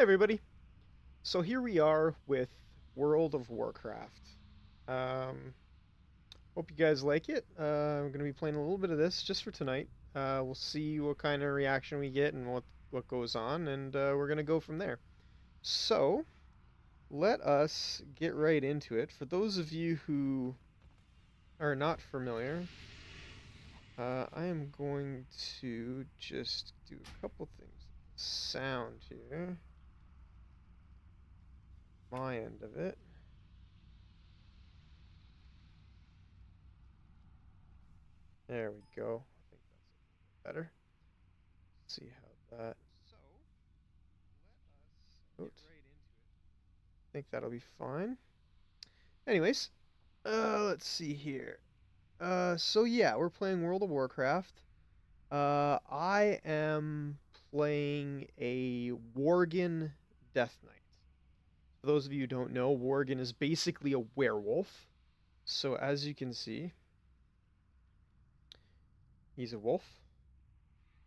everybody. So here we are with World of Warcraft. Um, Hope you guys like it. I'm going to be playing a little bit of this just for tonight. We'll see what kind of reaction we get and what goes on, and we're going to go from there. So let us get right into it. For those of you who are not familiar, I am going to just do a couple things. Sound here, my end of it. There we go. I think that's a little bit better. Let's see how that. So let us get right into it. I think that'll be fine. Anyways, let's see here. So yeah, we're playing World of Warcraft. I am playing a Worgen Death Knight. For those of you who don't know, Worgen is basically a werewolf. So as you can see, he's a wolf,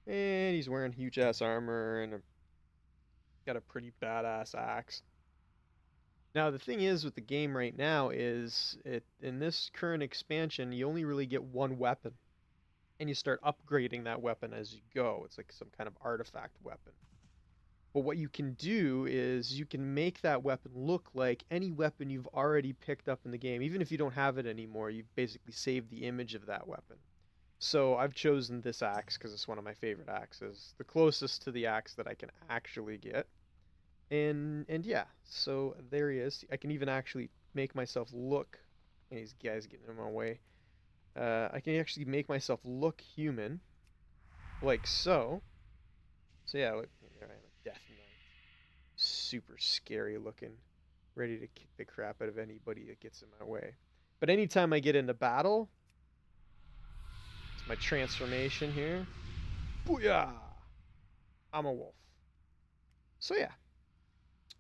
and he's wearing huge ass armor and got a pretty badass axe. Now the thing is with the game right now is it in this current expansion you only really get one weapon and you start upgrading that weapon as you go. It's like some kind of artifact weapon. But what you can do is you can make that weapon look like any weapon you've already picked up in the game. Even if you don't have it anymore, you've basically saved the image of that weapon. So I've chosen this axe because it's one of my favorite axes, the closest to the axe that I can actually get. And yeah, so there he is. I can even actually make myself look. And these guys getting in my way. I can actually make myself look human, like so. So yeah, look, here I am, a Death Knight, super scary looking, ready to kick the crap out of anybody that gets in my way. But anytime I get into battle, it's my transformation here. Booyah! I'm a wolf. So yeah,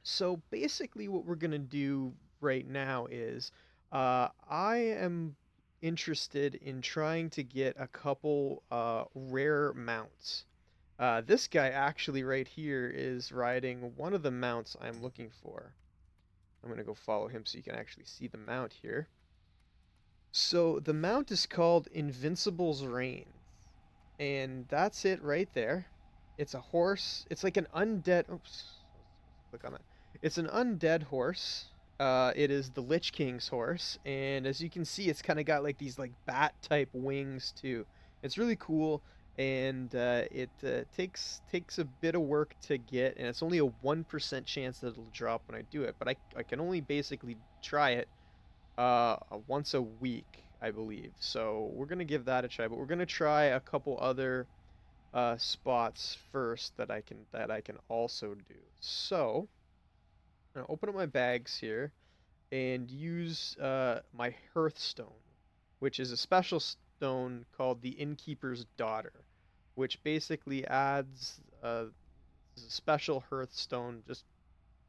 so basically, what we're gonna do right now is, I am interested in trying to get a couple rare mounts. This guy actually right here is riding one of the mounts I'm looking for. I'm gonna go follow him so you can actually see the mount here. So the mount is called Invincible's Reign, and that's it right there. It's a horse. It's like an undead. Oops, click on that. It's an undead horse. It is the Lich King's horse, and as you can see, it's kind of got like these like bat type wings too. It's really cool, and it takes a bit of work to get, and it's only a 1% chance that it'll drop when I do it. But I can only basically try it once a week, I believe. So we're gonna give that a try, but we're gonna try a couple other spots first that I can also do. So I'm gonna open up my bags here and use my Hearthstone, which is a special stone called the Innkeeper's Daughter, which basically adds a special Hearthstone, just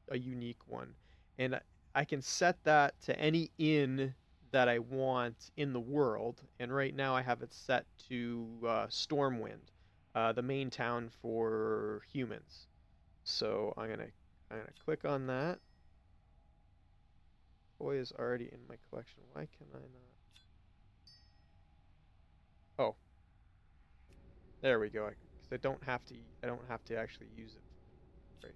a unique one, and I can set that to any inn that I want in the world. And right now I have it set to Stormwind, the main town for humans. So I'm gonna click on that. Toy is already in my collection. Why can I not? Oh, there we go. Because I don't have to. I don't have to actually use it. Right.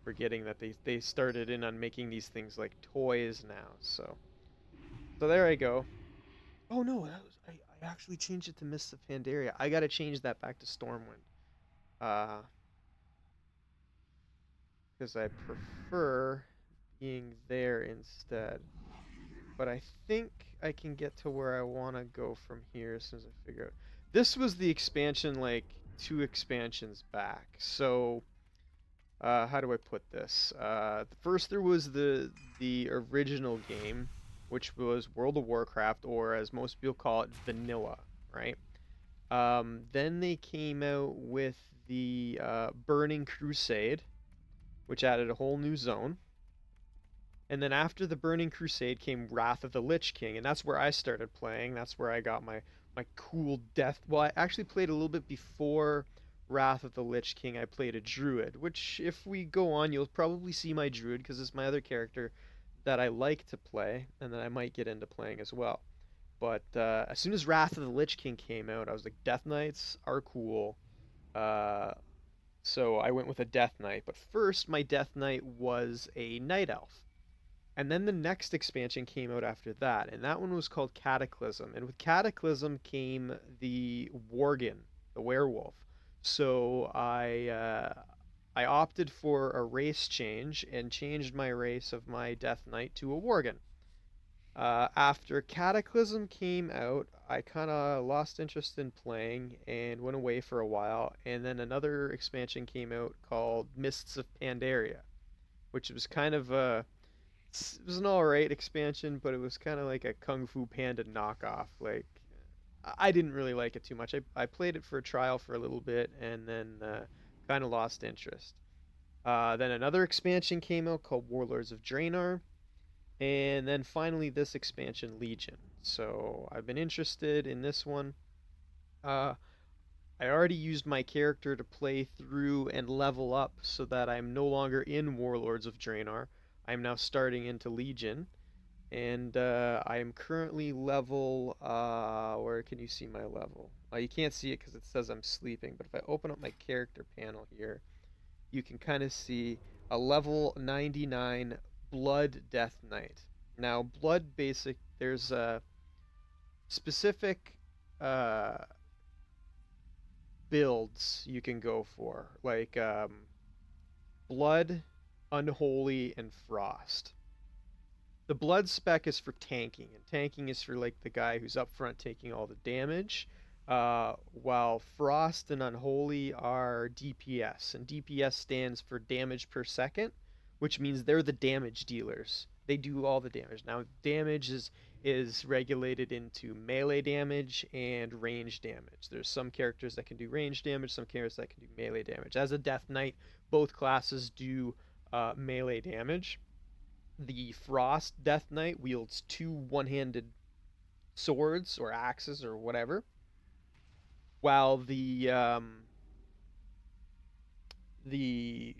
Forgetting that they started in on making these things like toys now. So there I go. Oh no, I actually changed it to Mists of Pandaria. I gotta change that back to Stormwind. Uh, because I prefer being there instead. But I think I can get to where I want to go from here as soon as I figure out. This was the expansion like two expansions back. So how do I put this? First there was the original game, which was World of Warcraft, or as most people call it, vanilla, right? Then they came out with the Burning Crusade, which added a whole new zone. And then after the Burning Crusade came Wrath of the Lich King, and that's where I started playing. That's where I got my cool death. Well, I actually played a little bit before Wrath of the Lich King, I played a druid, which if we go on, you'll probably see my druid because it's my other character that I like to play and that I might get into playing as well. But as soon as Wrath of the Lich King came out, I was like, Death Knights are cool. Uh, so I went with a Death Knight. But first, my Death Knight was a Night Elf. And then the next expansion came out after that, and that one was called Cataclysm. And with Cataclysm came the Worgen, the werewolf. So I opted for a race change and changed my race of my Death Knight to a Worgen. After Cataclysm came out, I kind of lost interest in playing and went away for a while. And then another expansion came out called Mists of Pandaria, which was kind of a it was an alright expansion, but it was kind of like a Kung Fu Panda knockoff. Like, I didn't really like it too much. I played it for a trial for a little bit and then kind of lost interest. Then another expansion came out called Warlords of Draenor, and then finally this expansion, Legion. So I've been interested in this one. Uh, I already used my character to play through and level up so that I'm no longer in Warlords of Draenor. I'm now starting into Legion, and I am currently level. Where can you see my level? You can't see it because it says I'm sleeping. But if I open up my character panel here, you can kind of see a level 99 Blood Death Knight. Now, Blood basic. There's a specific builds you can go for, like Blood, Unholy, and Frost. The Blood spec is for tanking, and tanking is for like the guy who's up front taking all the damage. While Frost and Unholy are DPS, and DPS stands for damage per second, which means they're the damage dealers. They do all the damage. Now, damage is regulated into melee damage and range damage. There's some characters that can do range damage, some characters that can do melee damage. As a Death Knight, both classes do melee damage. The Frost Death Knight wields two one-handed swords or axes or whatever, while the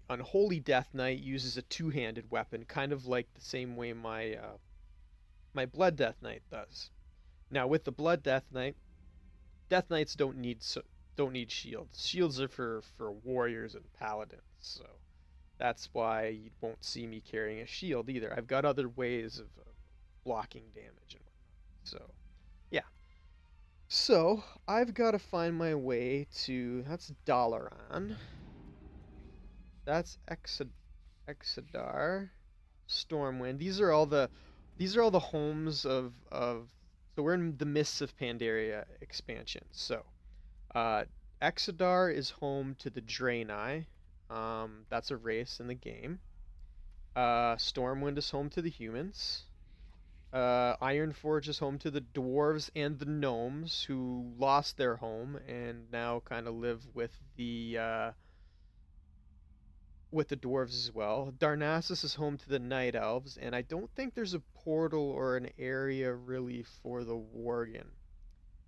Unholy Death Knight uses a two-handed weapon, kind of like the same way my Blood Death Knight does. Now with the Blood Death Knight, Death Knights don't need shields. Shields are for warriors and paladins, so that's why you won't see me carrying a shield either. I've got other ways of blocking damage and whatnot. So yeah. So I've got to find my way to that's Dalaran. That's Exodar, Stormwind. These are all the homes of so we're in the Mists of Pandaria expansion. So Exodar is home to the Draenei. That's a race in the game. Stormwind is home to the humans. Ironforge is home to the dwarves and the gnomes who lost their home and now kind of live with the dwarves as well. Darnassus is home to the night elves, and I don't think there's a portal or an area really for the Worgen.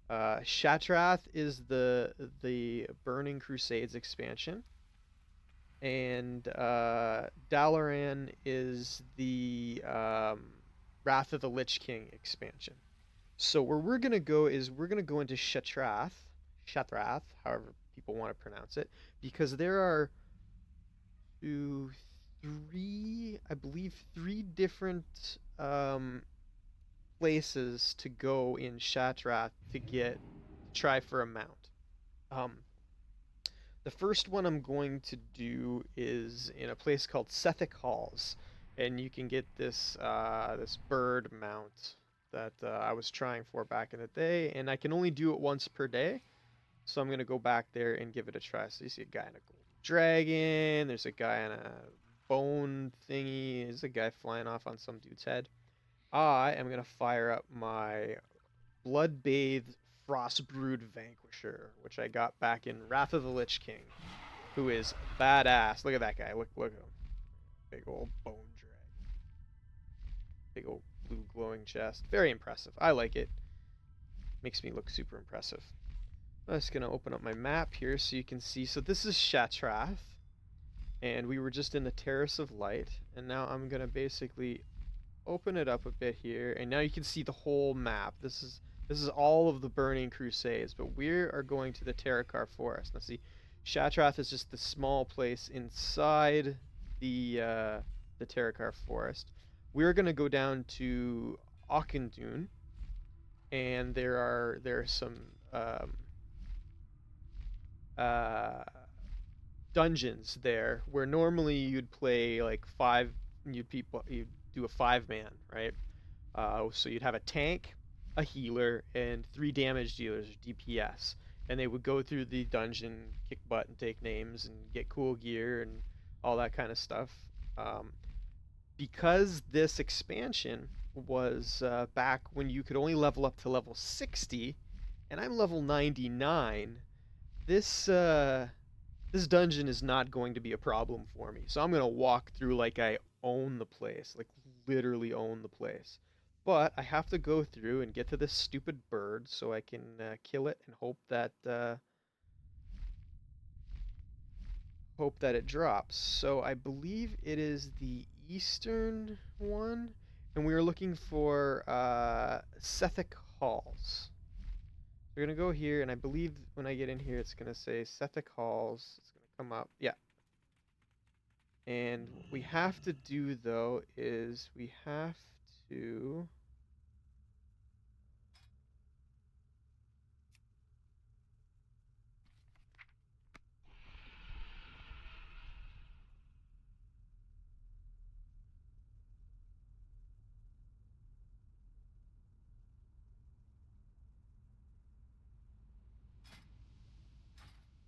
Shatrath is the Burning Crusades expansion, and Dalaran is the Wrath of the Lich King expansion. So where we're gonna go is we're gonna go into Shatrath, however people want to pronounce it, because there are two, three, I believe, three different places to go in Shatrath to try for a mount. Um, the first one I'm going to do is in a place called Sethic Halls, and you can get this bird mount that I was trying for back in the day, and I can only do it once per day. So I'm gonna go back there and give it a try. So you see a guy in a gold dragon. There's a guy on a bone thingy. There's a guy flying off on some dude's head. I am gonna fire up my Blood-Bathed Frostbrood Vanquisher, which I got back in Wrath of the Lich King, who is badass. Look at that guy. Look at him. Big old bone dragon. Big old blue glowing chest. Very impressive. I like it. Makes me look super impressive. I'm just gonna open up my map here so you can see. So this is Shatrath, and we were just in the Terrace of Light, and now I'm gonna basically open it up a bit here, and now you can see the whole map. This is all of the Burning Crusades, but we are going to the Terakar Forest. Now see, Shatrath is just the small place inside the Terakar Forest. We're gonna go down to Auchindoun, and there are some uh, dungeons there where normally you'd play like you'd do a 5-man, right? So you'd have a tank, a healer, and 3 damage dealers, or DPS, and they would go through the dungeon, kick butt and take names, and get cool gear and all that kind of stuff. Um, because this expansion was back when you could only level up to level 60, and I'm level 99. This dungeon is not going to be a problem for me. So I'm going to walk through like I own the place, like literally own the place. But I have to go through and get to this stupid bird so I can kill it and hope that it drops. So I believe it is the eastern one, and we are looking for Sethic Halls. We're gonna go here, and I believe when I get in here, it's gonna say Sethic Halls. It's gonna come up, yeah. And what we have to do though is we have to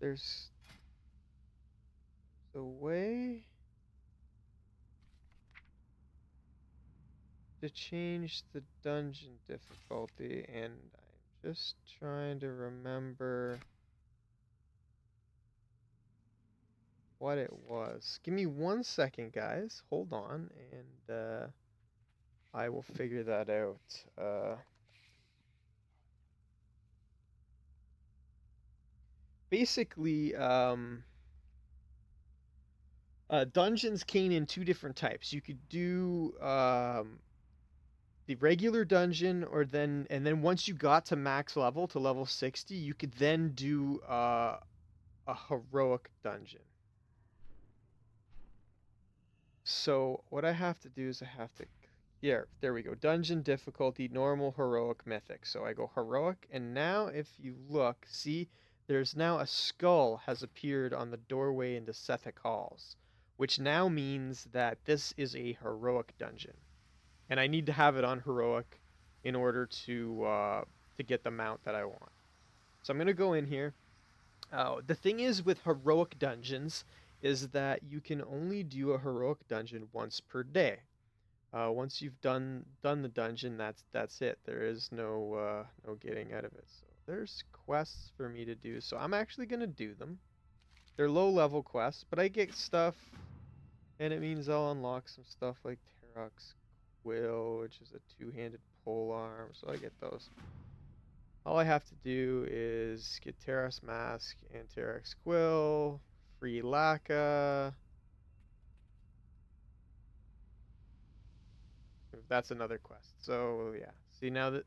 there's a way to change the dungeon difficulty, and I'm just trying to remember what it was. Give me 1 second, guys. Hold on, and I will figure that out. Basically, dungeons came in 2 different types. You could do the regular dungeon, and then once you got to max level to level 60, you could then do a heroic dungeon. So what I have to do is I have to, yeah, there we go. Dungeon difficulty, normal, heroic, mythic. So I go heroic, and now if you look, see, there's now a skull has appeared on the doorway into Sethic Halls, which now means that this is a heroic dungeon, and I need to have it on heroic in order to get the mount that I want. So I'm gonna go in here. The thing is with heroic dungeons is that you can only do a heroic dungeon once per day. Once you've done the dungeon, that's it. There is no getting out of it. So there's quests for me to do. So I'm actually gonna do them. They're low level quests, but I get stuff, and it means I'll unlock some stuff like Terok's Quill, which is a 2-handed polearm. So I get those. All I have to do is get Terra's Mask and Terra's Quill, free Laka. That's another quest. So yeah, see now that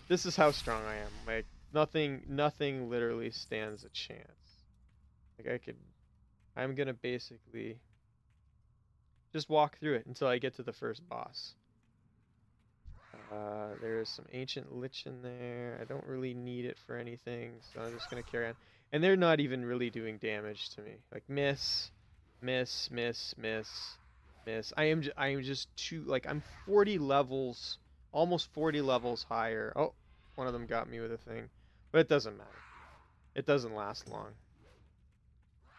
this is how strong I am. Like nothing literally stands a chance. Like I'm gonna basically just walk through it until I get to the first boss. There's some ancient lich in there. I don't really need it for anything, so I'm just gonna carry on. And they're not even really doing damage to me. Like miss, miss, miss, miss, miss. I am just too, like, I'm 40 levels, almost 40 levels higher. Oh, one of them got me with a thing, but it doesn't matter. It doesn't last long.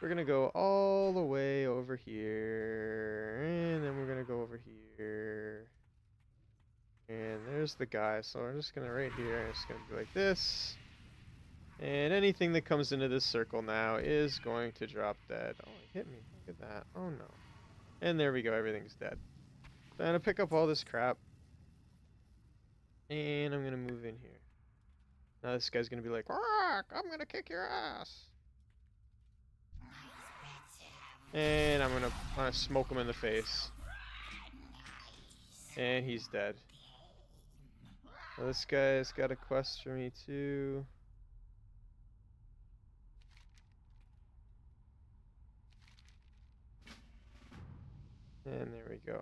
We're gonna go all the way over here, and then we're gonna go over here. And there's the guy, so I'm just gonna right here, I'm just gonna do like this. And anything that comes into this circle now is going to drop dead. Oh, it hit me. Look at that. Oh no. And there we go, everything's dead. So I'm gonna pick up all this crap. And I'm gonna move in here. Now this guy's gonna be like, I'm gonna kick your ass. And I'm gonna smoke him in the face. And he's dead. Now this guy's got a quest for me too. And there we go.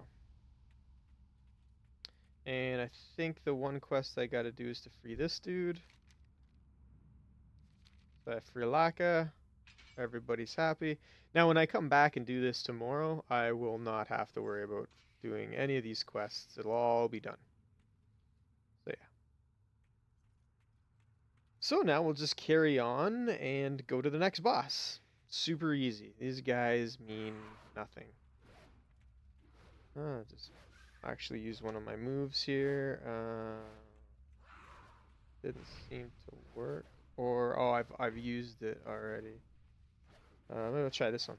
And I think the one quest I gotta do is to free this dude. So I free Laka. Everybody's happy. Now when I come back and do this tomorrow, I will not have to worry about doing any of these quests. It'll all be done. So yeah. So now we'll just carry on and go to the next boss. Super easy. These guys mean nothing. Just actually use one of my moves here. Didn't seem to work. Or oh, I've used it already. Maybe I'll try this one.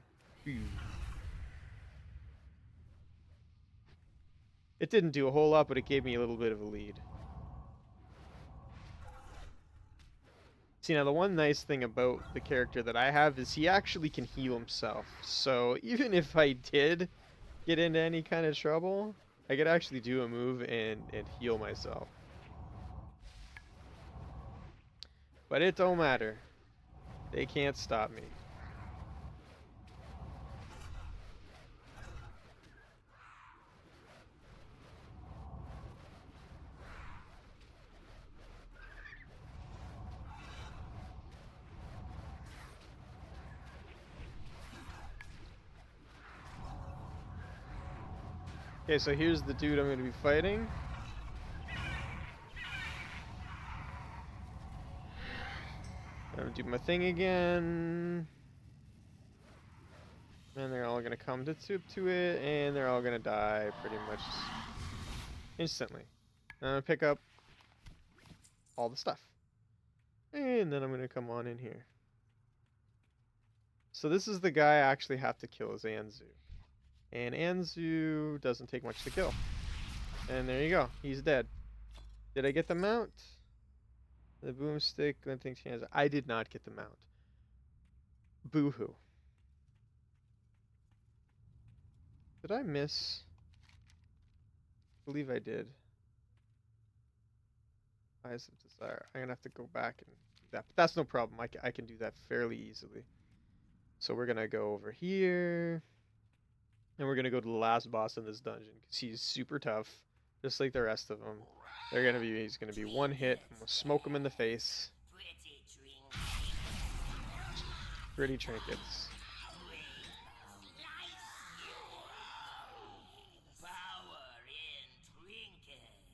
It didn't do a whole lot, but it gave me a little bit of a lead. See, now the one nice thing about the character that I have is he actually can heal himself. So even if I did get into any kind of trouble, I could actually do a move and heal myself. But it don't matter. They can't stop me. Okay, so here's the dude I'm going to be fighting. I'm going to do my thing again. And they're all going to come to it, and they're all going to die pretty much instantly. I'm going to pick up all the stuff. And then I'm going to come on in here. So this is the guy I actually have to kill, is Anzu. And Anzu doesn't take much to kill. And there you go. He's dead. Did I get the mount? The boomstick, glinting chance. I did not get the mount. Boo-hoo. Did I miss? I believe I did. Eyes of Desire. I'm gonna have to go back and do that. But that's no problem. I can do that fairly easily. So we're gonna go over here. And we're gonna go to the last boss in this dungeon. Because he's super tough. Just like the rest of them. He's gonna be one hit. I'm gonna smoke him in the face. Pretty trinkets.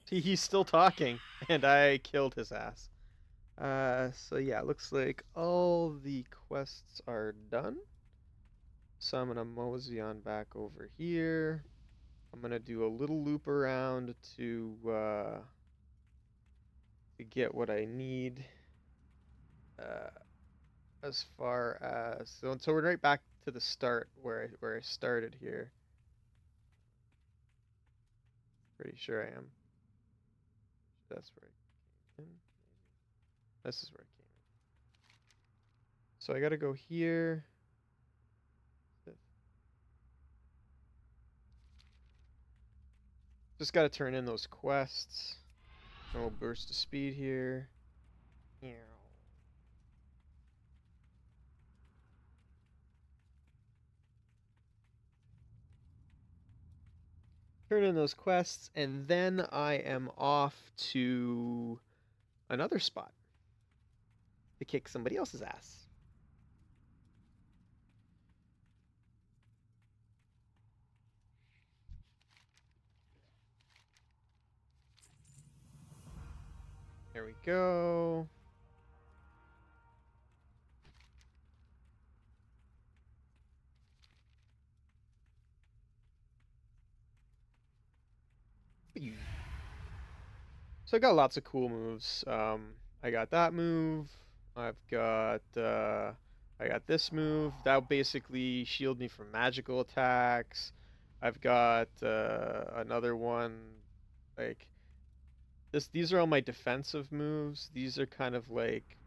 He's still talking, and I killed his ass. So yeah, looks like all the quests are done. So I'm gonna mosey on back over here. I'm gonna do a little loop around to get what I need. As far as so we're right back to the start where I started here. Pretty sure I am. That's where I came in. This is where I came in. So I gotta go here. Just gotta turn in those quests. And we'll burst of speed here. Turn in those quests, and then I am off to another spot to kick somebody else's ass. There we go. So I got lots of cool moves. I got that move. I've got I got this move. That'll basically shield me from magical attacks. I've got another one like these are all my defensive moves. These are kind of like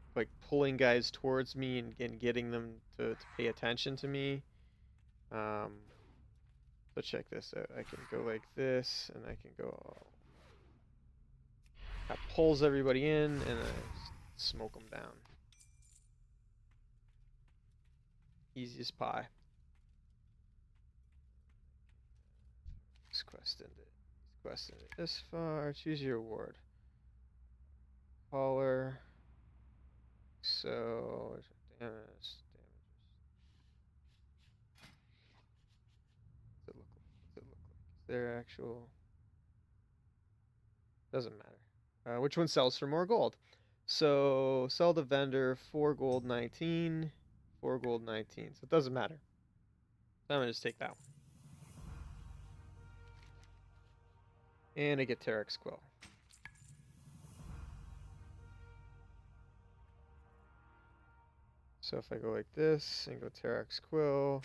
pulling guys towards me and getting them to pay attention to me. Um, so check this out. I can go like this, and I can go. That pulls everybody in, and then I smoke them down. Easy as pie. This quest ended. This quest ended this far. Choose your award. Caller. So damage. What's it look like? What's it look like? Is there actual? Doesn't matter. Which one sells for more gold? So sell the vendor 4 gold 19, 4 gold 19. So it doesn't matter. So I'm gonna just take that one. And I get Terex Quill. So if I go like this and go Terex Quill,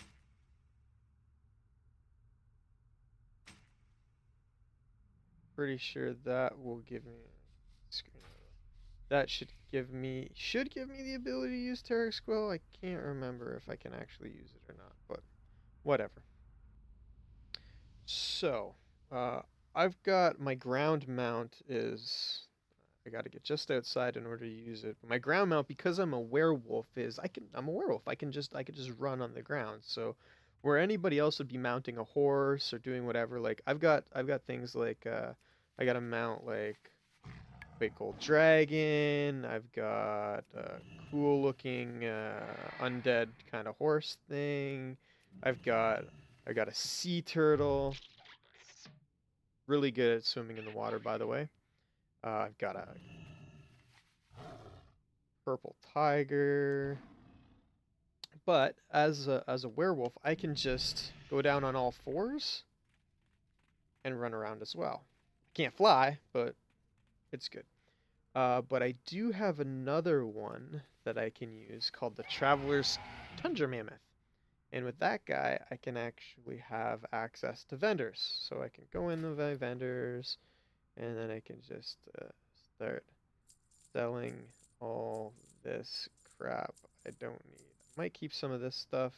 pretty sure that will give me that should give me the ability to use Terex Quill. I can't remember if I can actually use it or not, but whatever. So, I've got my ground mount is I got to get just outside in order to use it. But my ground mount, because I'm a werewolf, I'm a werewolf. I can just run on the ground. So where anybody else would be mounting a horse or doing whatever, like I've got things like I got to mount like big gold dragon. I've got a cool looking undead kind of horse thing. I've got I got a sea turtle. Really good at swimming in the water, by the way. I've got a purple tiger. But as a werewolf, I can just go down on all fours and run around as well. I can't fly, but it's good. But I do have another one that I can use called the Traveler's Tundra Mammoth. And with that guy, I can actually have access to vendors. So I can go in the vendors, and then I can just start selling all this crap I don't need. I might keep some of this stuff,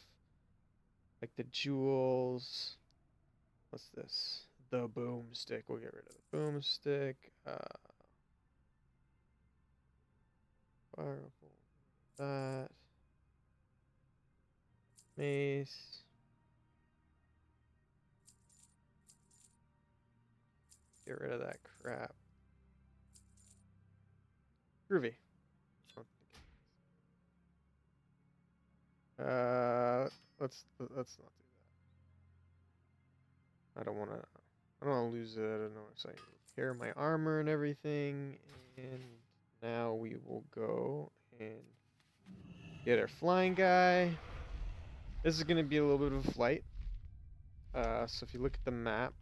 like the jewels. What's this? The boomstick. We'll get rid of the boomstick. Fireball. That. Mace. Get rid of that crap. Groovy. Let's not do that. I don't wanna lose it. I don't know. So I repair my armor and everything, and now we will go and get our flying guy. This is gonna be a little bit of a flight. So if you look at the map,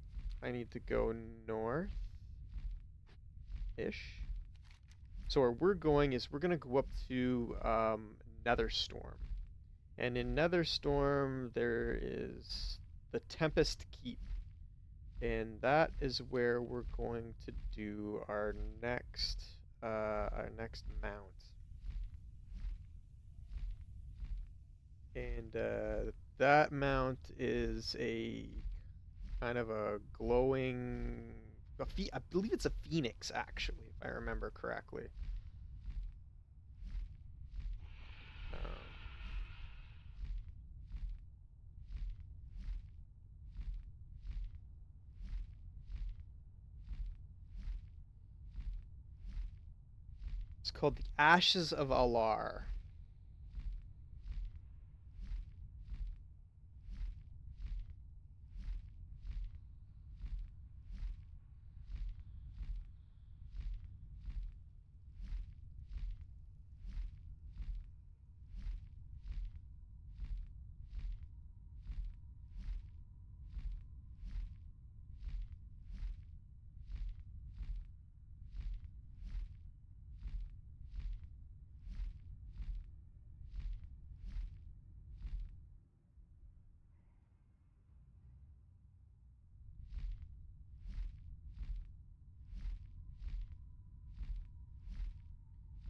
I need to go north-ish. So where we're going is we're gonna go up to Netherstorm. And in Netherstorm there is the Tempest Keep. And that is where we're going to do our next mount. And that mount is a kind of a glowing I believe it's a phoenix, actually, if I remember correctly. It's called the Ashes of Alar.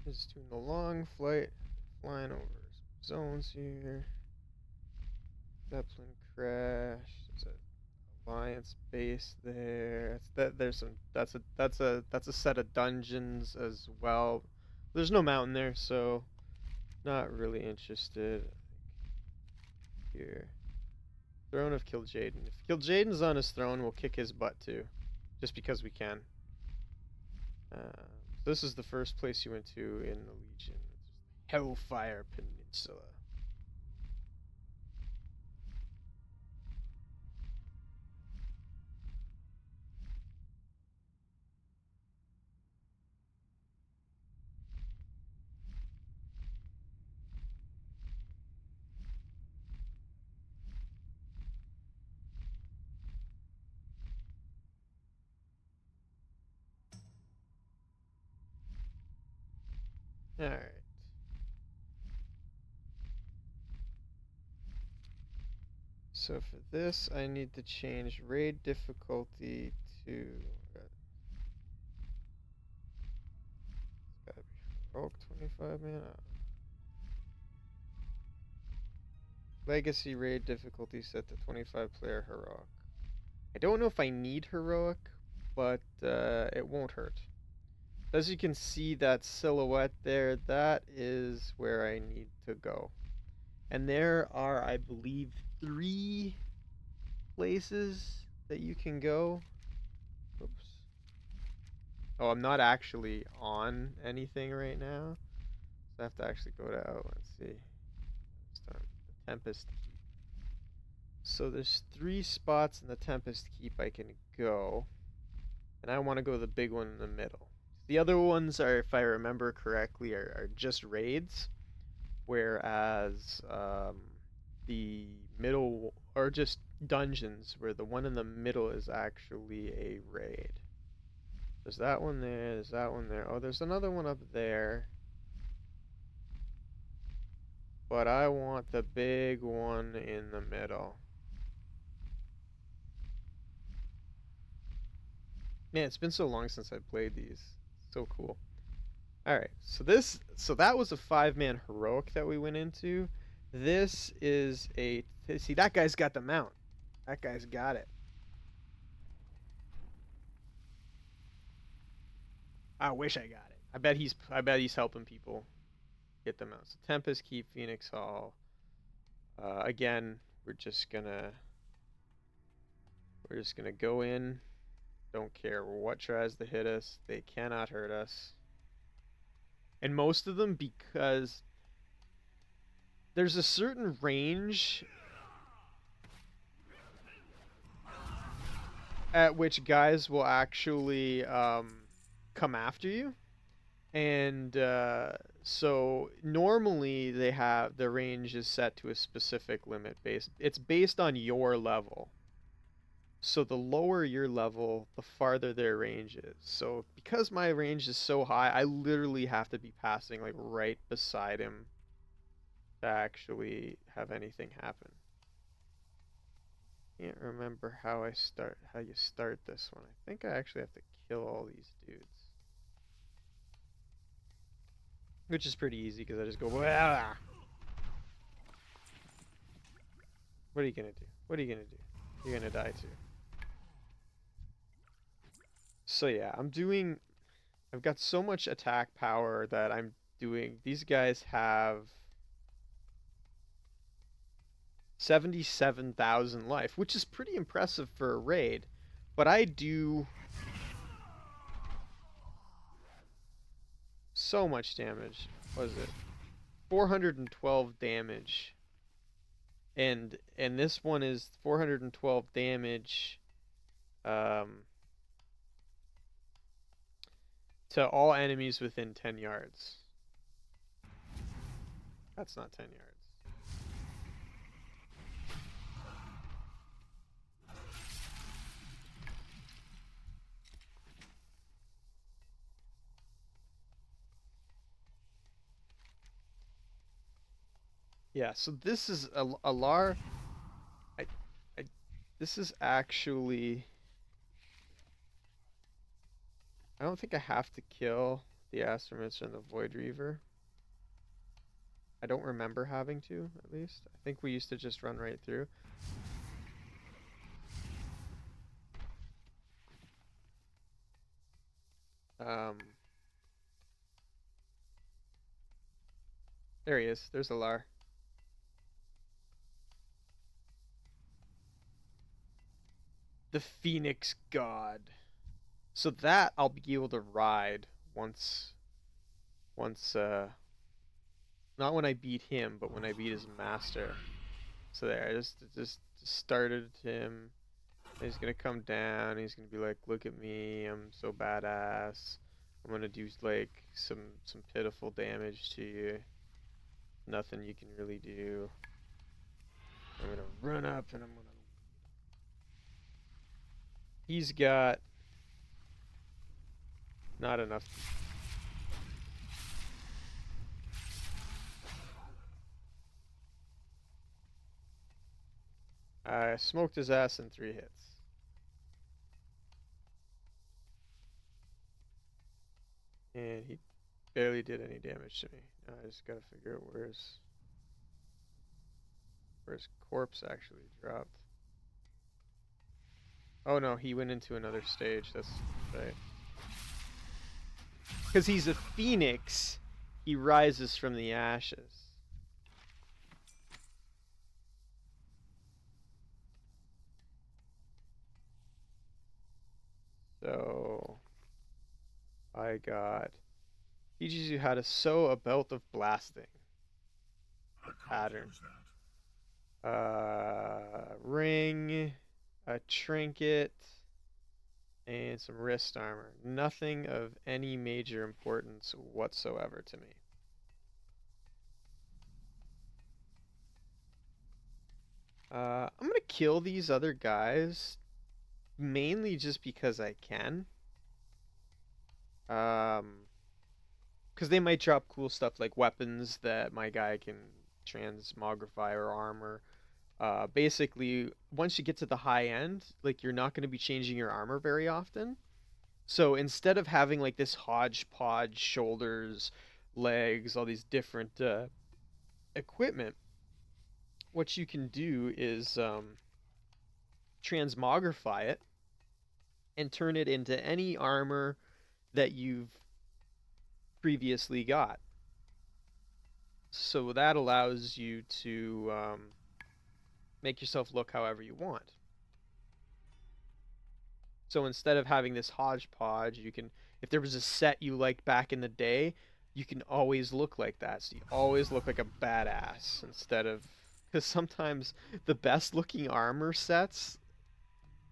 Just doing the long flight, flying over zones here. Zeppelin crash. There's a Alliance base there. There's some. That's a set of dungeons as well. There's no mountain there, so not really interested here. Throne of Kil'jaeden. If Kil'jaeden's on his throne, we'll kick his butt too, just because we can. This is the first place you went to in the Legion. Hellfire Peninsula. Alright. So for this, I need to change raid difficulty to... It's gotta be heroic 25, man. Legacy raid difficulty set to 25 player heroic. I don't know if I need heroic, but it won't hurt. As you can see, that silhouette there, that is where I need to go. And there are, I believe, 3 places that you can go. Oops. Oh, I'm not actually on anything right now. So I have to actually go to, let's see. The Tempest Keep. So there's 3 spots in the Tempest Keep I can go. And I want to go the big one in the middle. The other ones are, if I remember correctly, are just raids, whereas the middle are just dungeons, where the one in the middle is actually a raid. There's that one there, there's that one there. Oh, there's another one up there. But I want the big one in the middle. Man, it's been so long since I played these. So cool. Alright, so that was a 5-man heroic that we went into. This is a... See, that guy's got the mount. That guy's got it. I wish I got it. I bet he's helping people get them out. So Tempest Keep, Phoenix Hall. Again, we're just gonna go in. Don't care what tries to hit us. They cannot hurt us. And most of them, because there's a certain range at which guys will actually come after you. And so normally they have the range is set to a specific limit it's based on your level. So the lower your level, the farther their range is. So because my range is so high, I literally have to be passing like right beside him to actually have anything happen. Can't remember how you start this one. I think I actually have to kill all these dudes. Which is pretty easy because I just go, Wah! What are you gonna do? What are you gonna do? You're gonna die too. So yeah, I've got so much attack power that I'm doing. These guys have 77,000 life, which is pretty impressive for a raid. But I do so much damage. What is it? 412 damage. And this one is 412 damage to all enemies within 10 yards. That's not 10 yards. Yeah, so this is a Lar. This is actually. I don't think I have to kill the Astromancer and the Void Reaver. I don't remember having to, at least. I think we used to just run right through. There he is. There's Alar. The Phoenix God. So that I'll be able to ride once, not when I beat him, but when I beat his master. So there, I just started him. He's gonna come down. He's gonna be like, "Look at me, I'm so badass. I'm gonna do like some pitiful damage to you. Nothing you can really do. I'm gonna run up and I'm gonna." He's got not enough. I smoked his ass in 3 hits. And he barely did any damage to me. Now I just gotta figure out where his corpse actually dropped. Oh no, he went into another stage. That's right. Because he's a phoenix, he rises from the ashes. So I got teaches you how to sew a belt of blasting. Pattern. Ring, a trinket, and some wrist armor. Nothing of any major importance whatsoever to me. I'm gonna kill these other guys mainly just because I can. Because they might drop cool stuff like weapons that my guy can transmogrify or armor. Basically, once you get to the high end, like you're not going to be changing your armor very often. So instead of having like this hodgepodge, shoulders, legs, all these different equipment, what you can do is transmogrify it and turn it into any armor that you've previously got. So that allows you to make yourself look however you want. So instead of having this hodgepodge, you can, if there was a set you liked back in the day, you can always look like that. So you always look like a badass instead of, because sometimes the best looking armor sets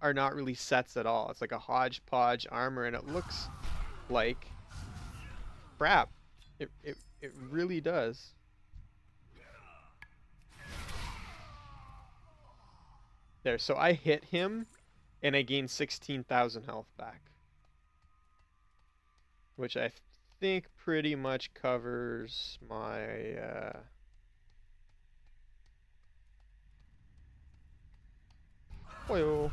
are not really sets at all. It's like a hodgepodge armor and it looks like crap. It really does. There, so I hit him and I gained 16,000 health back. Which I think pretty much covers my oil.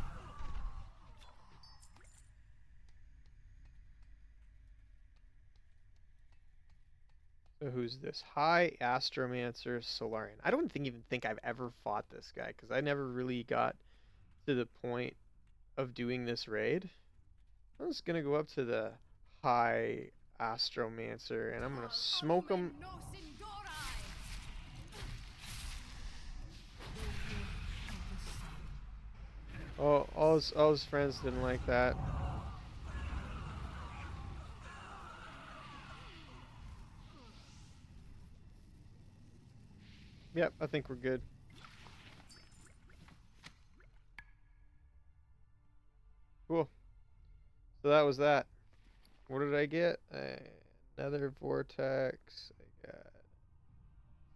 So who's this? High Astromancer Solarian. I don't even think I've ever fought this guy because I never really got to the point of doing this raid. I'm just gonna go up to the High Astromancer and I'm gonna smoke him. Oh, all his friends didn't like that. Yep, I think we're good. Cool. So that was that. What did I get? Another vortex. I got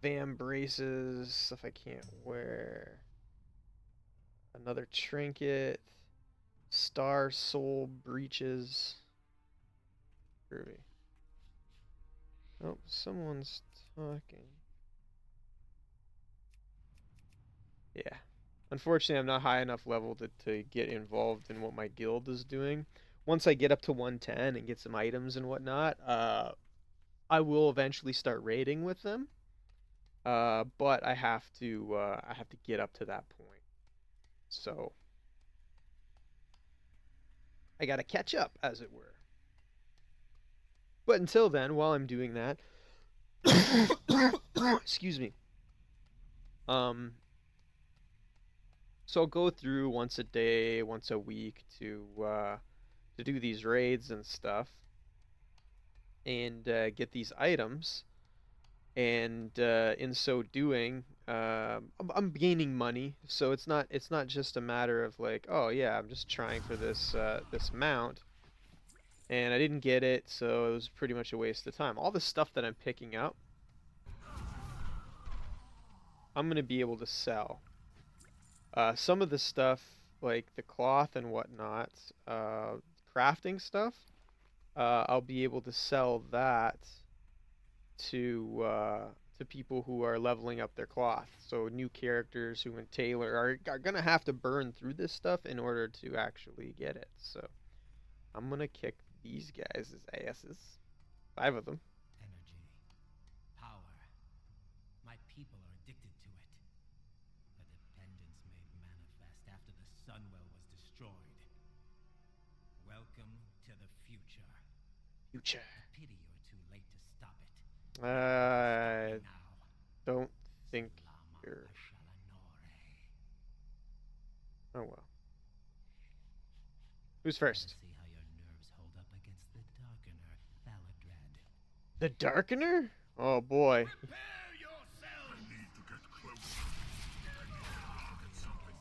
Vam braces, stuff I can't wear. Another trinket. Star soul breeches. Groovy. Oh, someone's talking. Yeah. Unfortunately, I'm not high enough level to get involved in what my guild is doing. Once I get up to 110 and get some items and whatnot, I will eventually start raiding with them. But I have to get up to that point. So I gotta catch up, as it were. But until then, while I'm doing that, excuse me. Um, so I'll go through once a day, once a week to do these raids and stuff, and get these items. And in so doing, I'm gaining money. So it's not just a matter of like, oh yeah, I'm just trying for this mount, and I didn't get it, so it was pretty much a waste of time. All the stuff that I'm picking up, I'm gonna be able to sell. Some of the stuff, like the cloth and whatnot, crafting stuff, I'll be able to sell that to people who are leveling up their cloth. So new characters who in Taylor are gonna have to burn through this stuff in order to actually get it. So I'm gonna kick these guys' asses. 5 of them. Energy, power. My people are addicted to it. A dependence made manifest after the Sunwell was destroyed. Welcome to the future. Future. A pity you're too late to stop it. I don't think you're. Oh well. Who's first? See how your nerves hold up against the Darkener, Thaladred. The Darkener? Oh boy. Prepare yourself! I need to get close.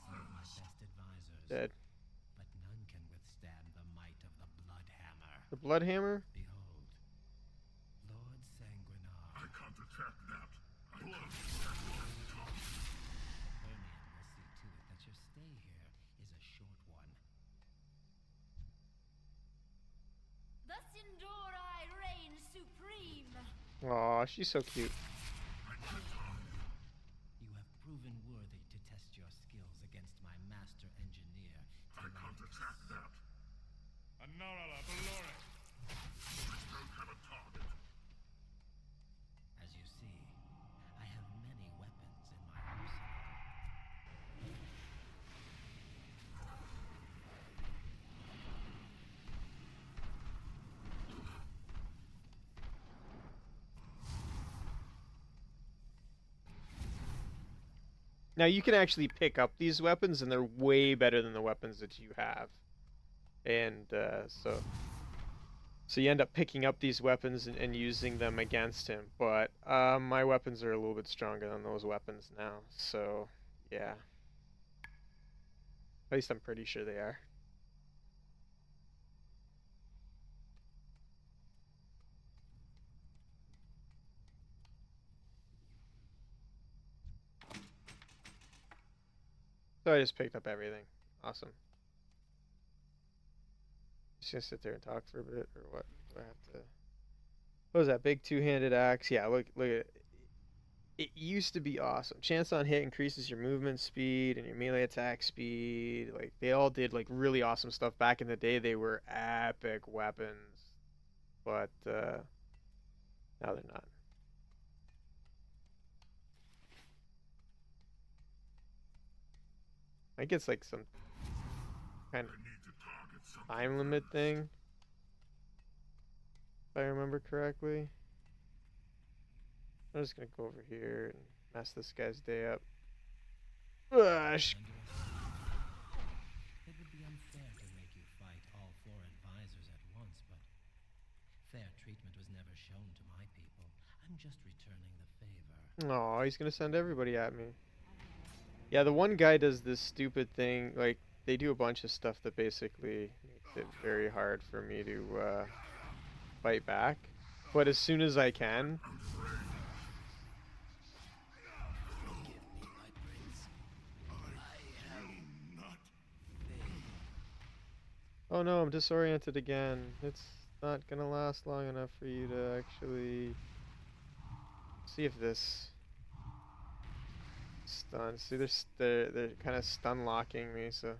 My best advisors. Dead. But none can withstand the might of the Bloodhammer. The Bloodhammer? Behold, Lord Sanguinar. I can't attack that. Blood. Hermione will see to it that your stay here is a short one. The Sindori reign supreme. Aw, she's so cute. You have proven worthy to test your skills against my master engineer. I can't attack that. Anara Valore. I don't have a target. As you see, I have many weapons in my arsenal. Now you can actually pick up these weapons, and they're way better than the weapons that you have. And so you end up picking up these weapons and using them against him. But my weapons are a little bit stronger than those weapons now. So yeah, at least I'm pretty sure they are. So I just picked up everything. Awesome. Just gonna sit there and talk for a bit, or what? Do I have to? What was that big two-handed axe? Yeah, look at it. It used to be awesome. Chance on hit increases your movement speed and your melee attack speed. Like they all did like really awesome stuff back in the day. They were epic weapons, but now they're not. I guess like some kind of I need to target something. time limit thing, if I remember correctly. I'm just gonna go over here and mess this guy's day up. Gosh. It would be unfair to make you fight all 4 advisors at once, but fair treatment was never shown to my people. I'm just returning the favor. Oh, he's gonna send everybody at me. Yeah, the one guy does this stupid thing. Like they do a bunch of stuff that basically makes it very hard for me to fight back. But as soon as I can, Give me my prince. I am Not. oh no, I'm disoriented again. It's not gonna last long enough for you to actually see if this stun. See, they're kind of stun locking me, so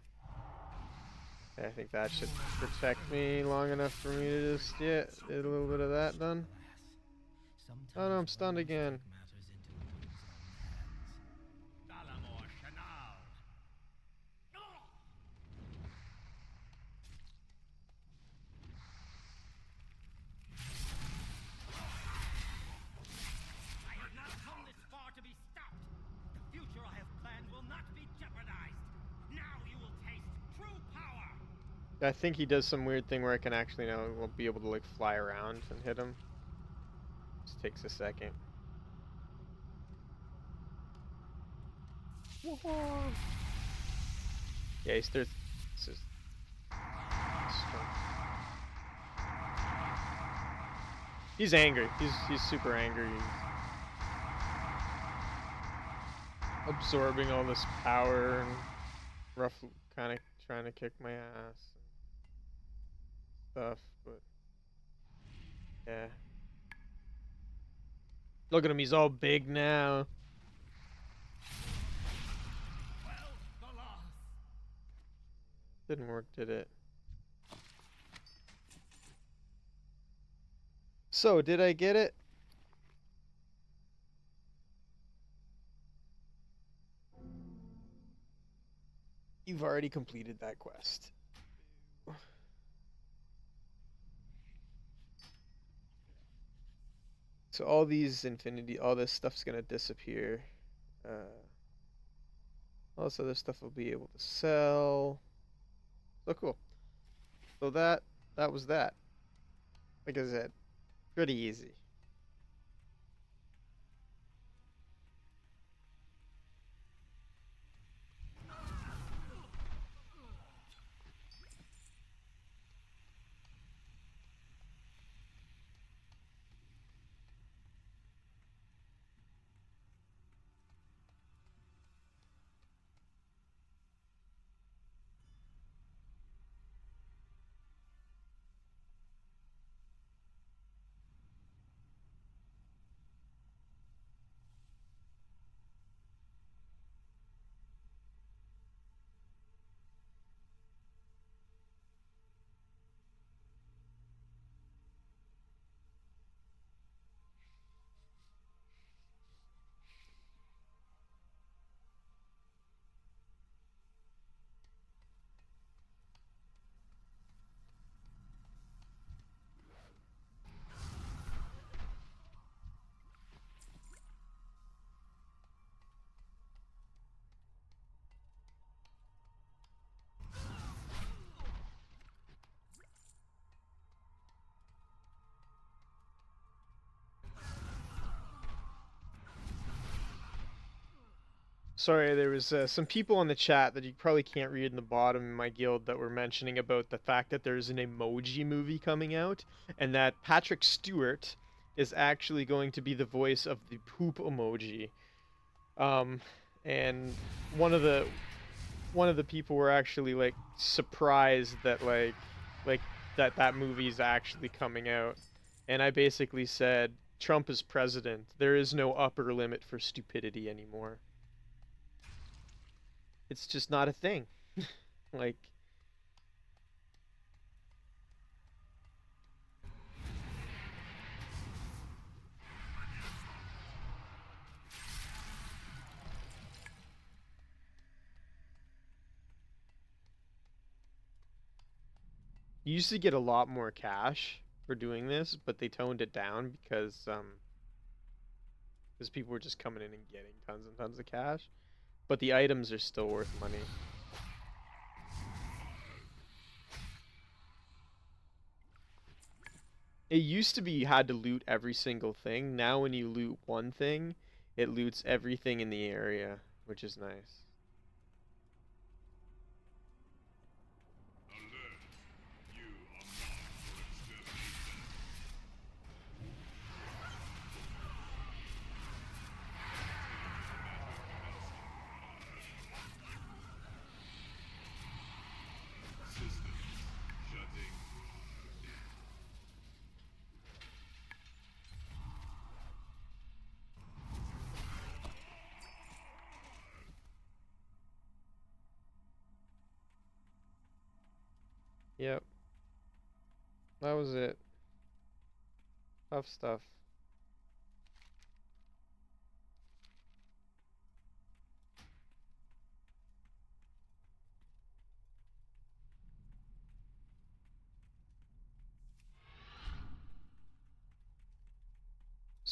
I think that should protect me long enough for me to just get a little bit of that done. Sometimes Oh no, I'm stunned rulers again. take matters into one's own hands. Dalamor Chanal! I have not come this far to be stopped. The future I have planned will not be jeopardized. Now you will taste true power. I think he does some weird thing where I can actually now won't be able to like fly around and hit him. Just takes a second. Whoa. Yeah, he starts. This is strong. He's angry. He's super angry. He's absorbing all this power and rough, kind of trying to kick my ass and stuff. But yeah, look at him. He's all big now. Well, the loss. Didn't work, did it? So, did I get it? You've already completed that quest. So all these infinity, all this stuff's gonna disappear. All this other stuff will be able to sell. So cool. So that was that. Like I said, pretty easy. Sorry, there was some people on the chat that you probably can't read in the bottom in my guild that were mentioning about the fact that there's an emoji movie coming out, and that Patrick Stewart is actually going to be the voice of the poop emoji. Um, and one of the one of the people were actually like surprised that like that movie's actually coming out. And I basically said, Trump is president. There is no upper limit for stupidity anymore. It's just not a thing. Like, you used to get a lot more cash for doing this, but they toned it down because people were just coming in and getting tons and tons of cash. But the items are still worth money. It used to be you had to loot every single thing. Now when you loot one thing, it loots everything in the area, which is nice. Alert! You are marked for extermination. Systems shutting. Yep, that was it. Tough stuff.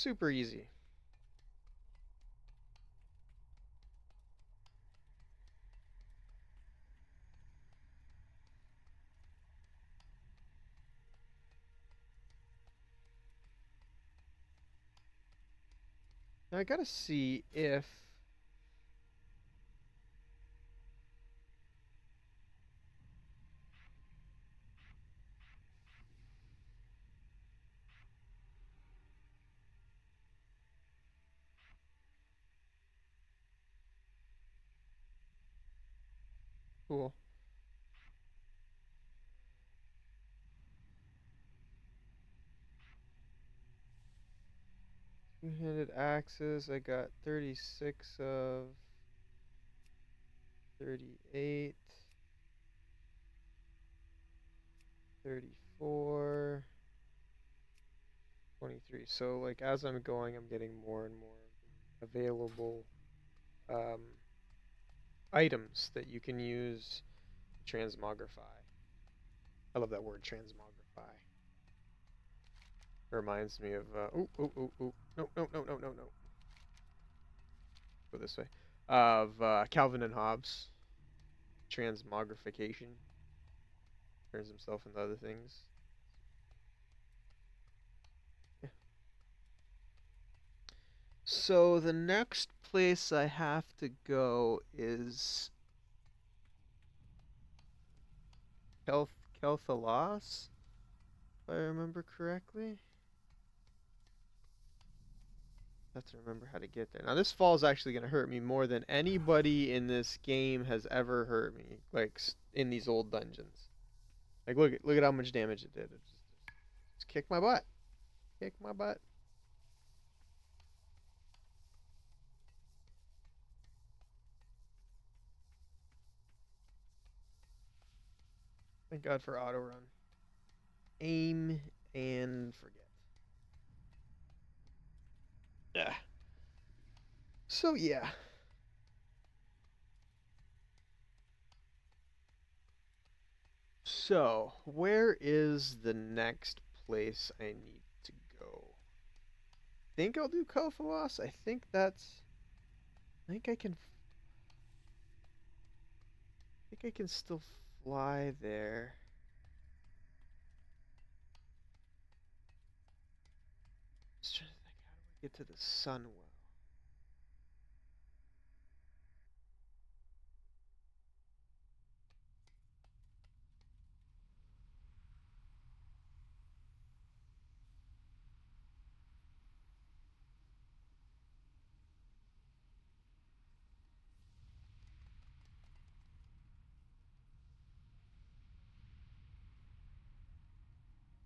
Super easy. Now I gotta see if cool. Two-handed axes. I got 36 of 38, 34, 23. So like as I'm going, I'm getting more and more available um, items that you can use to transmogrify. I love that word, transmogrify. Reminds me of no, no, no, no, no, no. Go this way. Of Calvin and Hobbes, transmogrification. Turns himself into other things. Yeah. So the next place I have to go is Kelthalos, if I remember correctly. I have to remember how to get there. Now this fall is actually going to hurt me more than anybody in this game has ever hurt me, like in these old dungeons. Like look at how much damage it did. It just kicked my butt. Kick my butt. Thank God for auto run. Aim and forget. Yeah. So yeah. So where is the next place I need to go? Think I'll do Kofalos. I think that's. I think I can. I think I can still fly there. Just trying to think, how do I get to the Sunwell?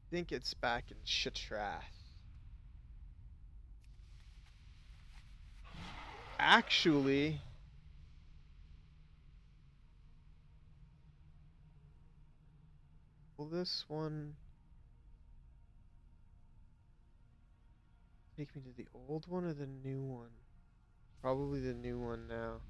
I think it's back in Shatrath. Actually, will this one take me to the old one or the new one? Probably the new one now.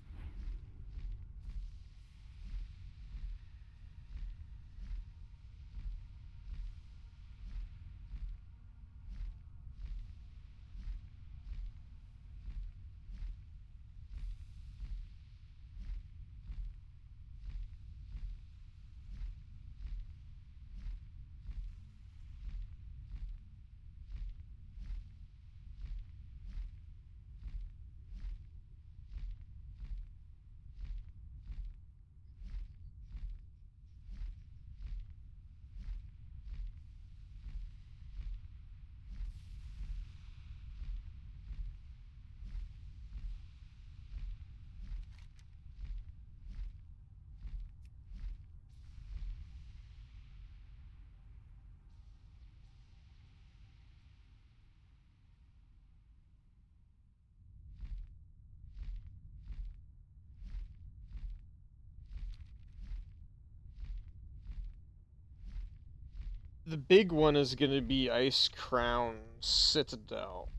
The big one is going to be Ice Crown Citadel,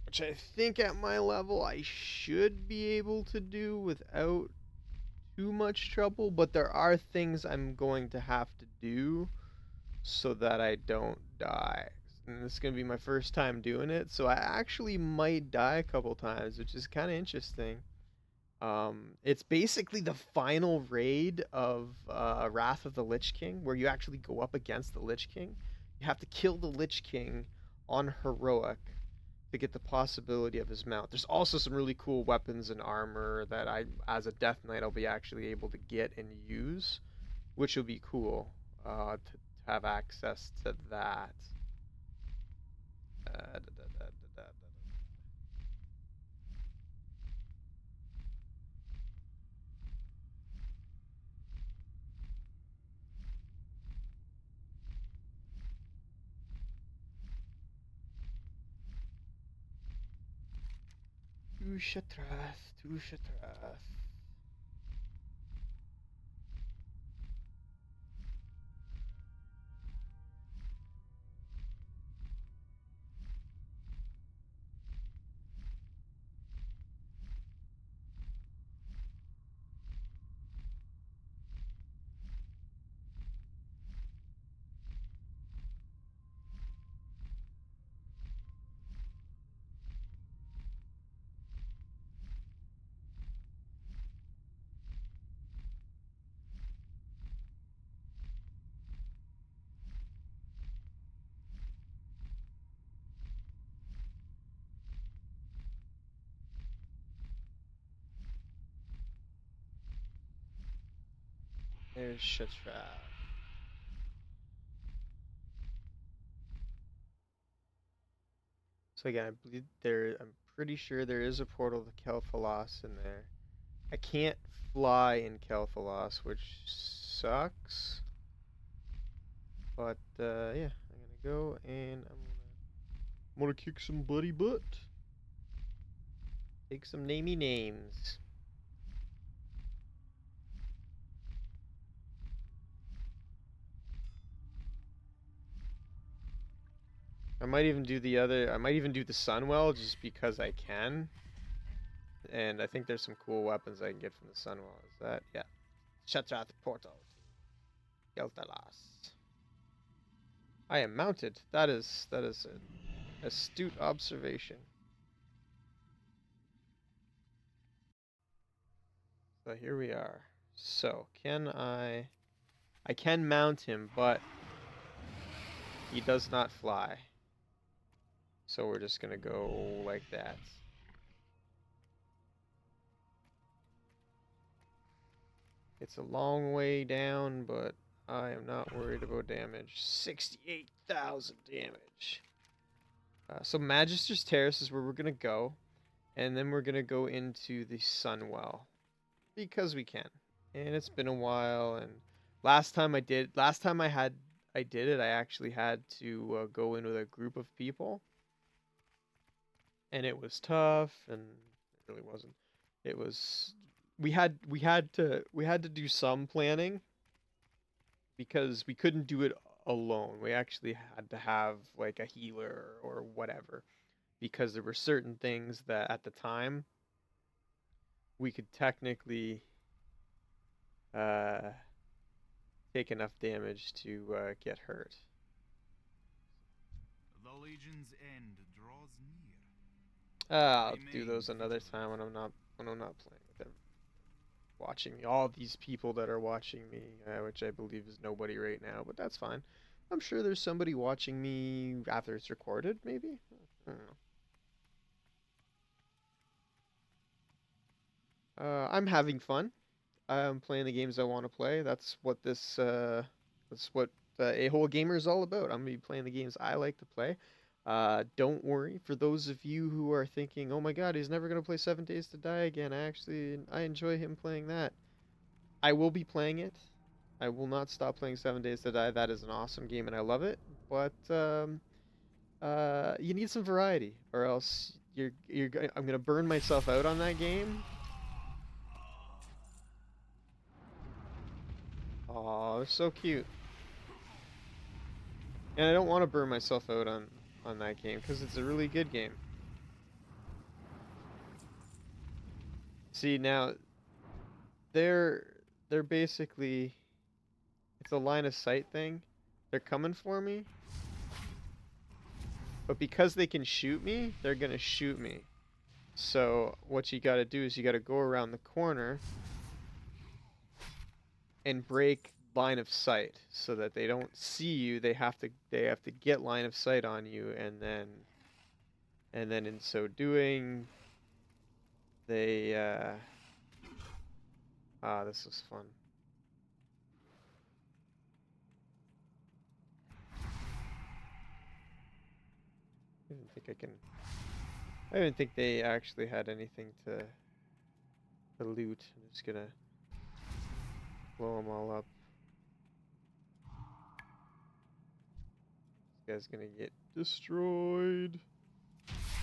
which I think at my level I should be able to do without too much trouble, but there are things I'm going to have to do so that I don't die. and this is gonna be my first time doing it, so I actually might die a couple times, which is kind of interesting. It's basically the final raid of Wrath of the Lich King, where you actually go up against the Lich King. You have to kill the Lich King on heroic to get the possibility of his mount. There's also some really cool weapons and armor that I, as a Death Knight, I'll be actually able to get and use, which will be cool to have access to that. Da, da, da, da, da, da. Tushatrath, Tushatrath. There's Shatrath. So again, I believe there. I'm pretty sure there is a portal to Kel'Thalas in there. I can't fly in Kel'Thalas, which sucks. But yeah, I'm gonna go and I'm gonna kick some buddy butt. Take some namey names. I might even do the other. I might even do the Sunwell just because I can. And I think there's some cool weapons I can get from the Sunwell. Is that? Yeah. Shatrath portal. Kel'Thalas. I am mounted. That is an astute observation. So here we are. So can I can mount him, but he does not fly. So we're just gonna go like that. It's a long way down, but I am not worried about damage. 68,000 damage. So Magister's Terrace is where we're gonna go, and then we're gonna go into the Sunwell because we can. And it's been a while, and last time I did it, I actually had to go in with a group of people, and it was tough, and it really wasn't. It was we had to do some planning because we couldn't do it alone. We actually had to have like a healer or whatever because there were certain things that at the time we could technically uh, take enough damage to get hurt. The Legion's end draws near. I'll do those another time when I'm not playing with them. Watching all these people that are watching me, which I believe is nobody right now, but that's fine. I'm sure there's somebody watching me after it's recorded, maybe? I don't know. I'm having fun. I'm playing the games I want to play. That's what a whole gamer is all about. I'm gonna be playing the games I like to play. Don't worry, for those of you who are thinking, "Oh my God, he's never gonna play 7 Days to Die again." I enjoy him playing that. I will be playing it. I will not stop playing 7 Days to Die. That is an awesome game and I love it. But you need some variety, or else I'm gonna burn myself out on that game. Oh, they're so cute. And I don't want to burn myself out on that game because it's a really good game. See, now they're they're basically it's a line of sight thing. They're coming for me. But because they can shoot me, they're gonna shoot me. So what you gotta do is you gotta go around the corner and break line of sight so that they don't see you. They have to get line of sight on you, and then in so doing, they this was fun. I didn't think I can. I didn't think they actually had anything to loot. I'm just gonna blow them all up. This guy's gonna get destroyed.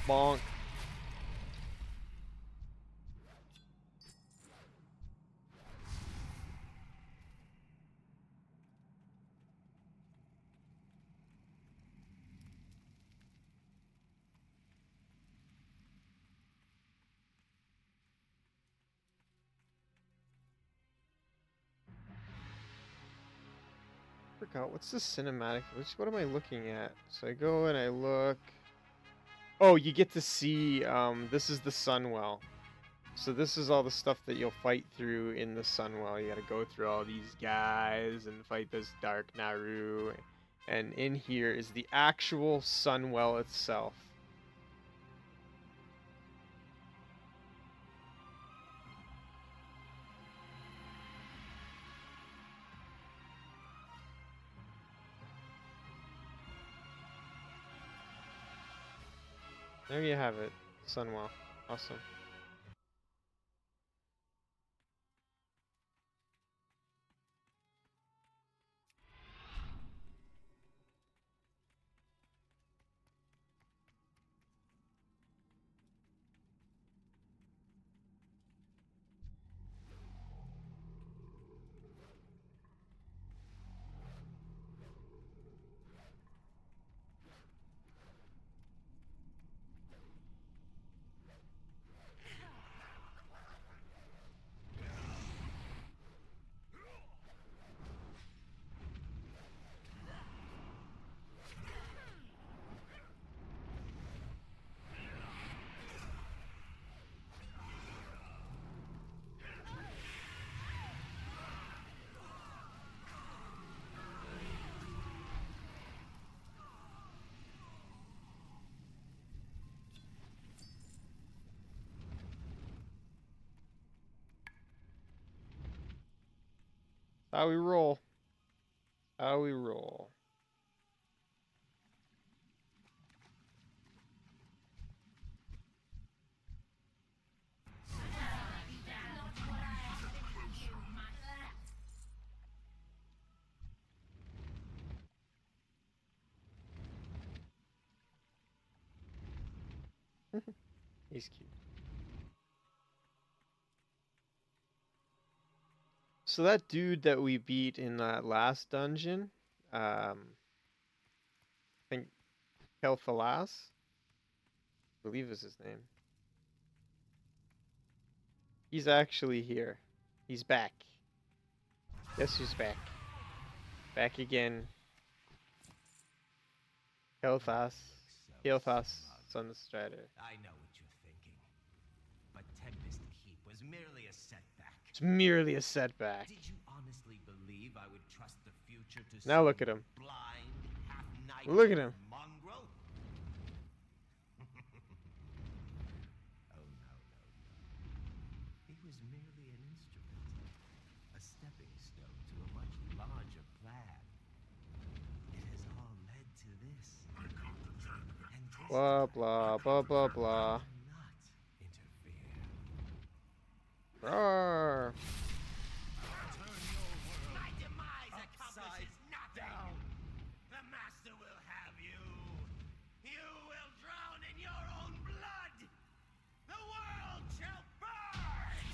Bonk. Forgot what's the cinematic? What am I looking at? So I go and I look. Oh, you get to see. This is the Sunwell. So this is all the stuff that you'll fight through in the Sunwell. You got to go through all these guys and fight this Dark Naru, and in here is the actual Sunwell itself. There you have it, Sunwell. Awesome. How we roll. How we roll. He's cute. So that dude that we beat in that last dungeon, I think Kel'Thalas, I believe is his name. He's actually here. He's back. Guess who's back? Back again. Kel'Thas. Kel'Thas, son of Strider. I know what you're thinking. But Tempest Keep was merely a setback. It's merely a setback. Did you honestly believe I would trust the future to Now some look at him. blind, half-night Look at him. mongrel? Oh, no. He was merely an instrument, a stepping stone to a much larger plan. It has all led to this. I got the tag back. And this Blah, blah, blah, blah, blah. will not interfere. Roar. My demise accomplishes nothing. The Master will have you. You will drown in your own blood. The world shall burn.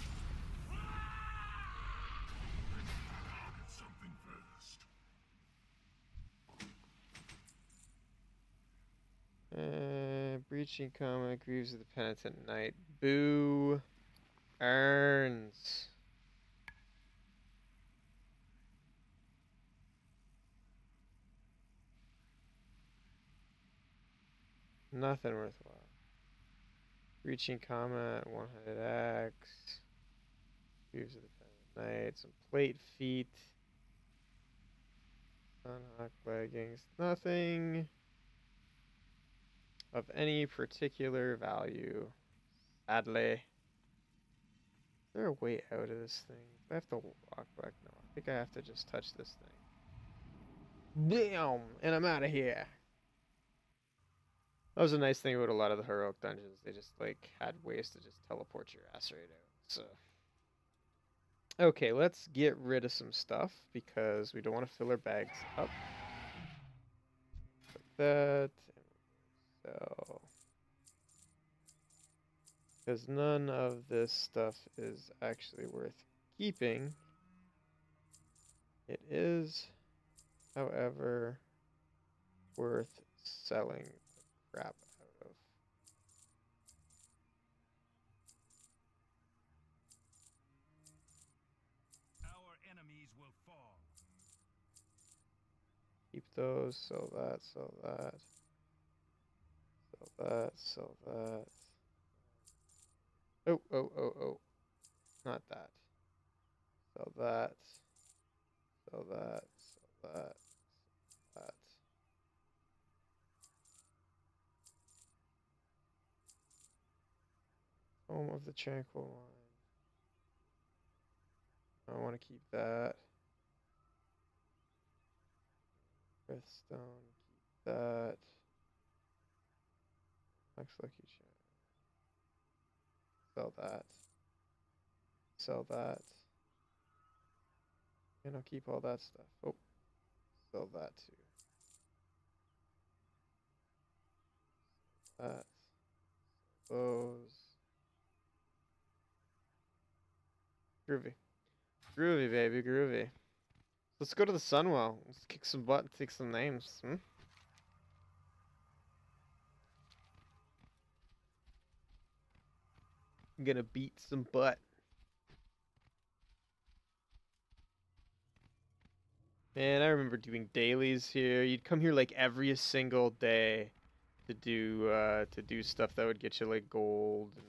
Get something first. Breaching Coma, Grieves of the Penitent Knight. Boo. Earns. Nothing worthwhile. Reaching combat, one-handed axe. Views of the Penitent Knight, some plate feet. Sunhawk leggings. Nothing of any particular value. Sadly. Is there a way out of this thing? Do I have to walk back? No, I think I have to just touch this thing. Damn! And I'm out of here. That was a nice thing about a lot of the heroic dungeons. They just like had ways to just teleport your ass right out. So okay, let's get rid of some stuff because we don't want to fill our bags up. Like that. So because none of this stuff is actually worth keeping. It is, however, worth selling the crap out of. Our enemies will fall. Keep those, sell that, sell that. Sell that, sell that. Oh, oh, oh, oh. Not that. Sell that. Sell that, sell that, sell that. Home of the Tranquil Mind. I want to keep that. Breathstone, keep that. Looks like you should. Sell that. Sell that. And I'll keep all that stuff. Oh, sell that too. That. Those. Groovy. Groovy, baby, groovy. Let's go to the Sunwell. Let's kick some butt and take some names. I'm gonna beat some butt. Man, I remember doing dailies here. You'd come here like every single day to do stuff that would get you like gold and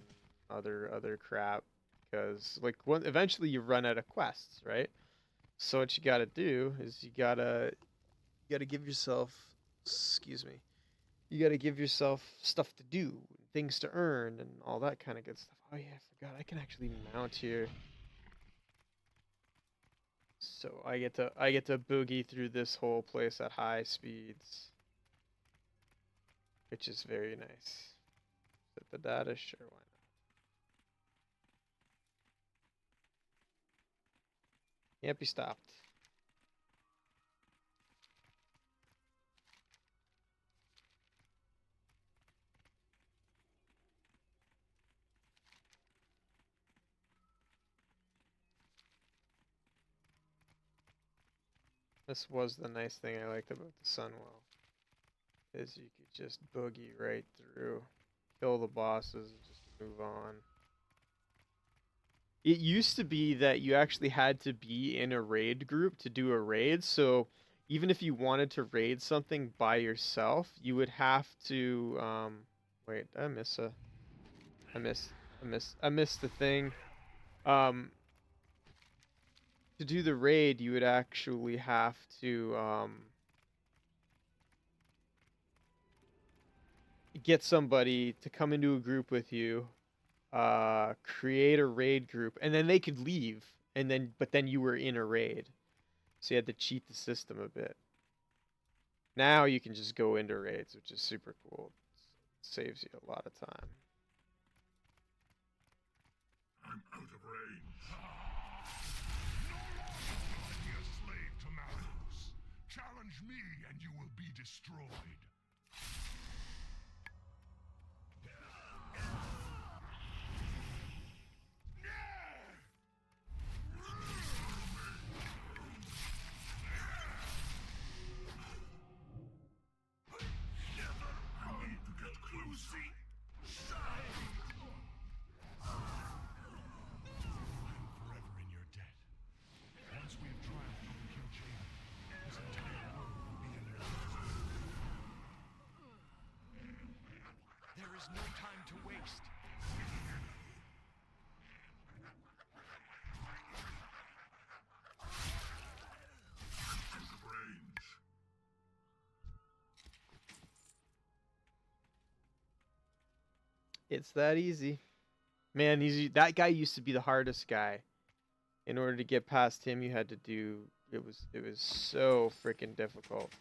other crap. Because like eventually you run out of quests, right? So what you gotta do is you gotta give yourself, excuse me, you gotta give yourself stuff to do, things to earn, and all that kind of good stuff. Oh yeah, I forgot. I can actually mount here. So I get to boogie through this whole place at high speeds, which is very nice. Set the data, sure, why not? Can't be stopped. This was the nice thing I liked about the Sunwell, is you could just boogie right through, kill the bosses, and just move on. It used to be that you actually had to be in a raid group to do a raid, so even if you wanted to raid something by yourself, you would have to, wait, I missed the thing. To do the raid, you would actually have to, get somebody to come into a group with you, create a raid group, and then they could leave, but then you were in a raid. So you had to cheat the system a bit. Now you can just go into raids, which is super cool. It saves you a lot of time. I'm out of range. No longer be a slave to Malthus. Challenge me and you will be destroyed. I need to get closer. Forever in your debt. Once we have triumphed over King Jaden, this entire world will be in their hands. is no time to waste. Out of range. It's that easy. Man, that guy used to be the hardest guy. In order to get past him, you had to do it was so freaking difficult.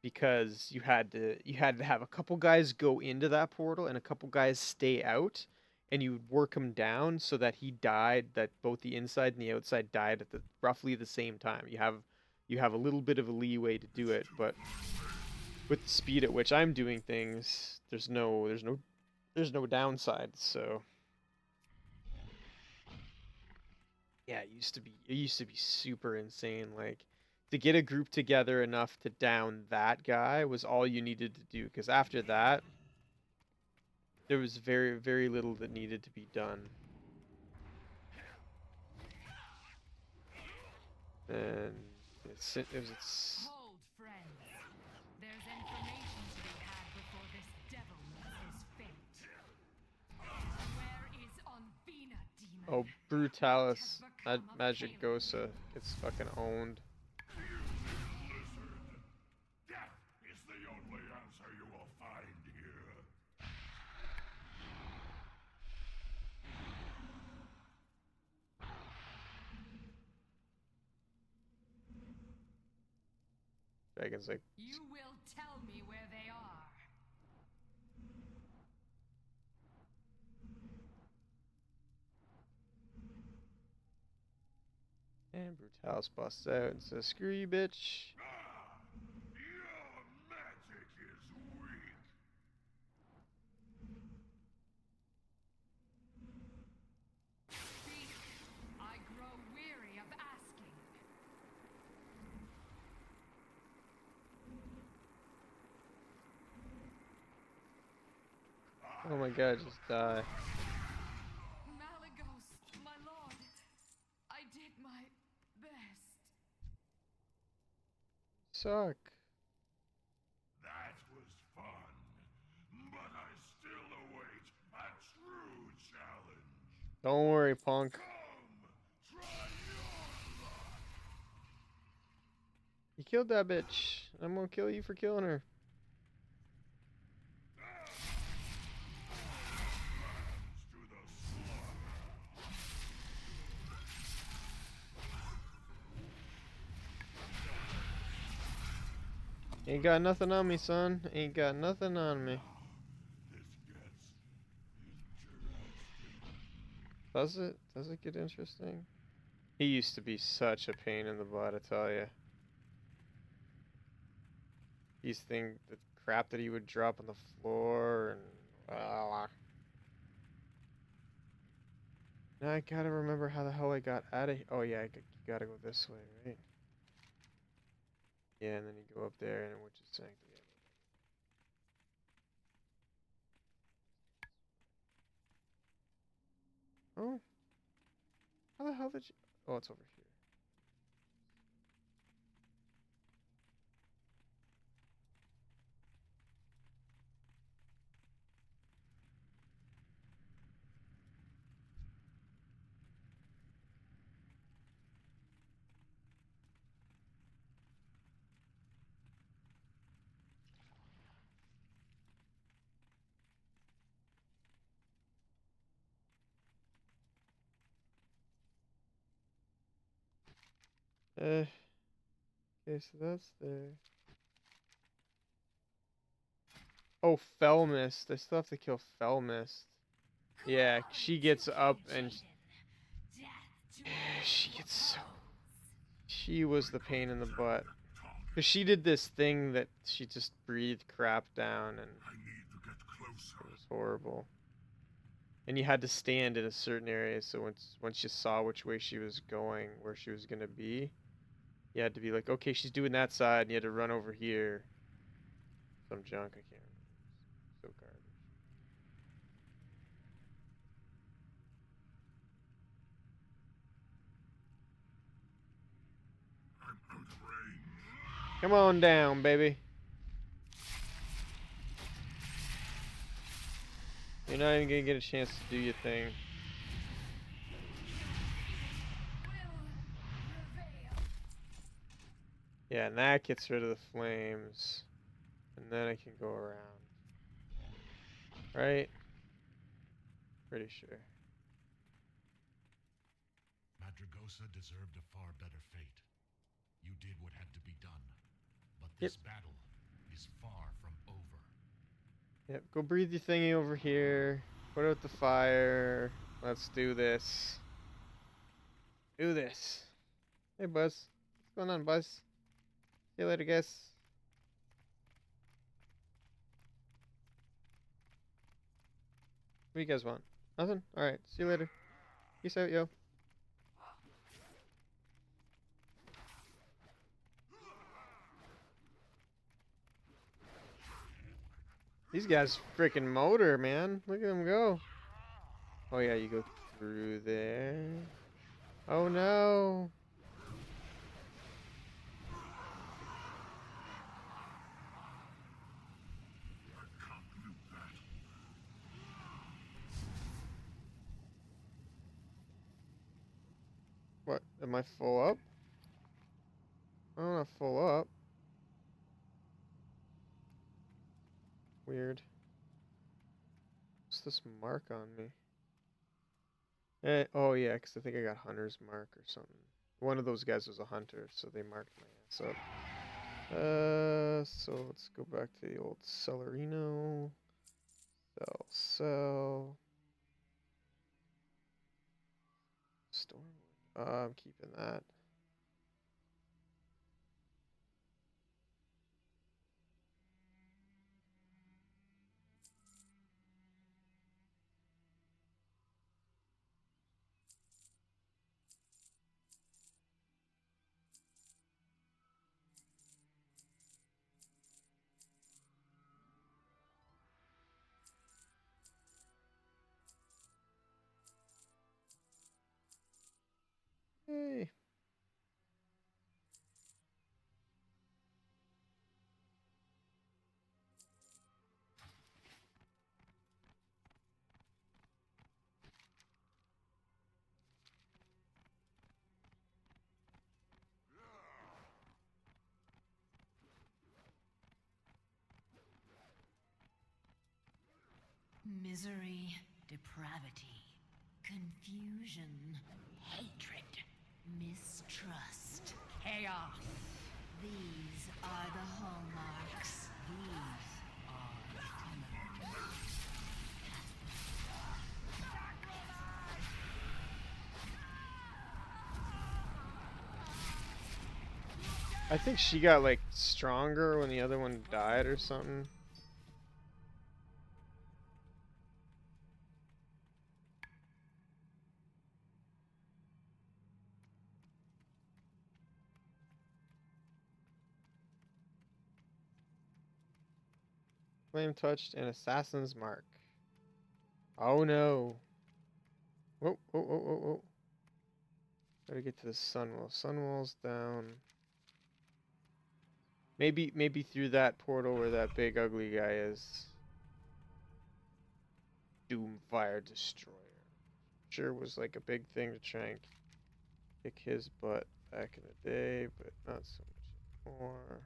Because you had to have a couple guys go into that portal and a couple guys stay out, and you would work him down so that he died, that both the inside and the outside died at the roughly the same time. You have a little bit of a leeway to do it, but with the speed at which I'm doing things, there's no downside. So yeah, it used to be super insane. Like, to get a group together enough to down that guy was all you needed to do. Because after that, there was very, very little that needed to be done. And it's Hold, friends. There's information to be had before this devil meets his fate. Where is Onvina, demon? oh, Brutalis Magicosa gets fucking owned. Death is the only answer you will find here. Dragon's like, You will tell me where they are. and Brutalis busts out and says, "Screw you, bitch." Your magic is weak. Speak. I grow weary of asking. Oh my god, just die. Malagos, my lord. I did my best. Suck. That was fun, but I still await a true challenge. Don't worry, punk. Come, try your luck. You killed that bitch. I'm gonna kill you for killing her. To the slaughter. Ain't got nothing on me, son. Ain't got nothing on me. This gets interesting. Does it? Does it get interesting? He used to be such a pain in the butt, I tell ya. The crap that he would drop on the floor, and now I gotta remember how the hell I got out of here. Oh yeah, you gotta go this way, right? Yeah, and then you go up there, and which is sanctuary. Oh, how the hell did you? Oh, it's over here. Okay, so that's there. Oh, Fell Mist. I still have to kill Fell Mist. Yeah, she gets up and she gets so. She was the pain in the butt. Because she did this thing that she just breathed crap down, and I need to get closer. it was horrible. And you had to stand in a certain area, so once you saw which way she was going, where she was gonna be, you had to be like, okay, she's doing that side, and you had to run over here. Some junk, I can't remember. So garbage. I'm out of range. Come on down, baby. You're not even gonna get a chance to do your thing. Yeah, and that gets rid of the flames. And then I can go around. Right? Pretty sure. Madragosa deserved a far better fate. You did what had to be done. But Yep. this battle is far from over. Yep, go breathe your thingy over here. Put out the fire. Let's do this. Do this. Hey, Buzz. What's going on, Buzz? See you later, guys. What do you guys want? Nothing? Alright, see you later. Peace out, yo. These guys freaking motor, man. Look at them go. Oh yeah, you go through there. Oh no. What? Am I full up? I'm not full up. Weird. What's this mark on me? Oh yeah, because I think I got Hunter's mark or something. One of those guys was a hunter, so they marked my ass up. So let's go back to the old Celerino. Sell. Stormwood. I'm keeping that. Hey. Misery, depravity, confusion, hatred, mistrust, chaos. These are the hallmarks. These are the I think she got like stronger when the other one died or something. Flame touched and assassin's mark. Oh no. Whoa, whoa, whoa, whoa, whoa. Gotta get to the sunwall. Sunwall's down. Maybe through that portal where that big ugly guy is. Doomfire Destroyer. Sure was like a big thing to try and kick his butt back in the day, but not so much anymore.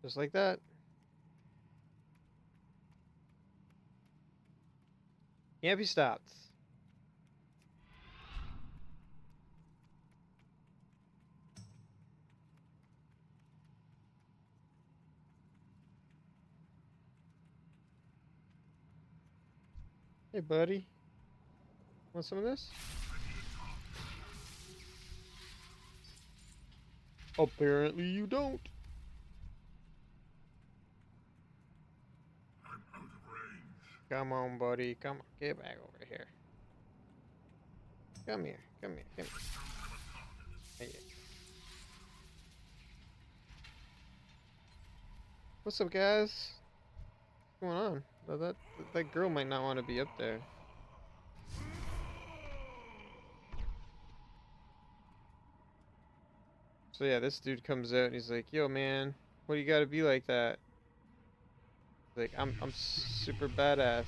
Just like that. Can't be stopped. Hey, buddy. Want some of this? Apparently you don't. I'm out of range. Come on, buddy. Come on. Get back over here. Come here. Come here. Come here. Hey. What's up, guys? What's going on? That girl might not want to be up there. So yeah, this dude comes out and he's like, "Yo, man, what do you gotta be like that?" He's like, I'm super badass.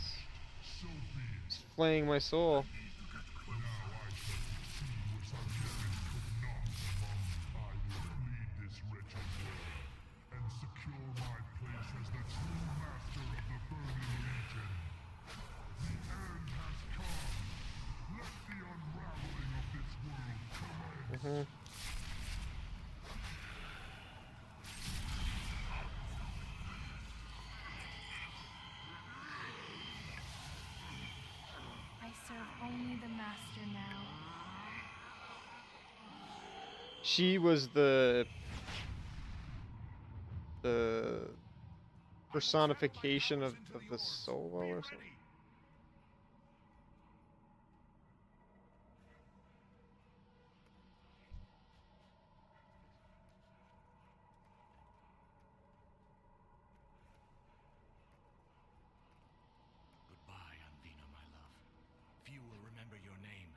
So be it. He's flaying my soul. Now I shall see which Targaryen could not among. I will lead this wretched war and secure my place as the true master of the Burning Legion. The end has come. Let the unraveling of this world commence. I serve only the master now. She was the personification of the solo or something. Goodbye, Anvina, my love. Few will remember your name,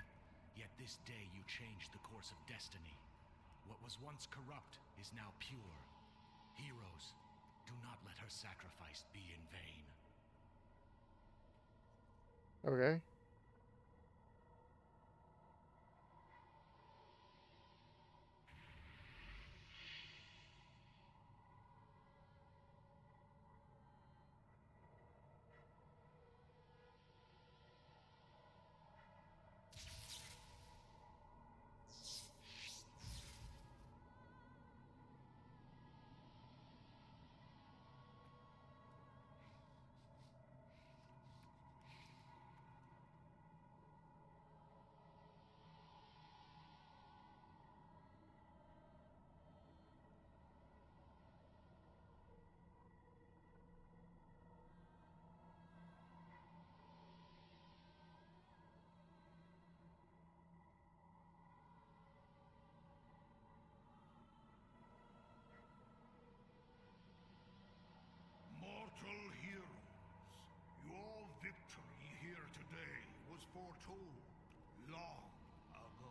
yet this day you changed the course of destiny. What was once corrupt is now pure. Heroes, do not let her sacrifice be in vain. Okay. Mortal heroes, your victory here today was foretold long ago.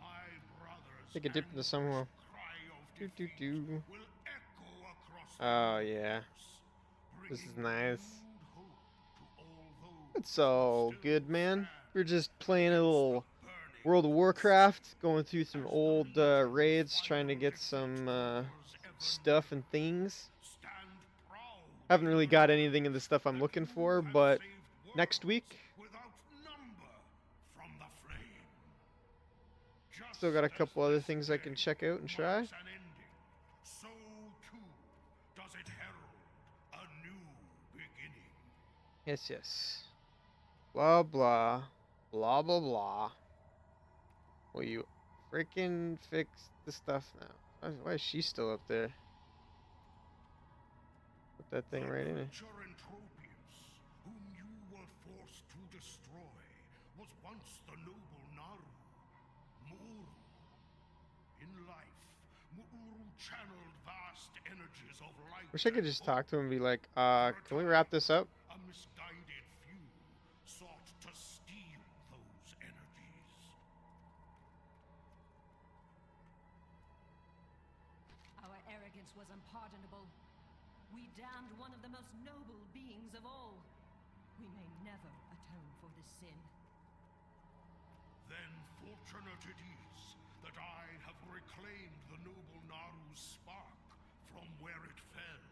My brothers' Take a dip into some more. cry of Do do defeat do. will echo across the Oh yeah, universe, this is bringing nice. renewed hope to all those It's all who good, still man. stand We're just playing a little burning World of Warcraft, going through some old raids, trying to get some stuff and things. stand proud Haven't really in got the anything in the stuff I'm looking you for, have but saved next worlds week, without number from the flame. still got a Just as couple other this things I can day check out and try. marks an ending, so too does it herald a new beginning. Yes, yes. Blah, blah. Blah, blah, blah. Will you freaking fix the stuff now? Why is she still up there? Put that thing right in it. The creature Entropius, whom you were forced to destroy, was once the noble Naru, Muru. In life, Muru channeled vast energies of light. Wish I could and just hope. talk to him and be like, For a can we time, wrap this up? A misguided few sought to steal those energies. Our arrogance was unpardonable. We damned one of the most noble beings of all. We may never atone for this sin. Then fortunate it is that I have reclaimed the noble Naru's spark from where it fell.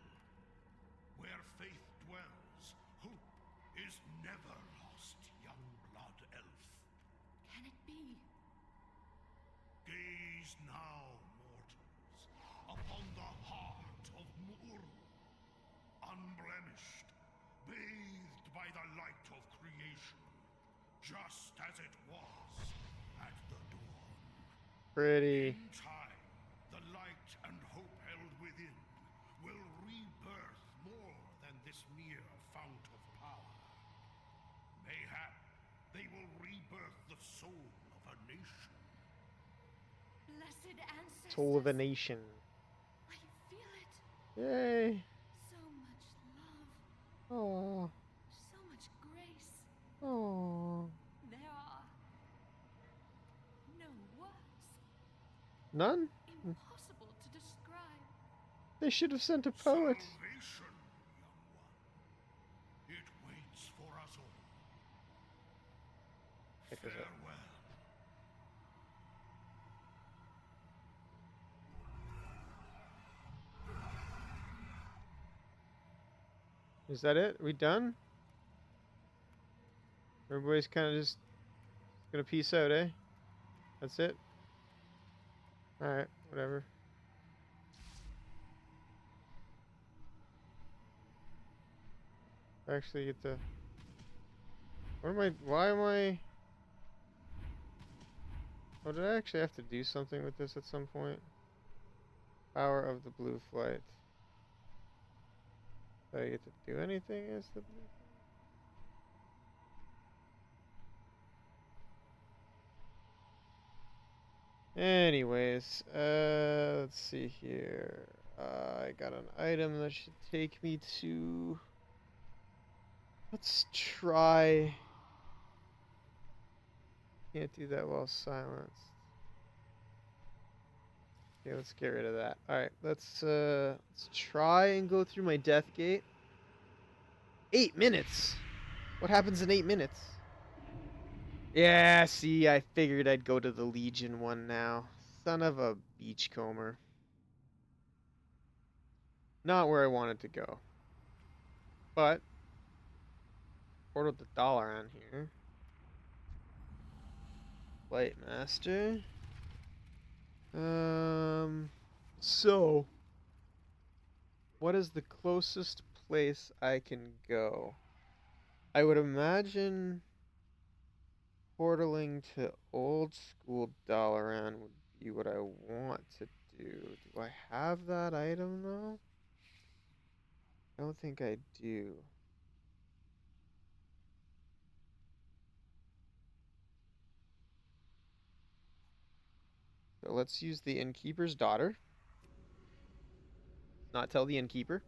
Where faith dwells, hope is never lost, young blood elf. Can it be? Gaze now, mortals, upon the heart of Mu'uru, unblemished, bathed by the light of creation, just as it was at the dawn. Pretty. In time, the light and hope held within will rebirth more than this mere fount of power. Mayhap they will rebirth the soul of a nation. Blessed ancestors. Soul of a nation. I feel it. Yay. So much love. Oh. So much grace. Oh. There are no words. None? Impossible to describe. They should have sent a poet. Salvation, young one. It waits for us all. Check this out. Farewell. Is that it? We done? Everybody's kind of just gonna peace out, eh? That's it? Alright, whatever. Actually get the... What am I... Why am I... Oh, did I actually have to do something with this at some point? Power of the blue flight. Do I get to do anything as the blue flight? Anyways, let's see here. I got an item that should take me to... Let's try... Can't do that while silenced. Okay, let's get rid of that. Alright, let's try and go through my death gate. 8 minutes! What happens in 8 minutes? Yeah, see, I figured I'd go to the Legion one now. Son of a beachcomber. Not where I wanted to go. But, portal the dollar on here. Flight Master. So, what is the closest place I can go? I would imagine portaling to old school Dalaran would be what I want to do. Do I have that item though? I don't think I do. So let's use the innkeeper's daughter. Not tell the innkeeper.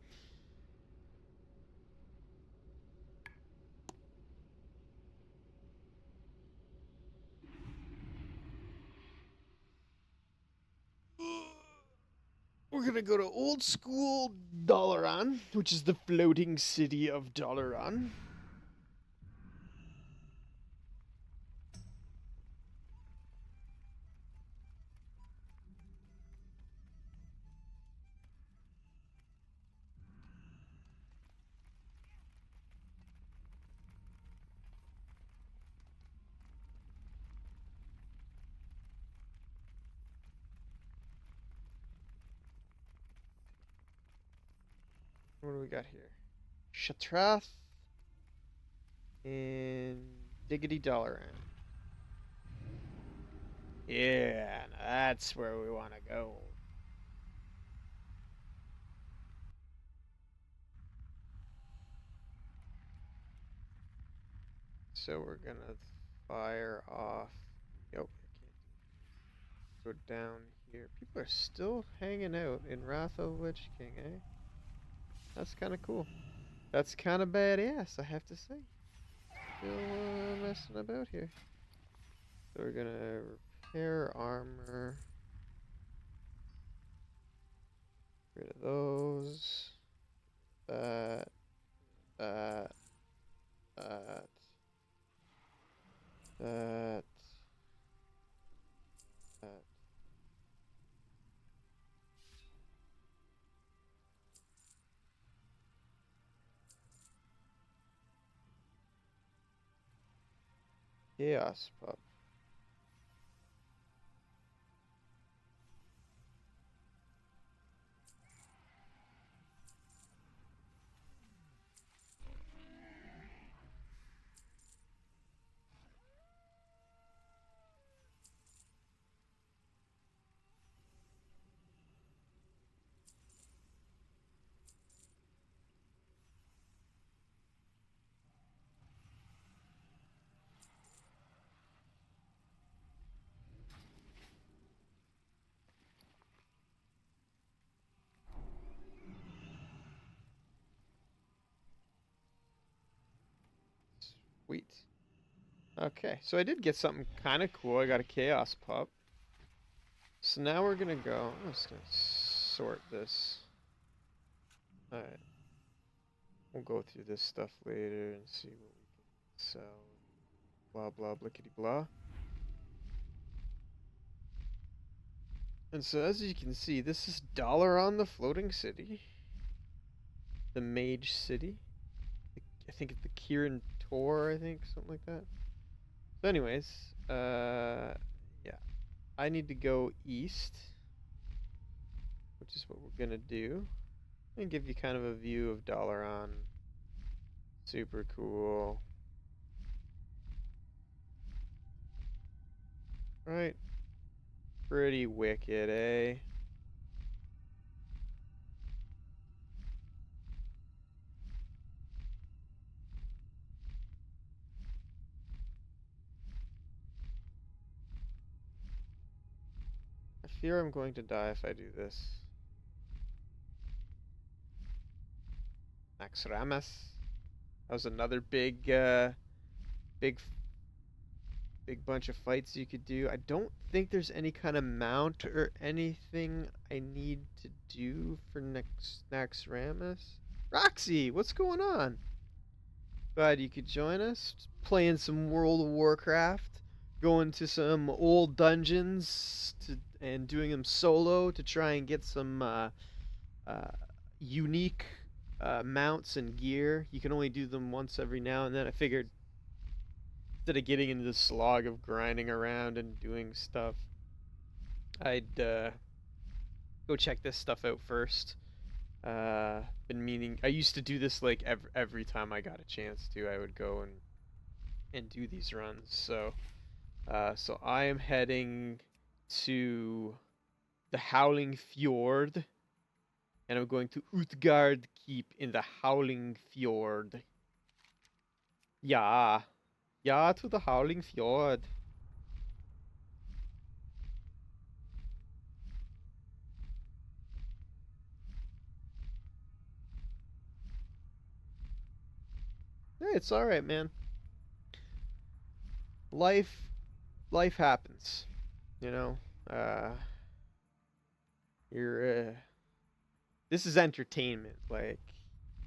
We're gonna go to old school Dalaran, which is the floating city of Dalaran. What do we got here? Shatrath and Diggity Dalaran. Yeah, that's where we want to go. So we're gonna fire off. Nope, I can't go down here. People are still hanging out in Wrath of the Lich King, eh? That's kind of cool. That's kind of badass, I have to say. Still messing about here. So we're gonna repair armor. Get rid of those. That. That. That. That. That. Chaos Pup. Sweet. Okay, so I did get something kind of cool. I got a Chaos Pup. So now we're gonna go. I'm just gonna sort this. Alright. We'll go through this stuff later and see what we can sell. Blah blah blickety blah. And so as you can see, this is Dollar on the Floating City. The Mage City. I think it's the Kirin Tor, I think, something like that. So anyways, yeah. I need to go east, which is what we're gonna do. And give you kind of a view of Dalaran. Super cool. Right? Pretty wicked, eh? I fear I'm going to die if I do this. Max Ramas. That was another big bunch of fights you could do. I don't think there's any kind of mount or anything I need to do for Nax Ramas. Roxy, what's going on? Glad you could join us. Playing some World of Warcraft, going to some old dungeons and doing them solo to try and get some unique mounts and gear. You can only do them once every now and then. I figured instead of getting into the slog of grinding around and doing stuff, I'd go check this stuff out first. Been meaning. I used to do this like every time I got a chance to. I would go and do these runs. So I am heading to the Howling Fjord, and I'm going to Utgard Keep in the Howling Fjord. Yeah, yeah, to the Howling Fjord. Hey, it's all right, man. Life, life happens. You know. You're. This is entertainment. Like,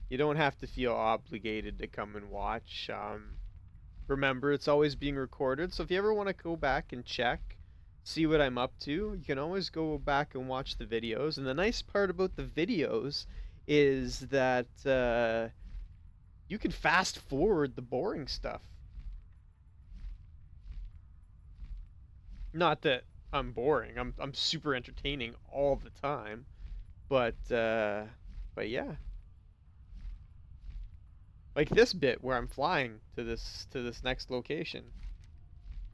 you don't have to feel obligated to come and watch. Remember, it's always being recorded. So if you ever want to go back and check, see what I'm up to, you can always go back and watch the videos. And the nice part about the videos is that you can fast forward the boring stuff. Not that I'm boring. I'm super entertaining all the time. But yeah. Like this bit where I'm flying to this next location.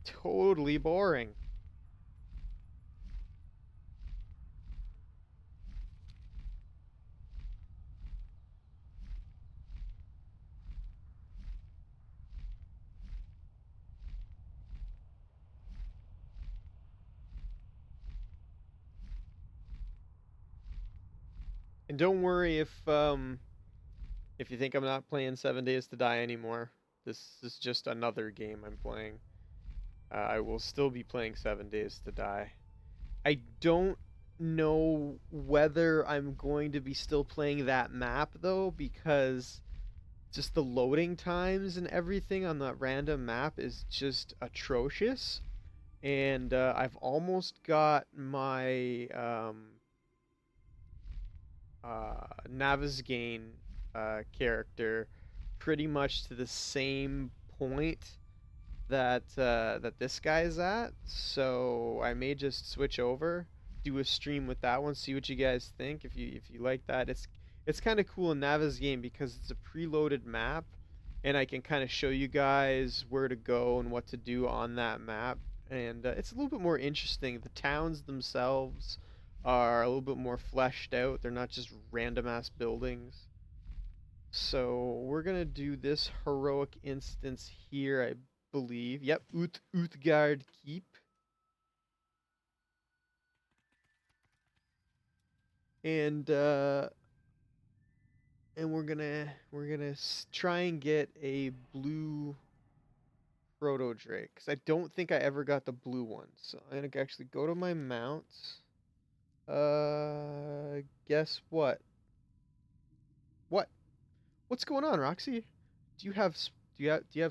Totally boring. And don't worry if you think I'm not playing 7 Days to Die anymore. This is just another game I'm playing. I will still be playing 7 Days to Die. I don't know whether I'm going to be still playing that map though, because just the loading times and everything on that random map is just atrocious. And I've almost got my Navezgane character pretty much to the same point that this guy's at, so I may just switch over, do a stream with that one, see what you guys think. If you like that, it's kind of cool in Nava's game because it's a preloaded map, and I can kind of show you guys where to go and what to do on that map, and it's a little bit more interesting. The towns themselves are a little bit more fleshed out. They're not just random ass buildings. So we're gonna do this heroic instance here, I believe. Yep, Uthgard Keep. And we're gonna try and get a blue proto drake, because I don't think I ever got the blue one. So I'm gonna actually go to my mounts. Guess what? What? What's going on, Roxy? Do you have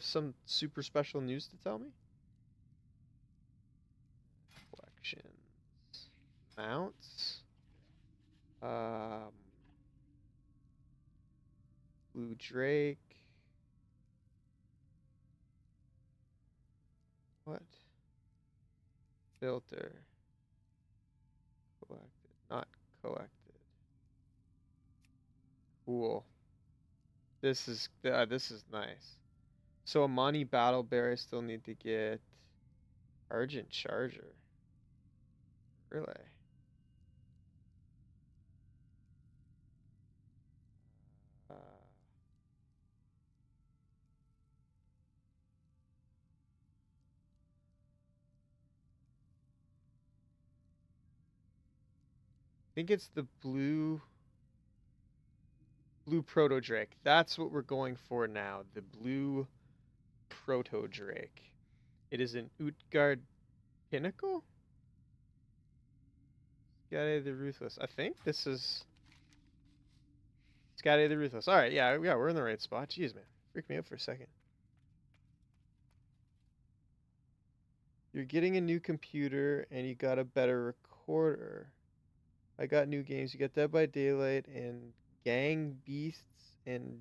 some super special news to tell me? Collections, mounts, um, blue drake. What? Filter. Collected, not collected. Cool. This is nice. So Amani Battle Bear, I still need to get Argent Charger. Really? Uh, I think it's the blue Proto Drake. That's what we're going for now. The blue Proto Drake. It is an Utgard Pinnacle? Skade the Ruthless. I think this is Skade the Ruthless. Alright, yeah, we're in the right spot. Jeez, man. Freaked me out for a second. You're getting a new computer and you got a better recorder. I got new games. You got Dead by Daylight and Gang Beasts and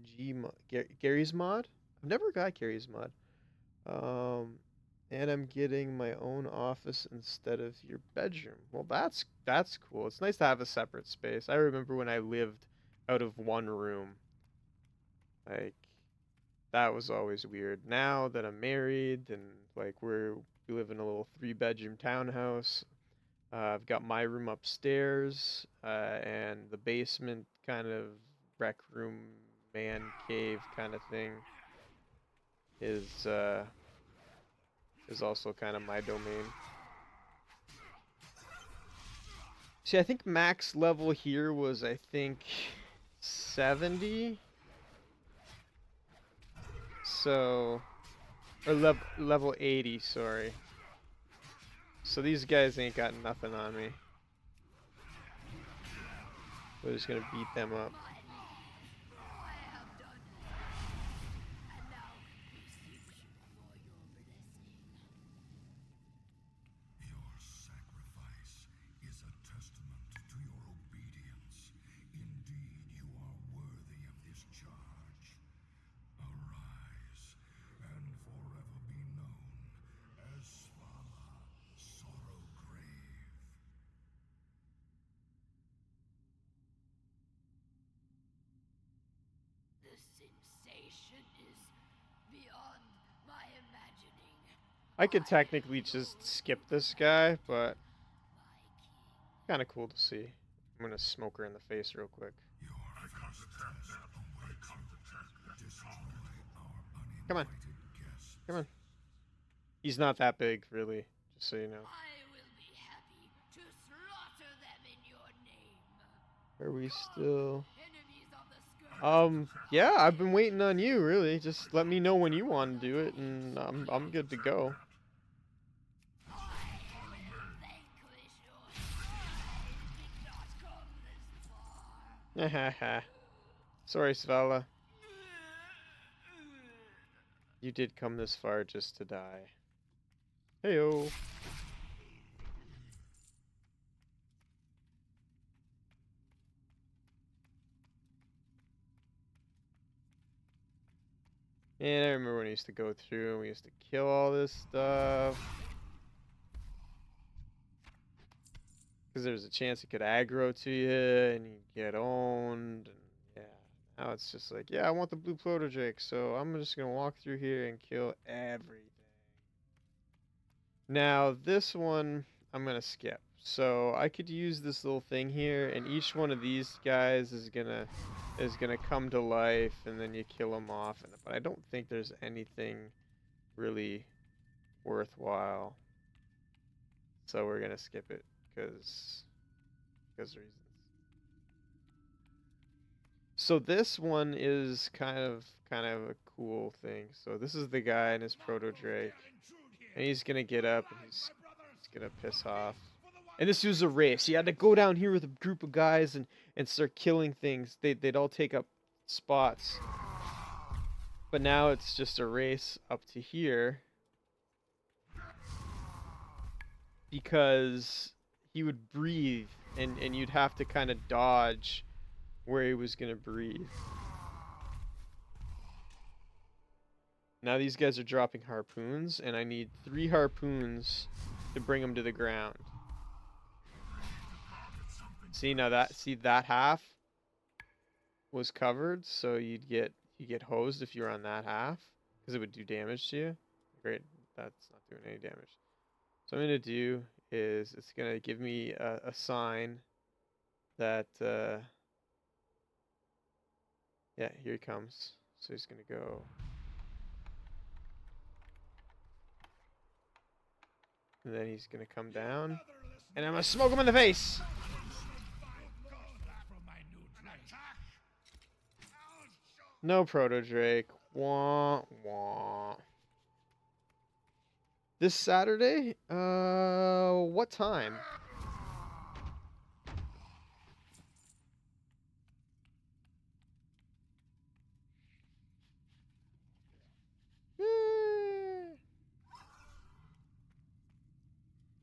Gary's Mod. I've never got Gary's Mod. And I'm getting my own office instead of your bedroom. Well, that's cool. It's nice to have a separate space. I remember when I lived out of one room. Like that was always weird. Now that I'm married and like we live in a little 3-bedroom townhouse. I've got my room upstairs, and the basement kind of rec room, man cave kind of thing is also kind of my domain. See, I think max level here was, I think, 70. So, or level 80, sorry. So these guys ain't got nothing on me. We're just gonna beat them up. Your sacrifice is a testament to your obedience. Indeed, you are worthy of this charge. Arise and forever be known as Svala Sorrowgrave. The sensation is beyond my imagining. I could technically just skip this guy, but kind of cool to see. I'm gonna smoke her in the face real quick. Your first test awaits you. Destroy our Come on. uninvited guests. Come on. He's not that big, really, just so you know. I will be happy to slaughter them in your name. Are we still... Enemies on the skirt. Yeah, I've been waiting on you, really. Just let me know when you want to do it, and I'm good to go. I am vanquish your pride did not come this far. Haha. Sorry, Svala. You did come this far just to die. Heyo. And I remember when I used to go through and we used to kill all this stuff. Because there's a chance it could aggro to you and you get owned. And yeah, now it's just like, yeah, I want the blue Proto Drake, so I'm just going to walk through here and kill everything. Now, this one, I'm going to skip. So I could use this little thing here, and each one of these guys is gonna come to life, and then you kill them off. But I don't think there's anything really worthwhile. So we're gonna skip it because reasons. So this one is kind of a cool thing. So this is the guy in his Proto Drake, and he's gonna get up and he's gonna piss off. And this was a race. You had to go down here with a group of guys and start killing things. They'd all take up spots. But now it's just a race up to here. Because he would breathe and you'd have to kind of dodge where he was going to breathe. Now these guys are dropping harpoons, and I need 3 harpoons to bring them to the ground. See, now that half was covered, so you get hosed if you're on that half, because it would do damage to you. Great, that's not doing any damage. So what I'm going to do is it's going to give me a sign that, yeah, here he comes. So he's going to go. And then he's going to come down. And I'm going to smoke him in the face. No Proto Drake. Wah, wah. This Saturday? What time?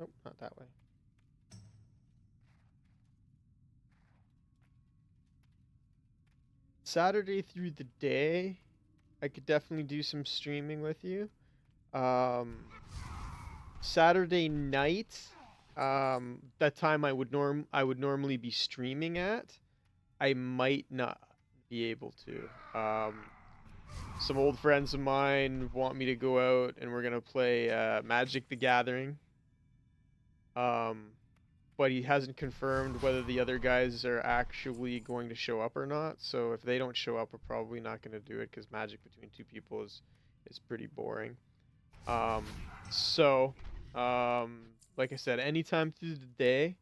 Nope, not that way. Saturday through the day, I could definitely do some streaming with you. Saturday night, that time I would normally be streaming at, I might not be able to. Some old friends of mine want me to go out and we're gonna play Magic the Gathering. But he hasn't confirmed whether the other guys are actually going to show up or not. So if they don't show up, we're probably not going to do it because Magic between 2 people is pretty boring. Like I said, anytime through the day,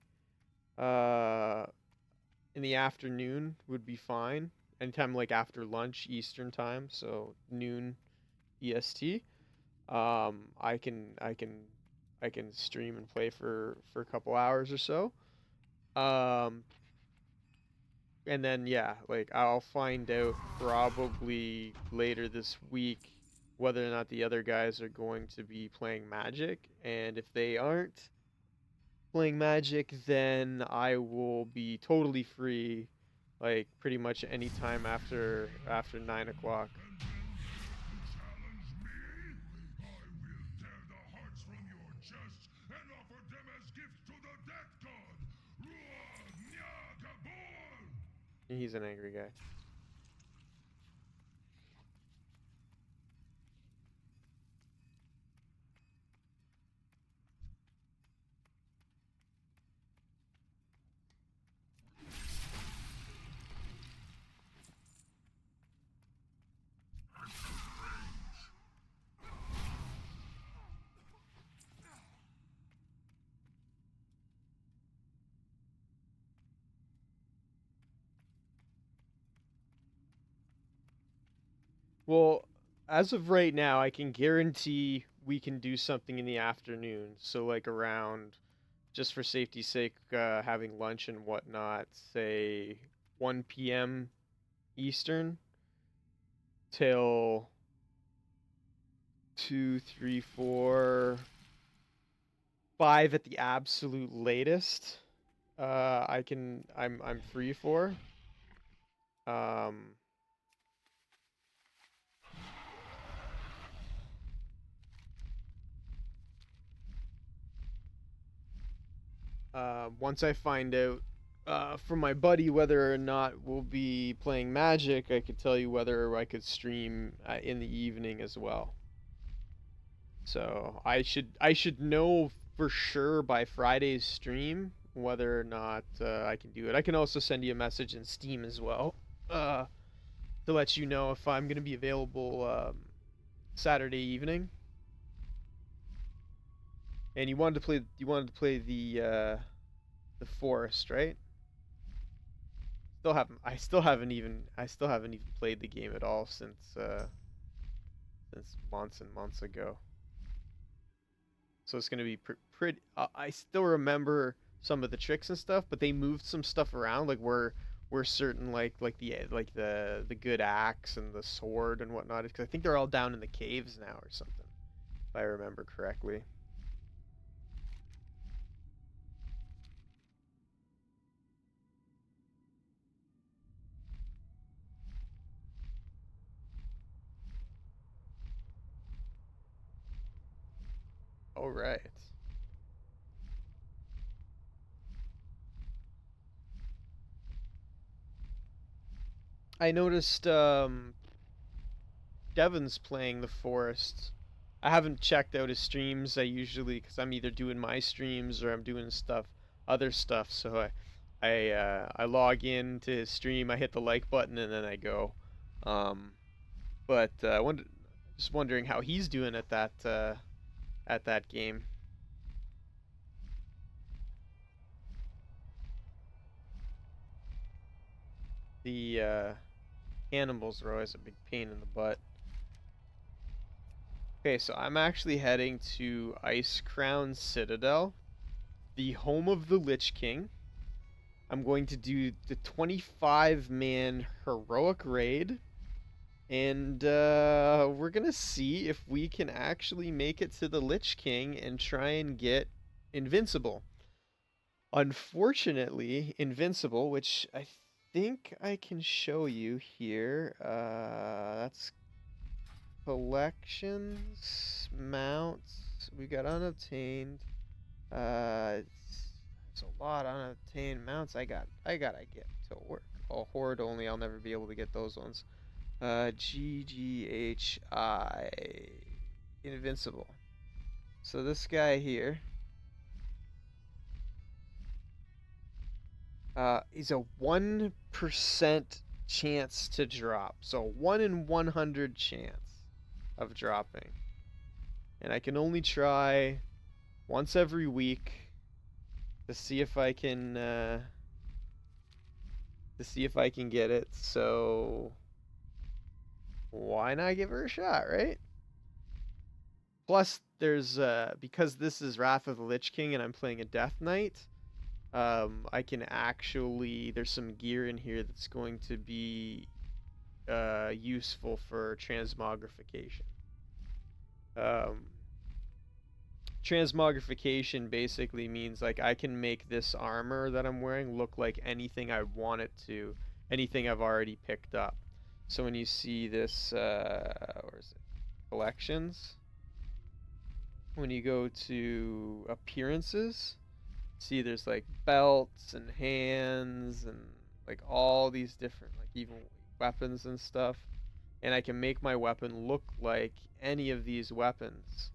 in the afternoon would be fine. Anytime like after lunch Eastern time, so noon EST. I can stream and play for a couple hours or so. And then yeah, like I'll find out probably later this week whether or not the other guys are going to be playing Magic, and if they aren't playing Magic, then I will be totally free, like pretty much any time after 9 o'clock. He's an angry guy. Well, as of right now, I can guarantee we can do something in the afternoon. So like around, just for safety's sake, having lunch and whatnot, say 1 p.m. Eastern till 2, 3, 4, 5 at the absolute latest. I'm free for. Once I find out from my buddy whether or not we'll be playing Magic, I could tell you whether I could stream in the evening as well. So I should know for sure by Friday's stream whether or not I can do it. I can also send you a message in Steam as well uh, to let you know if I'm gonna be available Saturday evening. And you wanted to play the Forest, right? I still haven't even played the game at all since months and months ago. So it's gonna be pretty. I still remember some of the tricks and stuff, but they moved some stuff around, like where certain like the good axe and the sword and whatnot. Because I think they're all down in the caves now or something, if I remember correctly. All right. I noticed Devin's playing the Forest. I haven't checked out his streams. I usually, because I'm either doing my streams or I'm doing other stuff. So I log in to his stream. I hit the like button and then I go. Um, but just wondering how he's doing at that game. The animals are always a big pain in the butt. Okay, so I'm actually heading to Ice Crown Citadel, the home of the Lich King. I'm going to do the 25-man heroic raid, and we're gonna see if we can actually make it to the Lich King and try and get Invincible. Unfortunately, Invincible, which I think I can show you here. That's collections, mounts. We got unobtained. It's a lot of unobtained mounts. I gotta get to work. Oh, horde only. I'll never be able to get those ones. GGHI Invincible. So this guy here, is a 1% chance to drop. So 1 in 100 chance of dropping. And I can only try once every week to see if I can get it. So why not give her a shot, right? Plus, there's because this is Wrath of the Lich King and I'm playing a Death Knight. I can actually there's some gear in here that's going to be useful for transmogrification. Um, Transmogrification basically means like I can make this armor that I'm wearing look like anything I want it to, anything I've already picked up. So when you see this, where is it? Collections. When you go to appearances, see there's like belts and hands and like all these different like even weapons and stuff. And I can make my weapon look like any of these weapons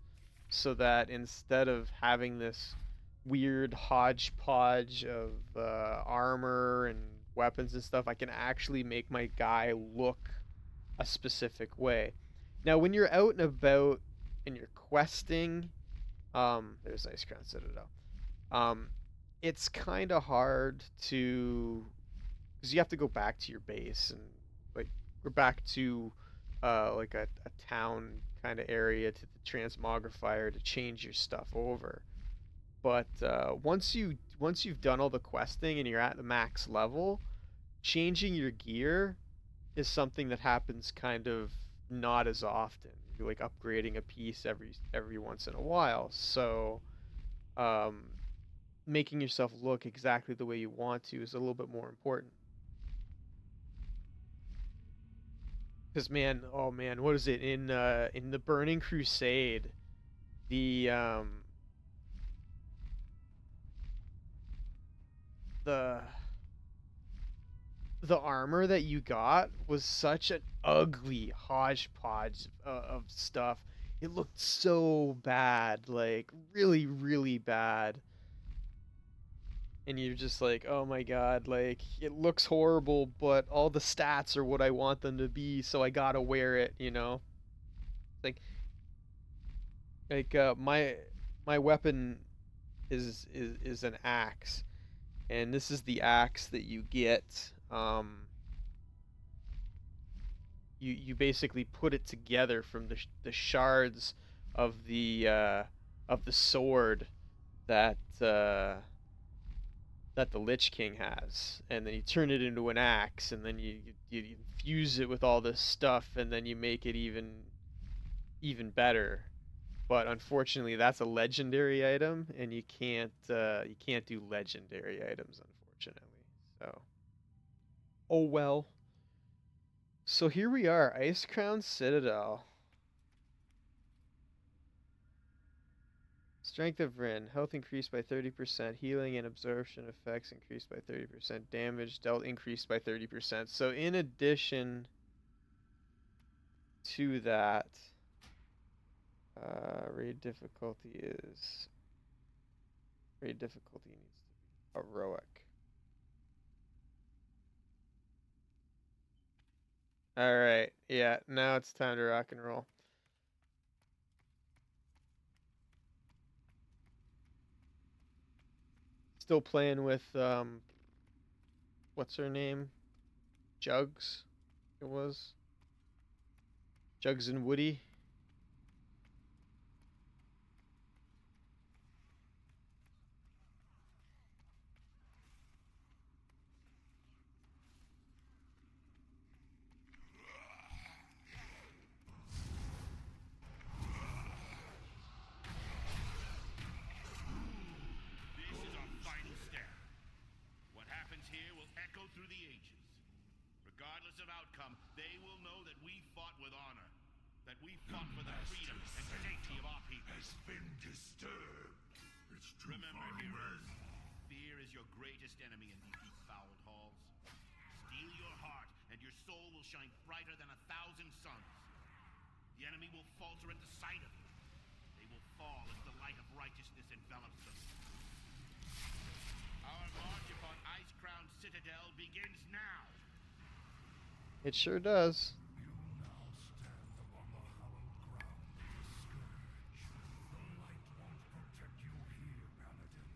so that instead of having this weird hodgepodge of armor and weapons and stuff, I can actually make my guy look a specific way. Now, when you're out and about and you're questing, there's Ice Crown Citadel. It's kind of hard to, because you have to go back to your base and like we're back to like a town kind of area to the transmogrifier to change your stuff over. But once you've done all the questing and you're at the max level, changing your gear is something that happens kind of not as often. You're like upgrading a piece every once in a while. So um, making yourself look exactly the way you want to is a little bit more important. Because man, oh man, what is it in the Burning Crusade? The the the armor that you got was such an ugly hodgepodge of stuff. It looked so bad, like really, really bad. And you're just like, oh my god, like it looks horrible, but all the stats are what I want them to be, so I gotta wear it, you know? Like, my weapon is an axe, and this is the axe that you get. You basically put it together from the shards of the sword that that the Lich King has, and then you turn it into an axe, and then you infuse it with all this stuff, and then you make it even better. But unfortunately, that's a legendary item, and you can't do legendary items, unfortunately. So, oh well. So here we are, Ice Crown Citadel. Strength of Rin, health increased by 30%, healing and absorption effects increased by 30%, damage dealt increased by 30%. So in addition to that, raid difficulty needs to be heroic. Alright, yeah, now it's time to rock and roll. Still playing with, what's her name? Jugs? It was? Jugs and Woody? This is our final step. What happens here will echo through the ages. Regardless of outcome, they will know that we fought with honor. That we fought for the freedom and safety of our people. Has been disturbed. It's too Remember, far heroes, away. fear is your greatest enemy in these befouled halls. Steel your heart, and your soul will shine brighter than 1,000 suns. The enemy will falter at the sight of you. They will fall as the light of righteousness envelops them. Our march upon Ice Crown Citadel begins now. It sure does. You now stand upon the hallowed ground of the Scourge. The light won't protect you here, Paladin.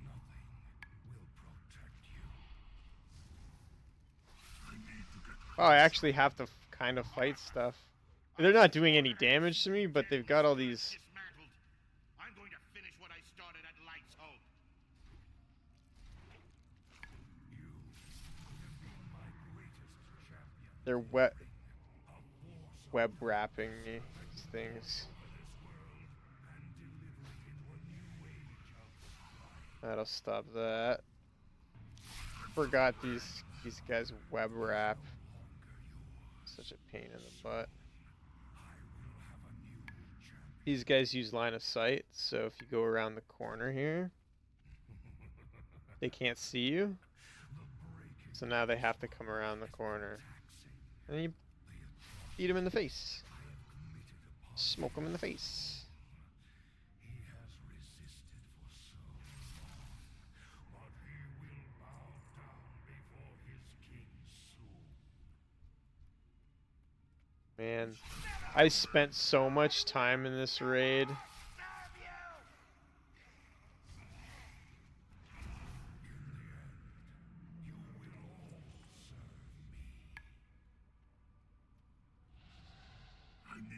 Nothing will protect you. I need to get Oh, I actually have to kind of fight stuff. They're not doing any damage to me, but they've got all these. Dismantled. I'm going to finish what I started at Light's Hope. you. Have been my greatest champion. They're web wrapping me, these things. That'll stop that. Forgot these guys web wrap. Such a pain in the butt. These guys use line of sight, so if you go around the corner here, they can't see you. So now they have to come around the corner. And you beat him in the face. Smoke him in the face. He has resisted for so long, but he will bow down before his king soon. Man, I spent so much time in this raid.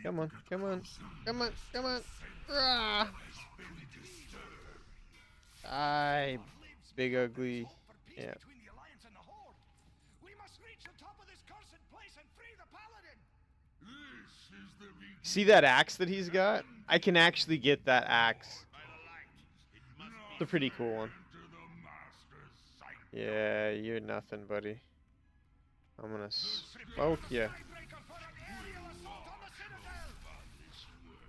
Come on, come on, come on, come on. Rah! Die, big ugly. Yeah. Between the Alliance and the Horde. We must reach the top of this cursed place and free the Paladin. This is the beginning. See that axe that he's got? I can actually get that axe. By the light, it must It's a pretty cool one. To the master's sight. Yeah, you're nothing, buddy. I'm gonna smoke ya. Daybreaker for an aerial assault on the Citadel. This world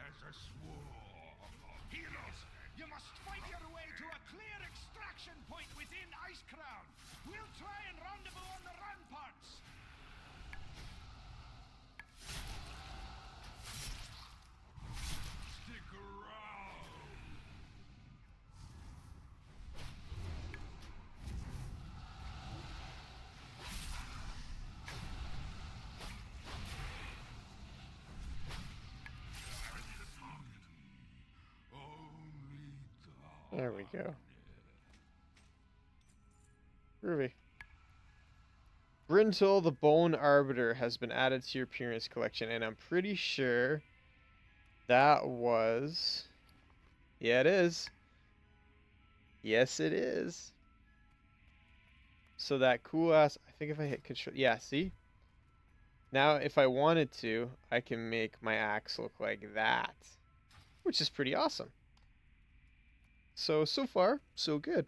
as a swarm. Heroes, you must fight your way to a clear extraction point We'll try and rendezvous on the ramparts. Stick around. There we go. Groovy. Brintel the Bone Arbiter has been added to your appearance collection, and I'm pretty sure that was... Yeah, it is. Yes, it is. So that cool ass... I think if I hit control... Yeah, see? Now, if I wanted to, I can make my axe look like that. Which is pretty awesome. So far, so good.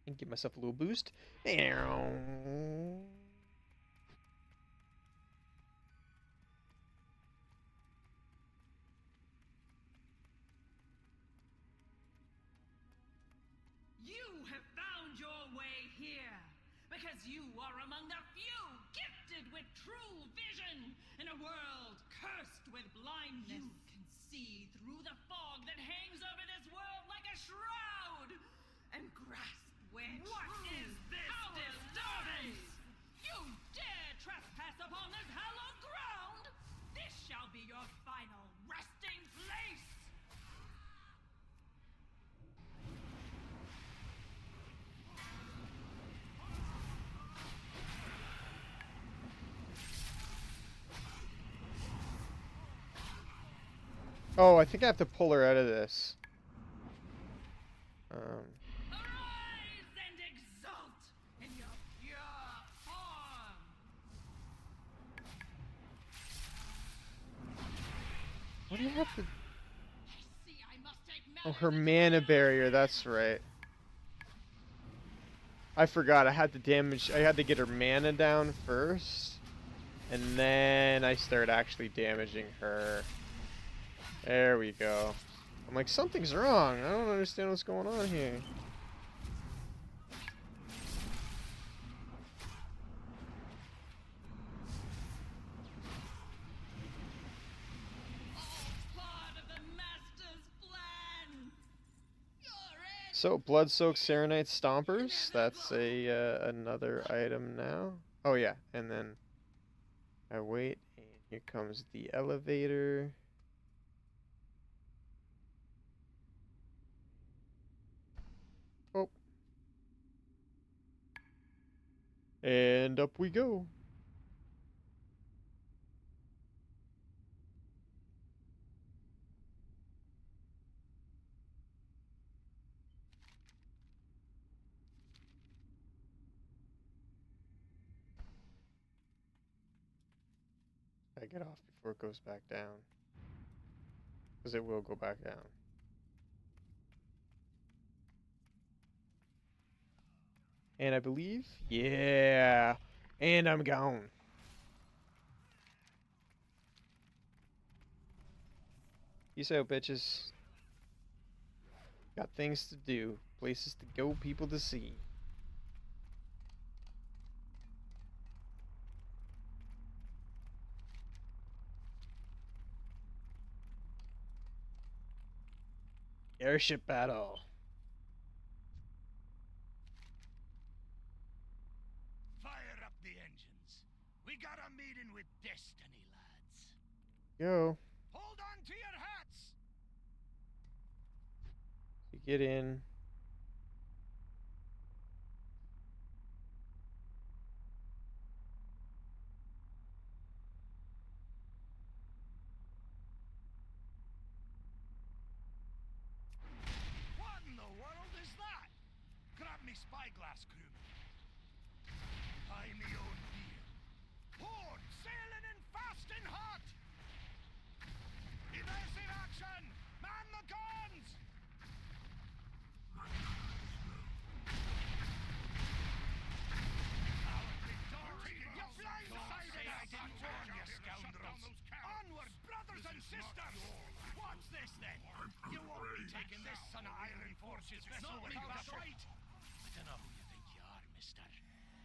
And give myself a little boost. You have found your way here because you are among the few gifted with true vision in a world cursed with blindness. You can see through the fog that hangs over this world like a shroud and grasp where what is this lies. You dare trespass upon this hallowed ground? This shall be your final resting place. Oh, I think I have to pull her out of this. Arise and exult in your pure form. What do you have to... I see I must take Oh, matters her into mana my own barrier, that's right. I forgot, I had to get her mana down first. And then I start actually damaging her. There we go. I'm like, something's wrong. I don't understand what's going on here. part of the master's plan. So, Blood-Soaked Serenite Stompers. That's another item now. Oh yeah, and then I wait, and here comes the elevator. Oh. And up we go. I get off before it goes back down. Because it will go back down. And I believe, yeah. And I'm gone. Peace out, bitches. Got things to do, places to go, people to see. Airship battle. Fire up the engines. We got a meeting with destiny, lads. Go. Hold on to your hats. You get in. What in the world is that? Grab me spyglass, crewman. Buy me own beer. Port sailing in fast and hot. Evasive action! Man the guns! You blindsided! I didn't warn you, scoundrels! Onward, brothers and sisters! What's this then? You won't be taking this son of Iron Force's vessel without a fight! I don't know who you think you are, mister.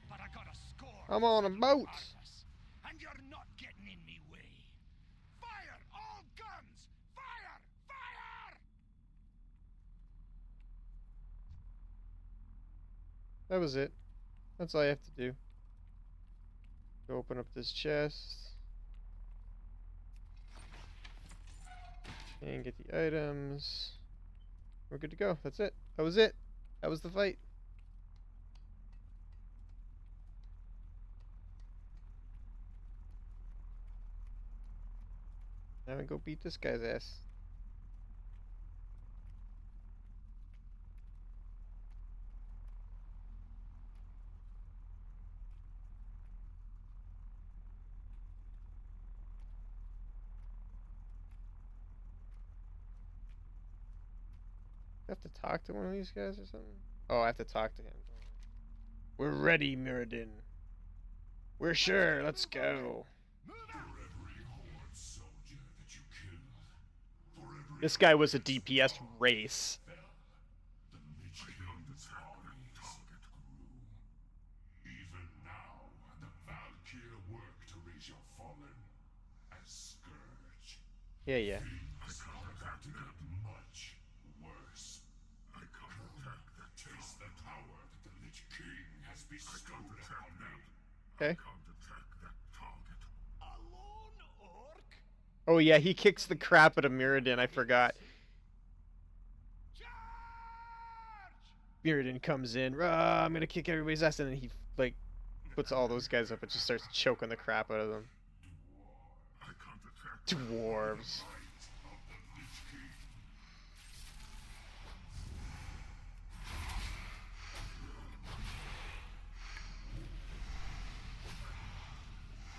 But I got a score. I'm on a boat. regardless, and you're not getting in me way. Fire all guns! Fire! Fire! That was it. That's all you have to do. Go open up this chest. And get the items. We're good to go. That's it. That was it. That was the fight. Now we go beat this guy's ass. I have to talk to one of these guys or something? Oh, I have to talk to him. We're ready, Mirrodin. We're sure. Let's go. This guy was a DPS race. Even now, the Valkyr work to raise your fallen as scourge. Yeah. Things are about to get much worse. I can't attack that. Taste the power that the Lich King has bestowed upon me. Okay. I can't attack that target. A lone orc? Oh yeah, he kicks the crap out of Mirrodin. I forgot. Charge! Mirrodin comes in. "Rah, I'm gonna kick everybody's ass," and then he like puts all those guys up and just starts choking the crap out of them. I can't attack Dwarves.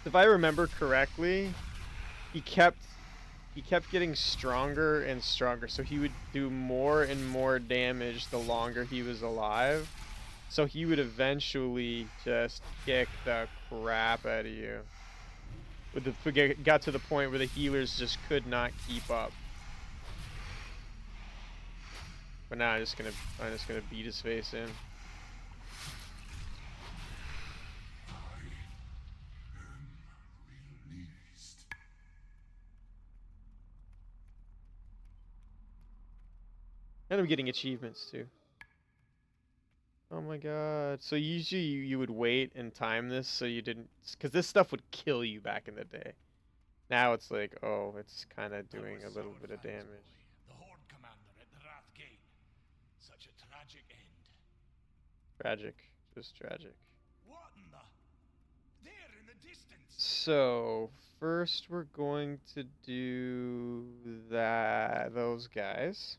If I remember correctly, he kept getting stronger and stronger, so he would do more and more damage the longer he was alive. So he would eventually just kick the crap out of you. Got to the point where the healers just could not keep up. But now I'm just gonna beat his face in. And I'm getting achievements too. Oh my god. So usually you would wait and time this so you didn't... Because this stuff would kill you back in the day. Now it's like, oh, it's kind of doing a little bit of damage. The Horde commander at the Wrath Gate. Such a tragic end. Tragic. Just tragic. What in the... There in the distance. So, first we're going to do those guys.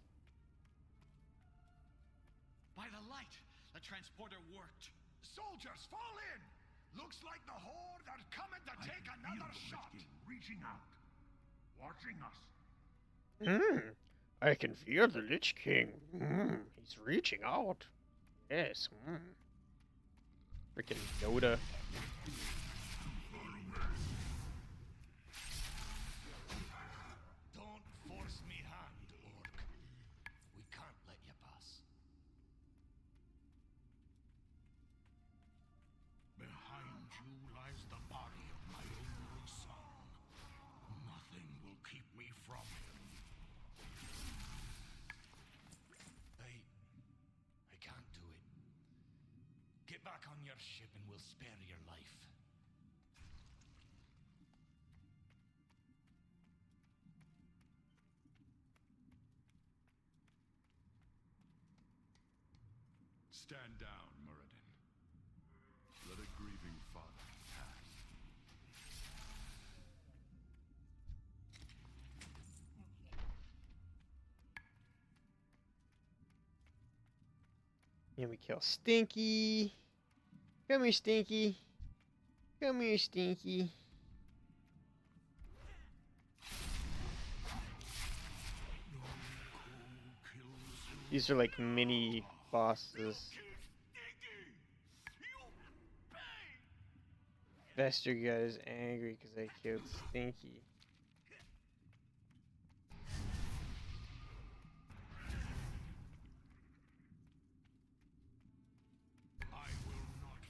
By the light, the transporter worked. Soldiers, fall in! Looks like the Horde are coming to take another shot. Reaching out, watching us. I can feel the Lich King. He's reaching out. Yes. Freaking Yoda. Don't force me hand, Orc. We can't let you pass. Behind you lies the body of my only son. Nothing will keep me from him. I can't do it. Get back on your ship and we'll spare your life. Stand down, Muradin. Let a grieving father pass. And we kill Stinky. Come here, Stinky. Come here, Stinky. These are like mini bosses. Vestergaard is angry because I killed Stinky. I will not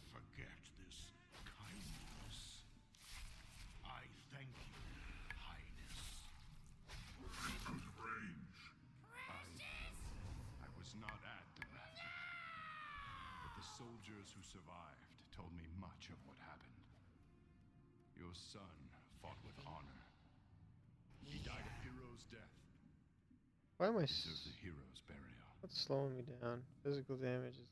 Those who survived told me much of what happened. Your son fought with honor. He died a hero's death. Why am I Deserves a hero's burial. what's slowing me down? Physical damage is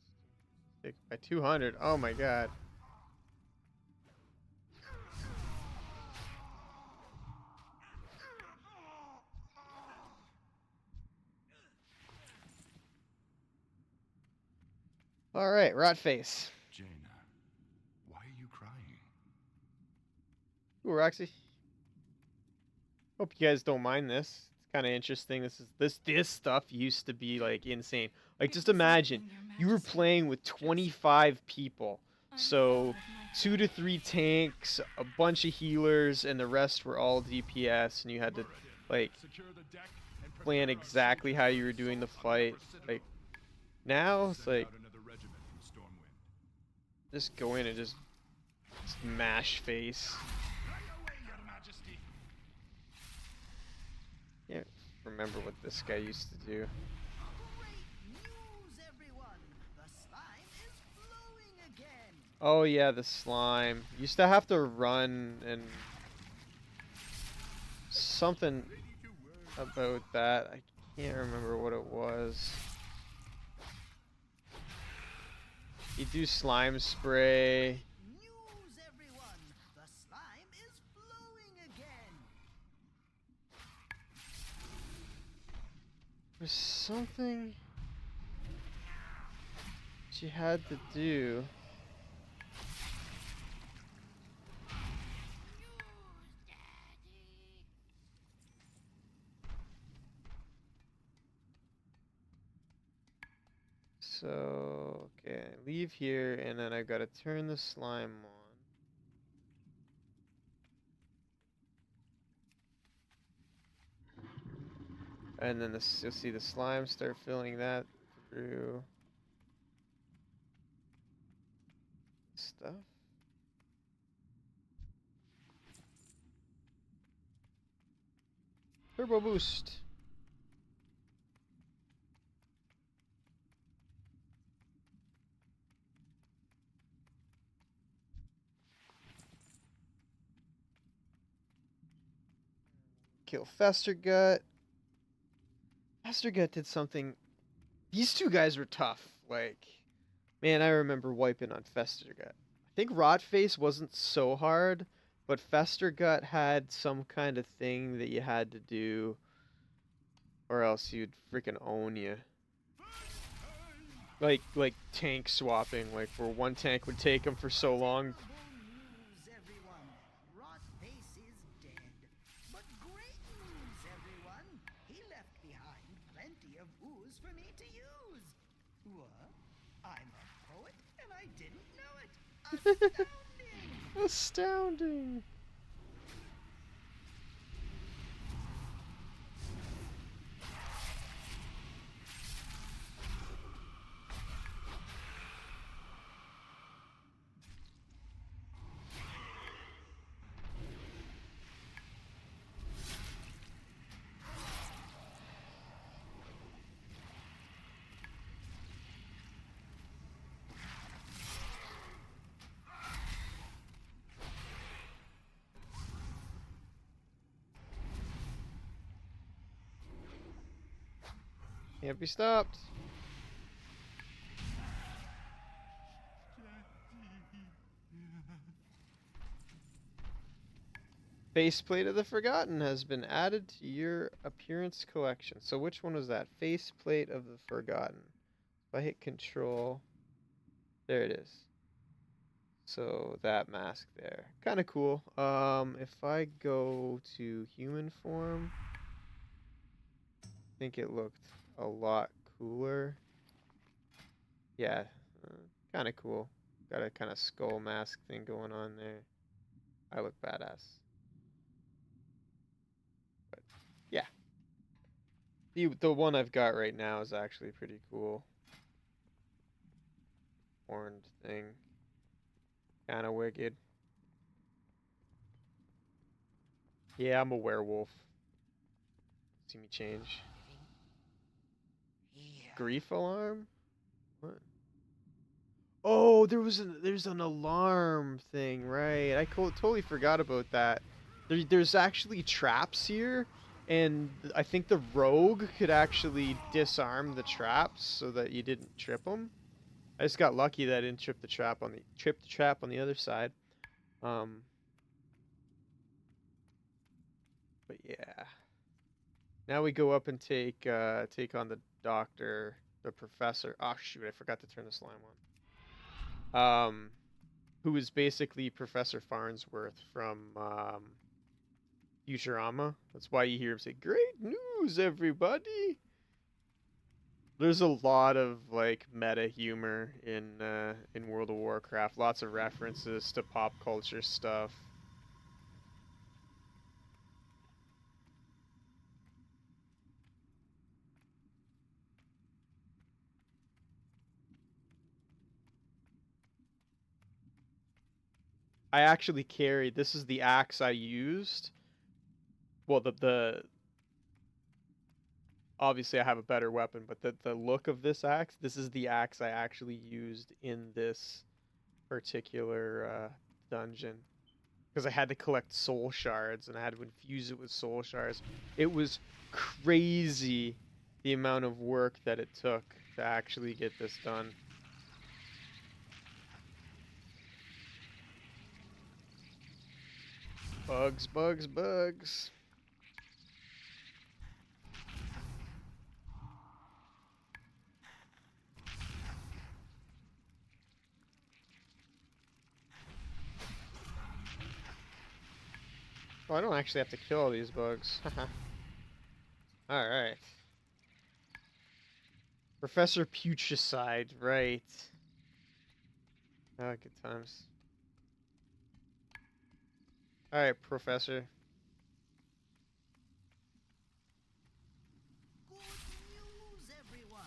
taken by 200. Oh my god. All right, rot face. Jaina, why are you crying? Ooh, Roxy. Hope you guys don't mind this. It's kind of interesting. This stuff used to be like insane. Like just imagine you were playing with 25 people. So 2 to 3 tanks, a bunch of healers, and the rest were all DPS, and you had to like plan exactly how you were doing the fight. Like now it's like just go in and just mash face. Can't remember what this guy used to do. Great news, everyone! The slime is flowing again! Oh yeah, the slime. Used to have to run and something about that. I can't remember what it was. You do slime spray. News, everyone! The slime is flowing again! There's something she had to do. So, okay, leave here, and then I gotta turn the slime on. And then you'll see the slime start filling that through stuff. Turbo boost. Kill Festergut. Festergut did something. These two guys were tough. Like, man, I remember wiping on Festergut. I think Rotface wasn't so hard, but Festergut had some kind of thing that you had to do, or else you'd freaking own you. Like tank swapping, like where one tank would take him for so long. Terrible news, everyone! Rotface is dead. But great news, everyone! He left behind plenty of ooze for me to use. What? I'm a poet and I didn't know it. Astounding! Astounding. Can't be stopped. Faceplate of the Forgotten has been added to your appearance collection. So which one was that? Faceplate of the Forgotten. If I hit control, there it is. So that mask there. Kind of cool. If I go to human form, I think it looked a lot cooler. Yeah, kind of cool. Got a kind of skull mask thing going on there. I look badass. But yeah, the one I've got right now is actually pretty cool. Horned thing, kind of wicked. Yeah, I'm a werewolf. See me change. Here. Grief alarm? What? Oh, there's an alarm thing, right? Totally forgot about that. There's actually traps here, and I think the rogue could actually disarm the traps so that you didn't trip them. I just got lucky that I didn't trip the trap on the other side. Um, but yeah. Now we go up and take on the doctor, the professor. Oh shoot, I forgot to turn the slime on. Who is basically Professor Farnsworth from Futurama. That's why you hear him say, "Great news, everybody!" There's a lot of like meta humor in World of Warcraft. Lots of references to pop culture stuff. I actually carried. This is the axe I used. Well, the obviously I have a better weapon, but the look of this axe. This is the axe I actually used in this particular dungeon. Because I had to collect soul shards and I had to infuse it with soul shards. It was crazy the amount of work that it took to actually get this done. Bugs, bugs, bugs. Oh, I don't actually have to kill all these bugs. Alright. Professor Putricide, right. Oh, good times. Alright, Professor. Good news, everyone!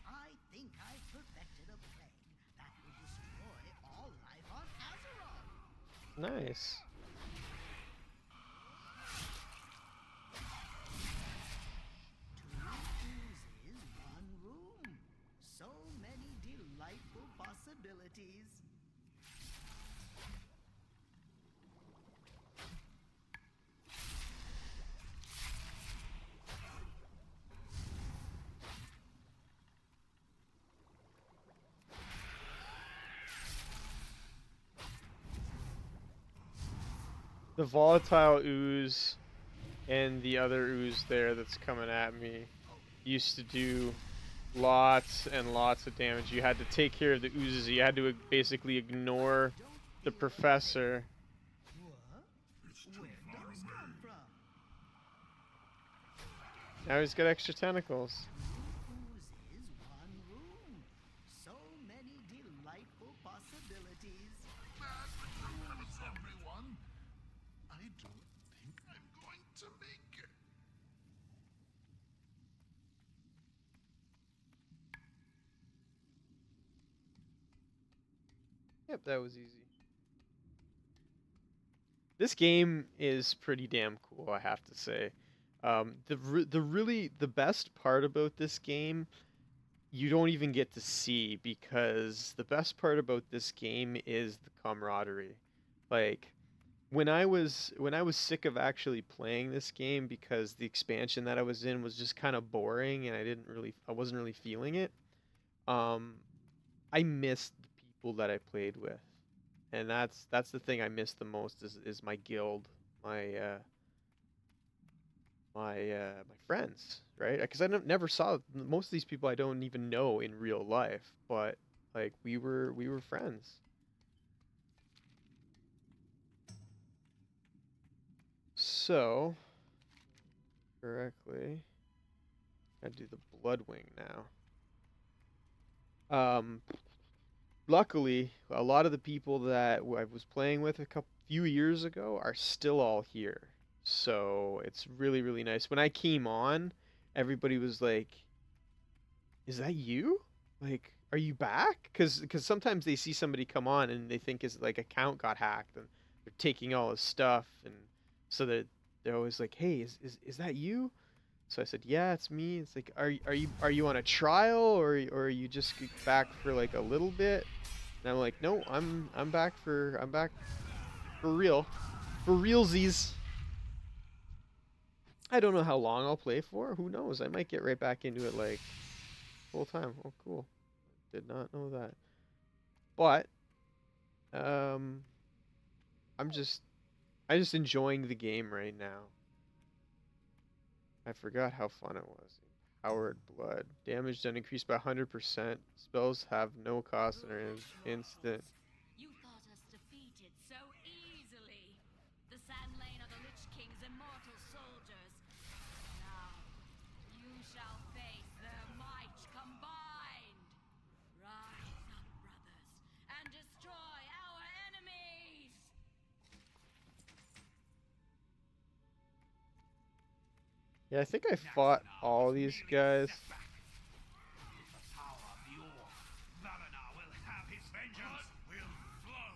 I think I've perfected a plague that will destroy all life on Azeroth. Nice. Two oozes, one room. So many delightful possibilities. The volatile ooze and the other ooze there that's coming at me used to do lots and lots of damage. You had to take care of the oozes. You had to basically ignore the professor. What? Where'd those come from? Now he's got extra tentacles. Oozes, one room. So many delightful possibilities. Everyone, I don't think I'm going to make it. Yep, that was easy. This game is pretty damn cool, I have to say. The best part about this game you don't even get to see, because the best part about this game is the camaraderie. Like when I was sick of actually playing this game because the expansion that I was in was just kind of boring and I wasn't really feeling it. Um, I missed the people that I played with, and that's the thing I miss the most is my guild, my my friends, right? Because I never saw most of these people I don't even know in real life, but like we were friends. So correctly, I do the Bloodwing now. Luckily, a lot of the people that I was playing with a couple few years ago are still all here. So it's really, really nice. When I came on, everybody was like, "Is that you? Like, are you back?" Because sometimes they see somebody come on and they think his like account got hacked and they're taking all his stuff, and so they're always like, "Hey, is that you?" So I said, yeah, it's me. It's like, are you on a trial or are you just back for like a little bit? And I'm like, no, I'm back for real, for realsies. I don't know how long I'll play for. Who knows? I might get right back into it like full time. Oh, cool. Did not know that. But um, I'm just enjoying the game right now. I forgot how fun it was. Empowered blood. Damage done increased by 100%. Spells have no cost and are instant. You thought us defeated so easily. The Sand Lane are the Lich King's immortal soldiers. Now, you shall face their might combined. Rise up, brothers, and destroy our enemies! Yeah, I think I fought all these guys. Power of the Orc. Valinor will have his vengeance. Will flow.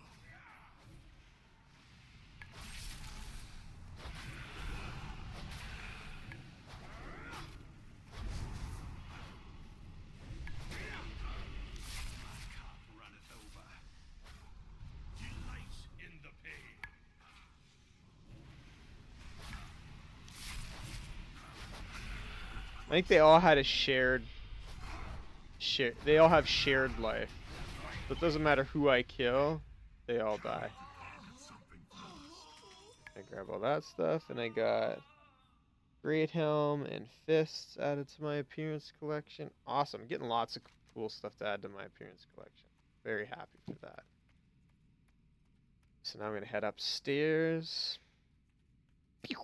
My cup runneth over. Delight in the pain. I think they all had a they all have shared life. So it doesn't matter who I kill, they all die. I grab all that stuff and I got Great Helm and Fists added to my appearance collection. Awesome. Getting lots of cool stuff to add to my appearance collection. Very happy for that. So now I'm going to head upstairs. Pew!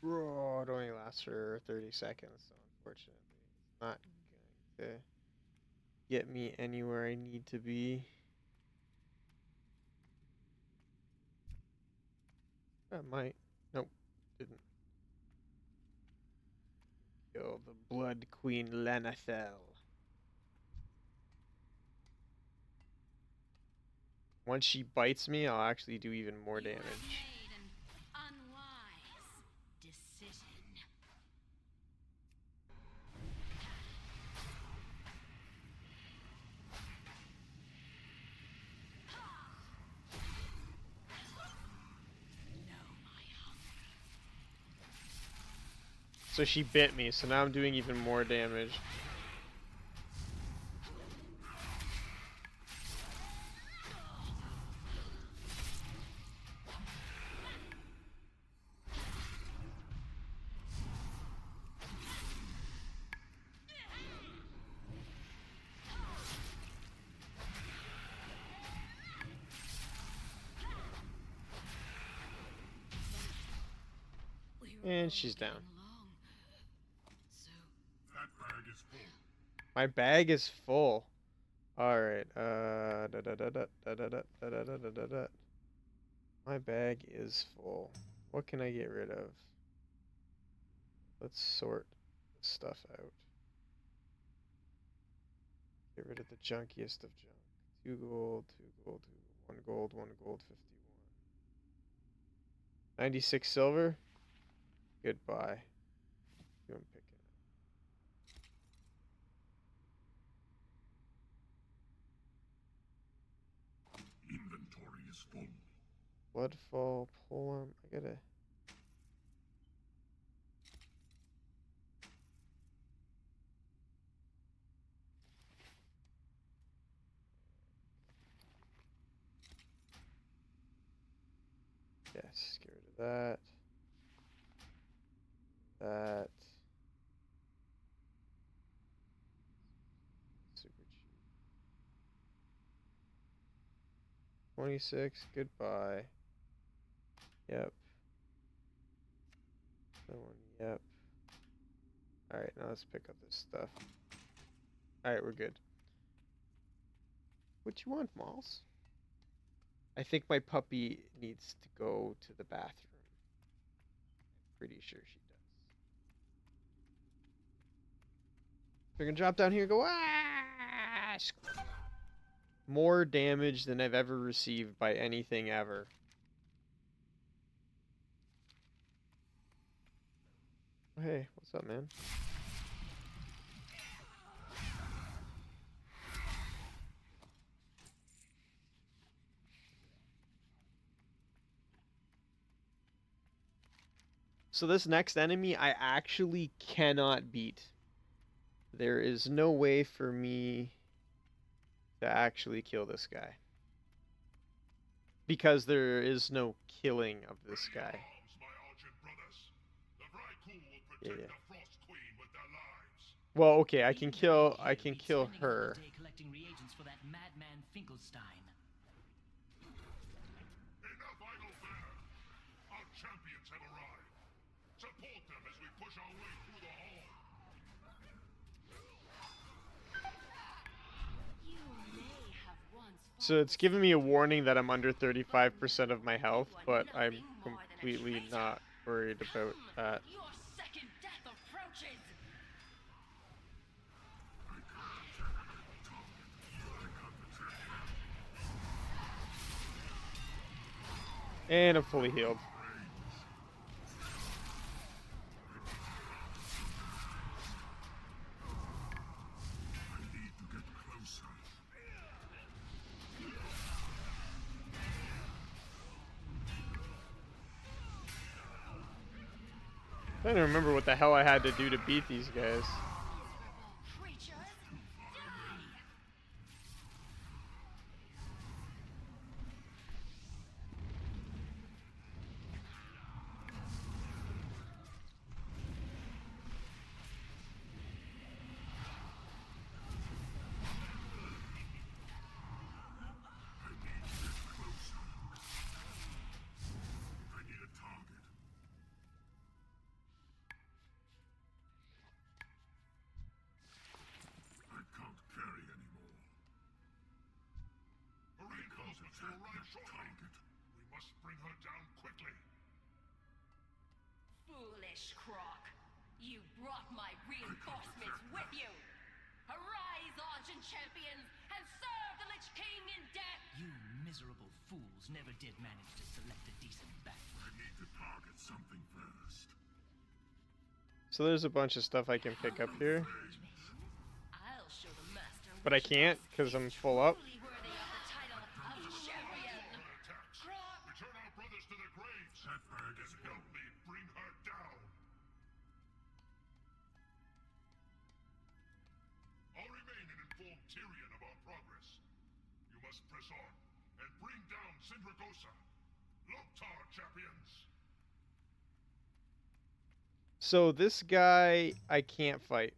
Whoa, it only lasts for 30 seconds, so unfortunately it's not going to get me anywhere I need to be. That might. Nope, didn't. Kill the Blood Queen Lanethel. Once she bites me, I'll actually do even more damage. You have made an unwise decision. So she bit me, so now I'm doing even more damage. And she's down. That bag is full. My bag is full. Alright, da. My bag is full. What can I get rid of? Let's sort this stuff out. Get rid of the junkiest of junk. 2 gold, 2 gold, 1 gold, 1 gold, 51. 96 silver. Goodbye. You I'm picking Inventory is full. Bloodfall, polearm. I gotta. Yes, get rid of that. That. Super cheap. 26, goodbye. Yep. That one, yep. Alright, now let's pick up this stuff. Alright, we're good. What you want, Malls? I think my puppy needs to go to the bathroom. I'm pretty sure she does. They're gonna drop down here and go, ah! More damage than I've ever received by anything ever. Oh, hey, what's up, man? So this next enemy I actually cannot beat. There is no way for me to actually kill this guy. Because there is no killing of this guy. Yeah. Well, okay, I can kill her. Collecting reagents for that madman Finkelstein. Enough idle banter! Our champions have arrived. Support them as we push our way through the hall. You may have once So it's giving me a warning that I'm under 35% of my health, but I'm completely not worried about that. Your second death approaches. And I'm fully healed. I don't remember what the hell I had to do to beat these guys. Creatures, die! I need a target. I can't carry anymore. Reinforcements will arrive shortly. We must bring her down quickly. Foolish Croc. You brought my reinforcements with you. Arise, Argent champions, and serve the Lich King in death! You miserable fools never did manage to select a decent battle. I need to target something first. So there's a bunch of stuff I can pick up here, I'll show the master but I can't because I'm full up. truly worthy of the title of champion. Attacks. Croc! Return our brothers to their graves. That bird has helped me bring her down. I'll remain and inform Tyrion of our progress. You must press on and bring down Sindragosa. Loktar, champions. So this guy I can't fight.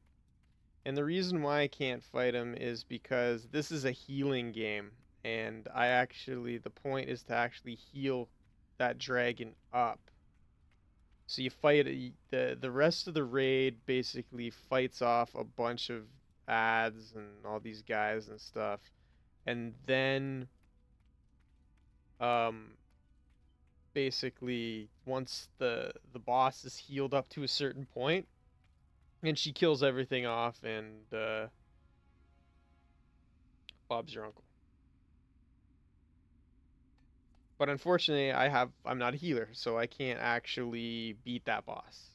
And the reason why I can't fight him is because this is a healing game. And the point is to actually heal that dragon up. So you fight, the rest of the raid basically fights off a bunch of ads and all these guys and stuff. And then, basically once the boss is healed up to a certain point, and she kills everything off, and Bob's your uncle. But unfortunately, I'm not a healer, so I can't actually beat that boss.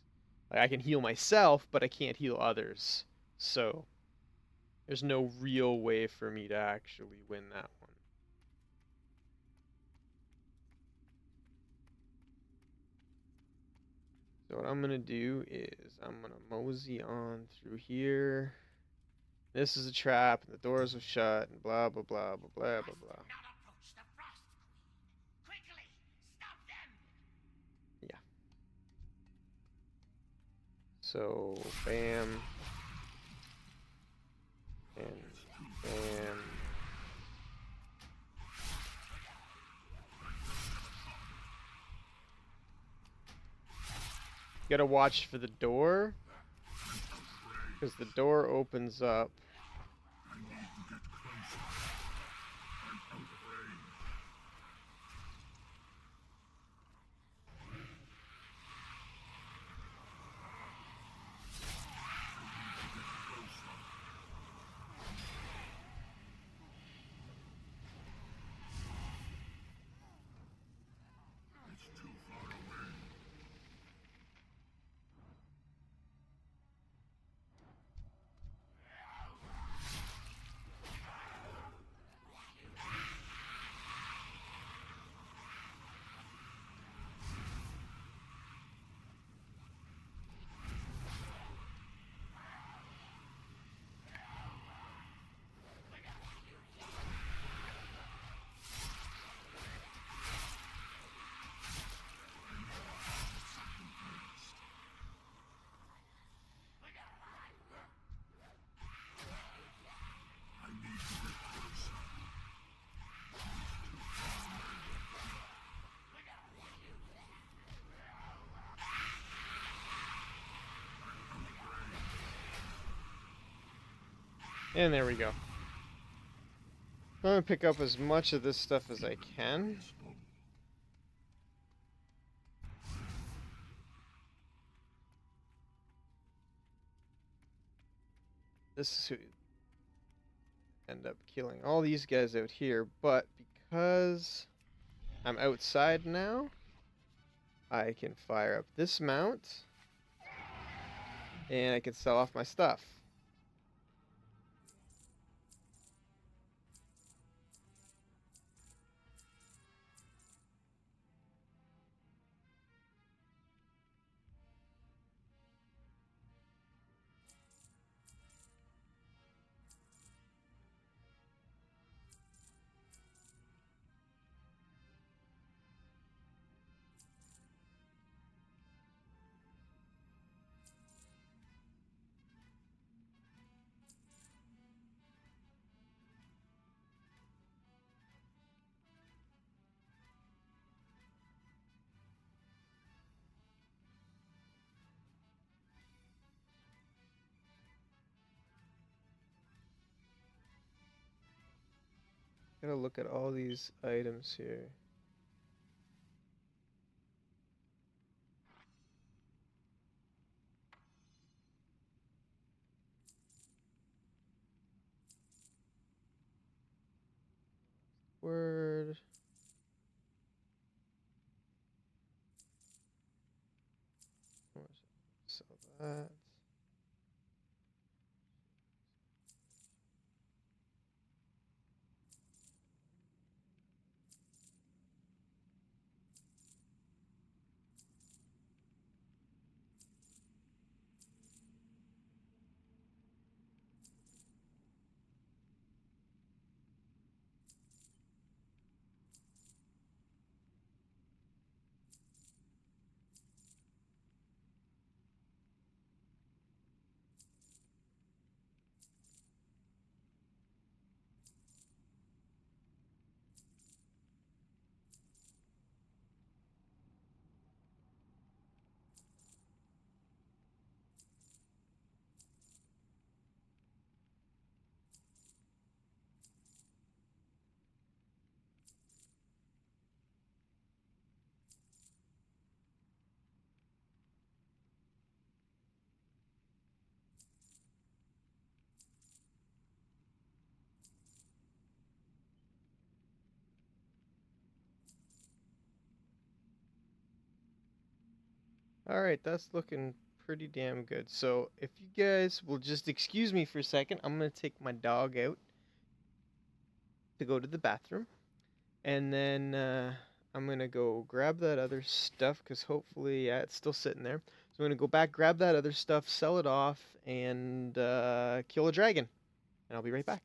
Like, I can heal myself, but I can't heal others. So there's no real way for me to actually win that one. So what I'm going to do is I'm going to mosey on through here. This is a trap, and the doors are shut, and blah, blah, blah, blah, blah, blah, blah. Not approach the Frost Queen. Quickly, stop them. Yeah. So, bam. And bam. Gotta watch for the door, because the door opens up. I need to get closer. I'm out of range. It's too far away. I need to get closer. And there we go. I'm gonna pick up as much of this stuff as I can. This is who end up killing all these guys out here, but because I'm outside now, I can fire up this mount and I can sell off my stuff. Gotta look at all these items here. Word. Sell that. Alright, that's looking pretty damn good. So, if you guys will just excuse me for a second, I'm gonna take my dog out to go to the bathroom. And then I'm gonna go grab that other stuff, because hopefully, yeah, it's still sitting there. So I'm gonna go back, grab that other stuff, sell it off, and kill a dragon. And I'll be right back.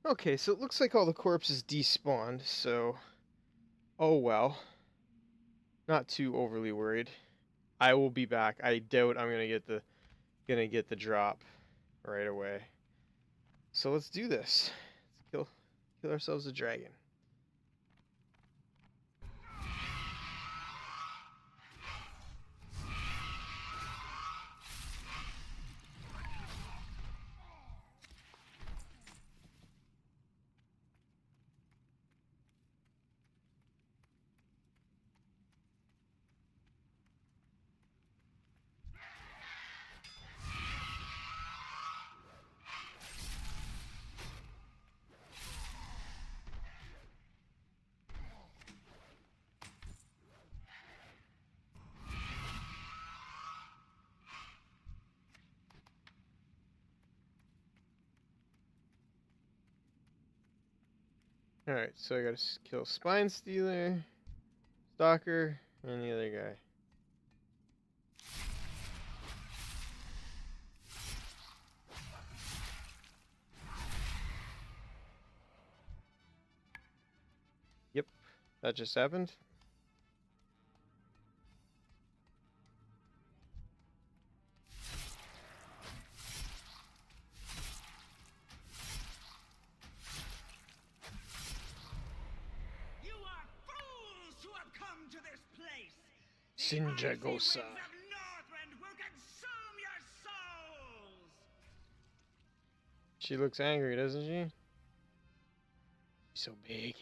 Okay, so it looks like all the corpses despawned, so... Oh well. Not too overly worried. I will be back. I doubt I'm gonna get the drop right away. So let's do this. Let's kill ourselves a dragon. Alright, so I gotta kill Spine Stealer, Stalker, and the other guy. Yep, that just happened. You are fools who have come to this place! Sinja The icy Gosa. winds of Northrend will consume your souls! She looks angry, doesn't she? She's so big.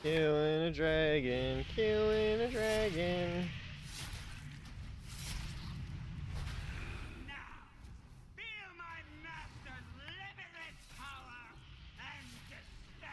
Killing a dragon, killing a dragon. Now, feel my master's limitless power and despair!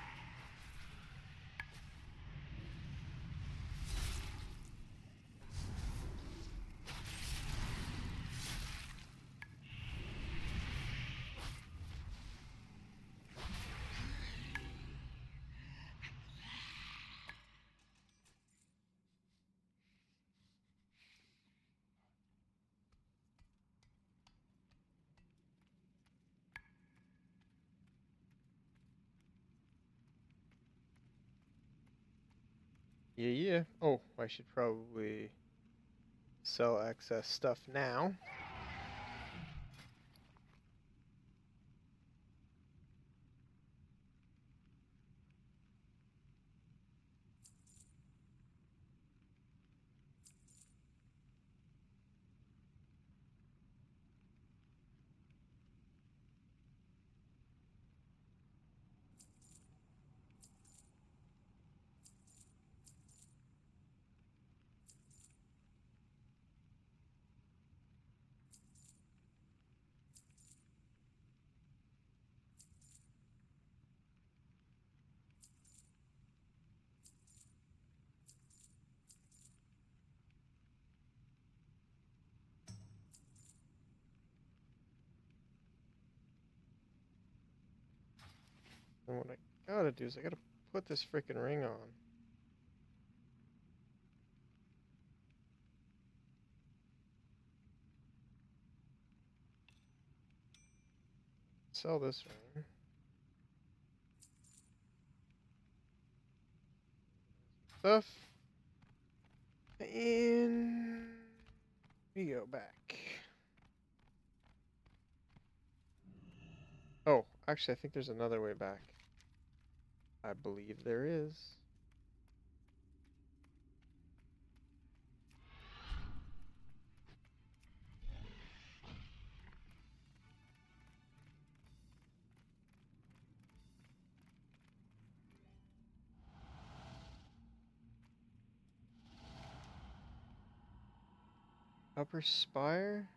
Yeah, yeah. Oh, I should probably sell excess stuff now. And what I gotta do is I gotta put this freaking ring on. Sell this ring. Stuff. And we go back. Oh, actually, I think there's another way back. I believe there is. Upper Spire,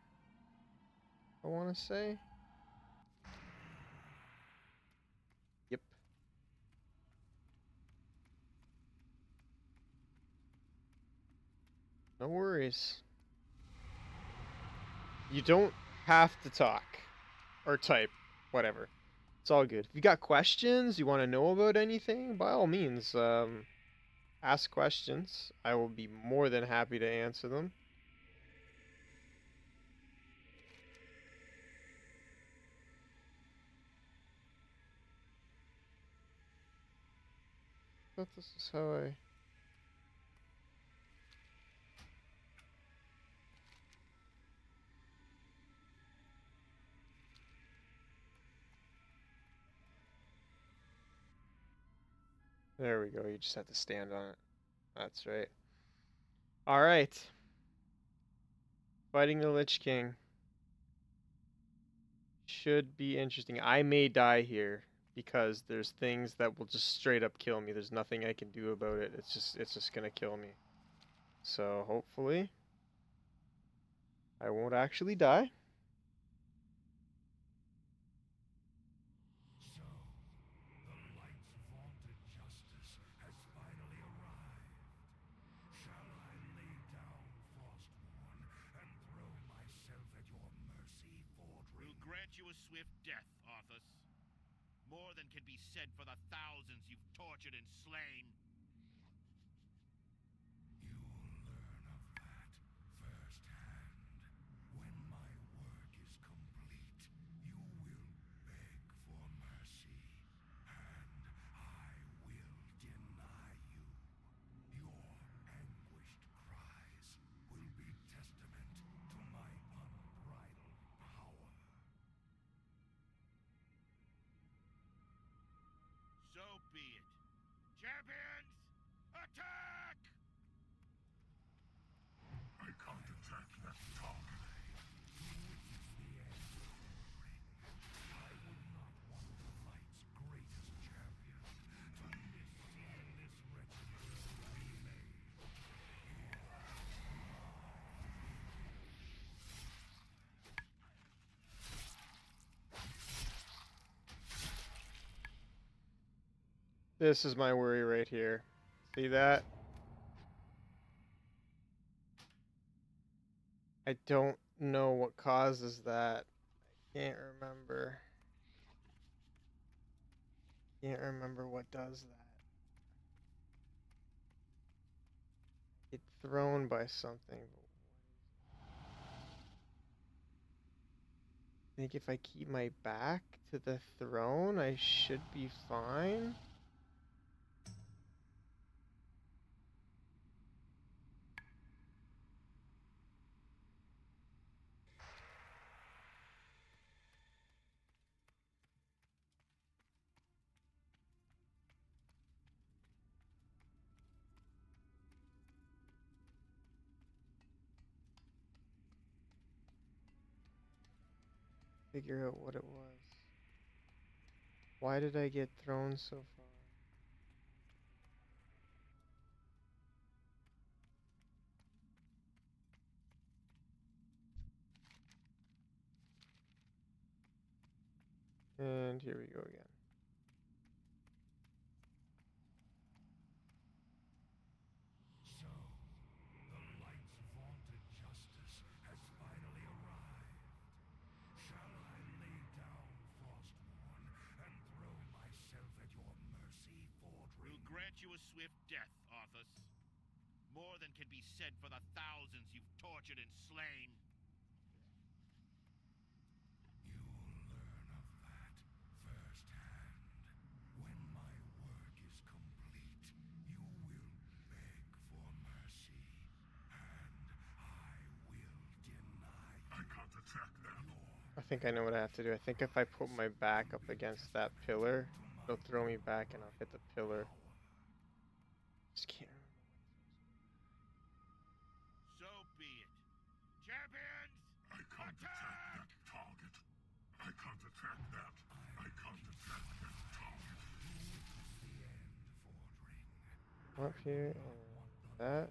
I want to say. Yep. No worries. You don't have to talk or type, whatever. It's all good. If you got questions, you want to know about anything, by all means, ask questions. I will be more than happy to answer them. But this is how I... There we go. You just have to stand on it. That's right. All right. Fighting the Lich King should be interesting. I may die here because there's things that will just straight up kill me. There's nothing I can do about it. It's just gonna kill me. So hopefully I won't actually die. So, the light's vaunted justice has finally arrived. Shall I lay down Frostmourne and throw myself at your mercy, Fordring? We'll grant you a swift death, Arthas. More than can be said for the thousands you've tortured and slain. You'll learn of that firsthand. When my work is complete, you will beg for mercy, and I will deny you. Your anguished cries will be testament to my unbridled power. So be it. Champions, attack! I can't attack that target. I would not want the light's greatest champion to miss seeing this wretched world remade. This is my worry right here. See that? I don't know what causes that. I can't remember. Can't remember what does that. Get thrown by something. I think if I keep my back to the throne, I should be fine. Figure out what it was. Why did I get thrown so far? And here we go again. So, the light's vaunted justice has finally arrived. Shall I lay down Frostmourne and throw myself at your mercy, Fordring? We'll grant you a swift death, Arthas. More than can be said for the thousands you've tortured and slain. You'll learn of that firsthand. When my work is complete, you will beg for mercy, and I will deny you. I can't attack that. I think I know what I have to do. I think if I put my back up against that pillar, it'll throw me back and I'll hit the pillar. Just can't remember. So be it. Champions, I can't attack that target. I can't attack that. I can't attack that target. The end, Fordring. Up here and that.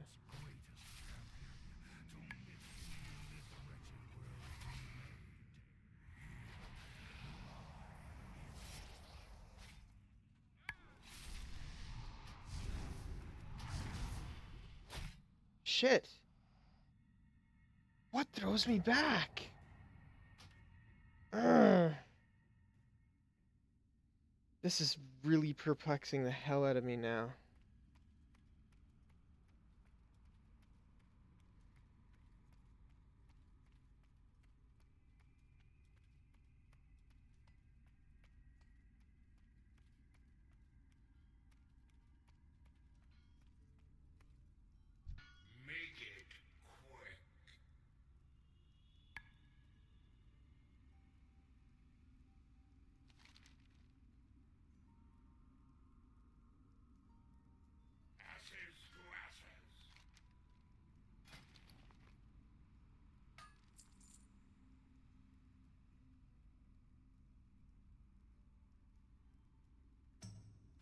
Shit! What throws me back? This is really perplexing the hell out of me now. Make it quick. Ashes to ashes.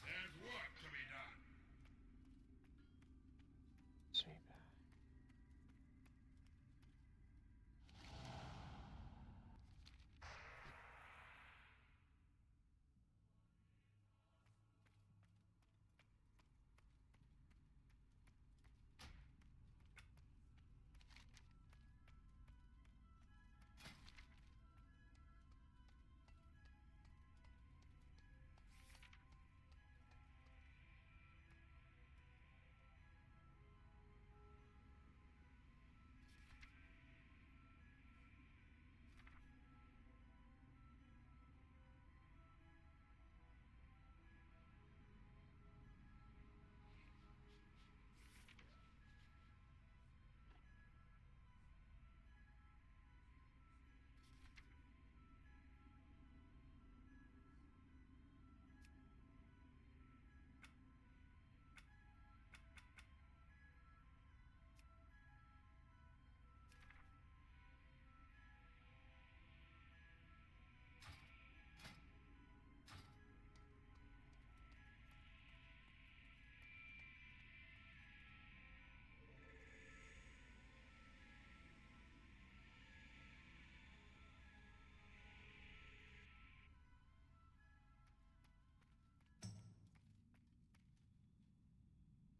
There's work to be done. Sweet.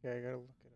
Okay, I gotta look it up.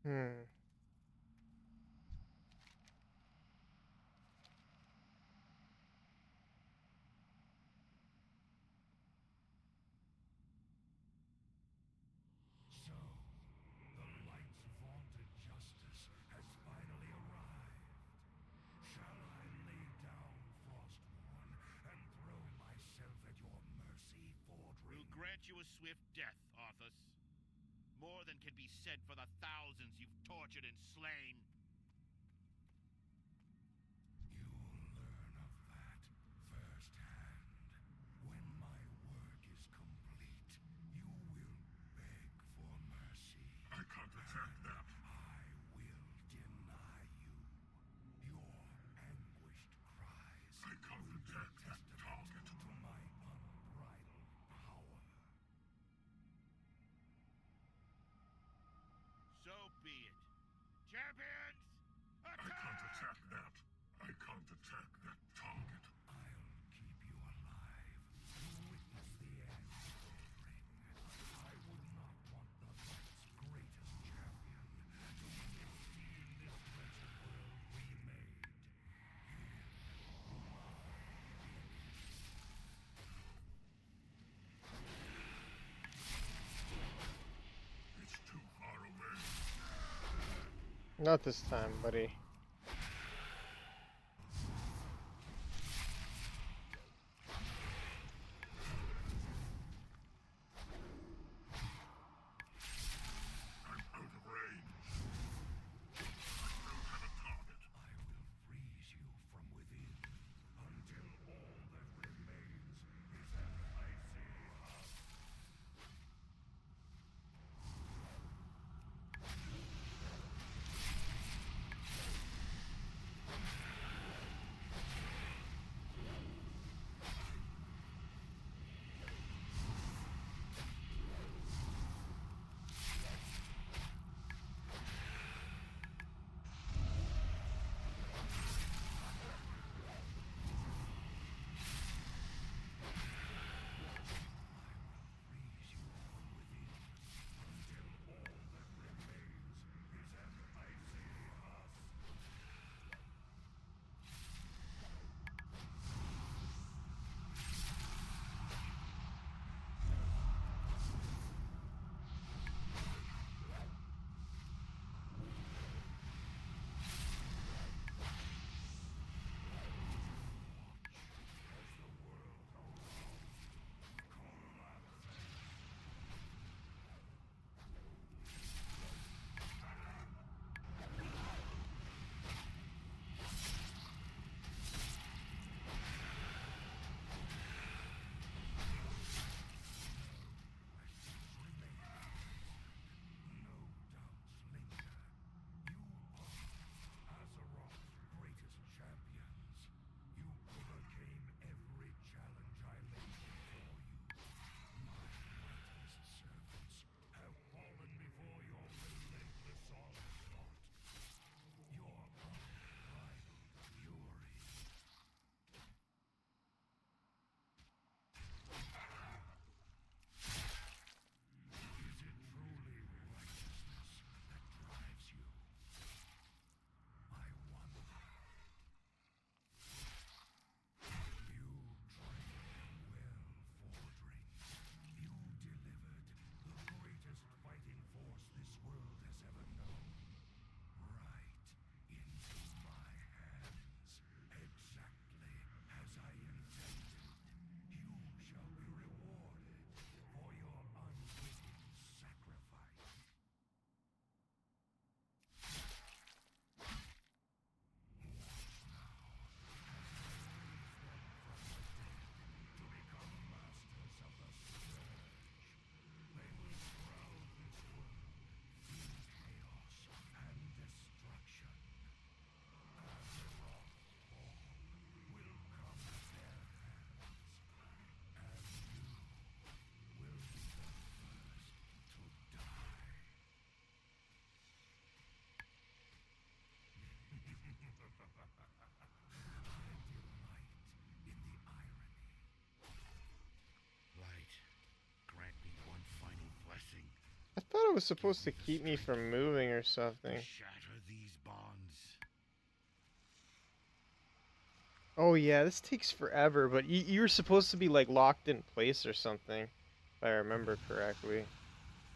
Hmm. So, the light's vaunted justice has finally arrived. Shall I lay down Frostborn and throw myself at your mercy, Fordring? We'll grant you a swift death, Arthas. More than can be said for the thousands you've tortured and slain. You'll learn of that firsthand. When my work is complete, you will beg for mercy. I can't accept that. I will deny you. Your anguished cries. I can't accept that target. To my unbridled power. So be it. Champion! Not this time, buddy. I'm out of range. I don't have a target. I will freeze you from within until all that remains is an icy husk. Freeze you from within until all that remains is an icy husk. No doubts linger. You are Azeroth's greatest champions. You overcame every challenge I laid before you. My mightiest servants have fallen before your relentless onslaught. Your unbridled fury. Is it truly righteousness that drives you? I wonder. You trained well, Fordring. You delivered the greatest fighting force this world has ever known. Right into my hands, exactly as I intended. You shall be rewarded for your unwitting sacrifice. To become masters of the Scourge, they will shroud this world in chaos and destruction. Azeroth's fall will come at their hands, and you will be the first to die. I delight in the irony. Light, grant me one final blessing. I thought it was supposed to keep me from moving or something. Shatter these bonds. Oh yeah, this takes forever, but you're supposed to be like locked in place or something, if I remember correctly.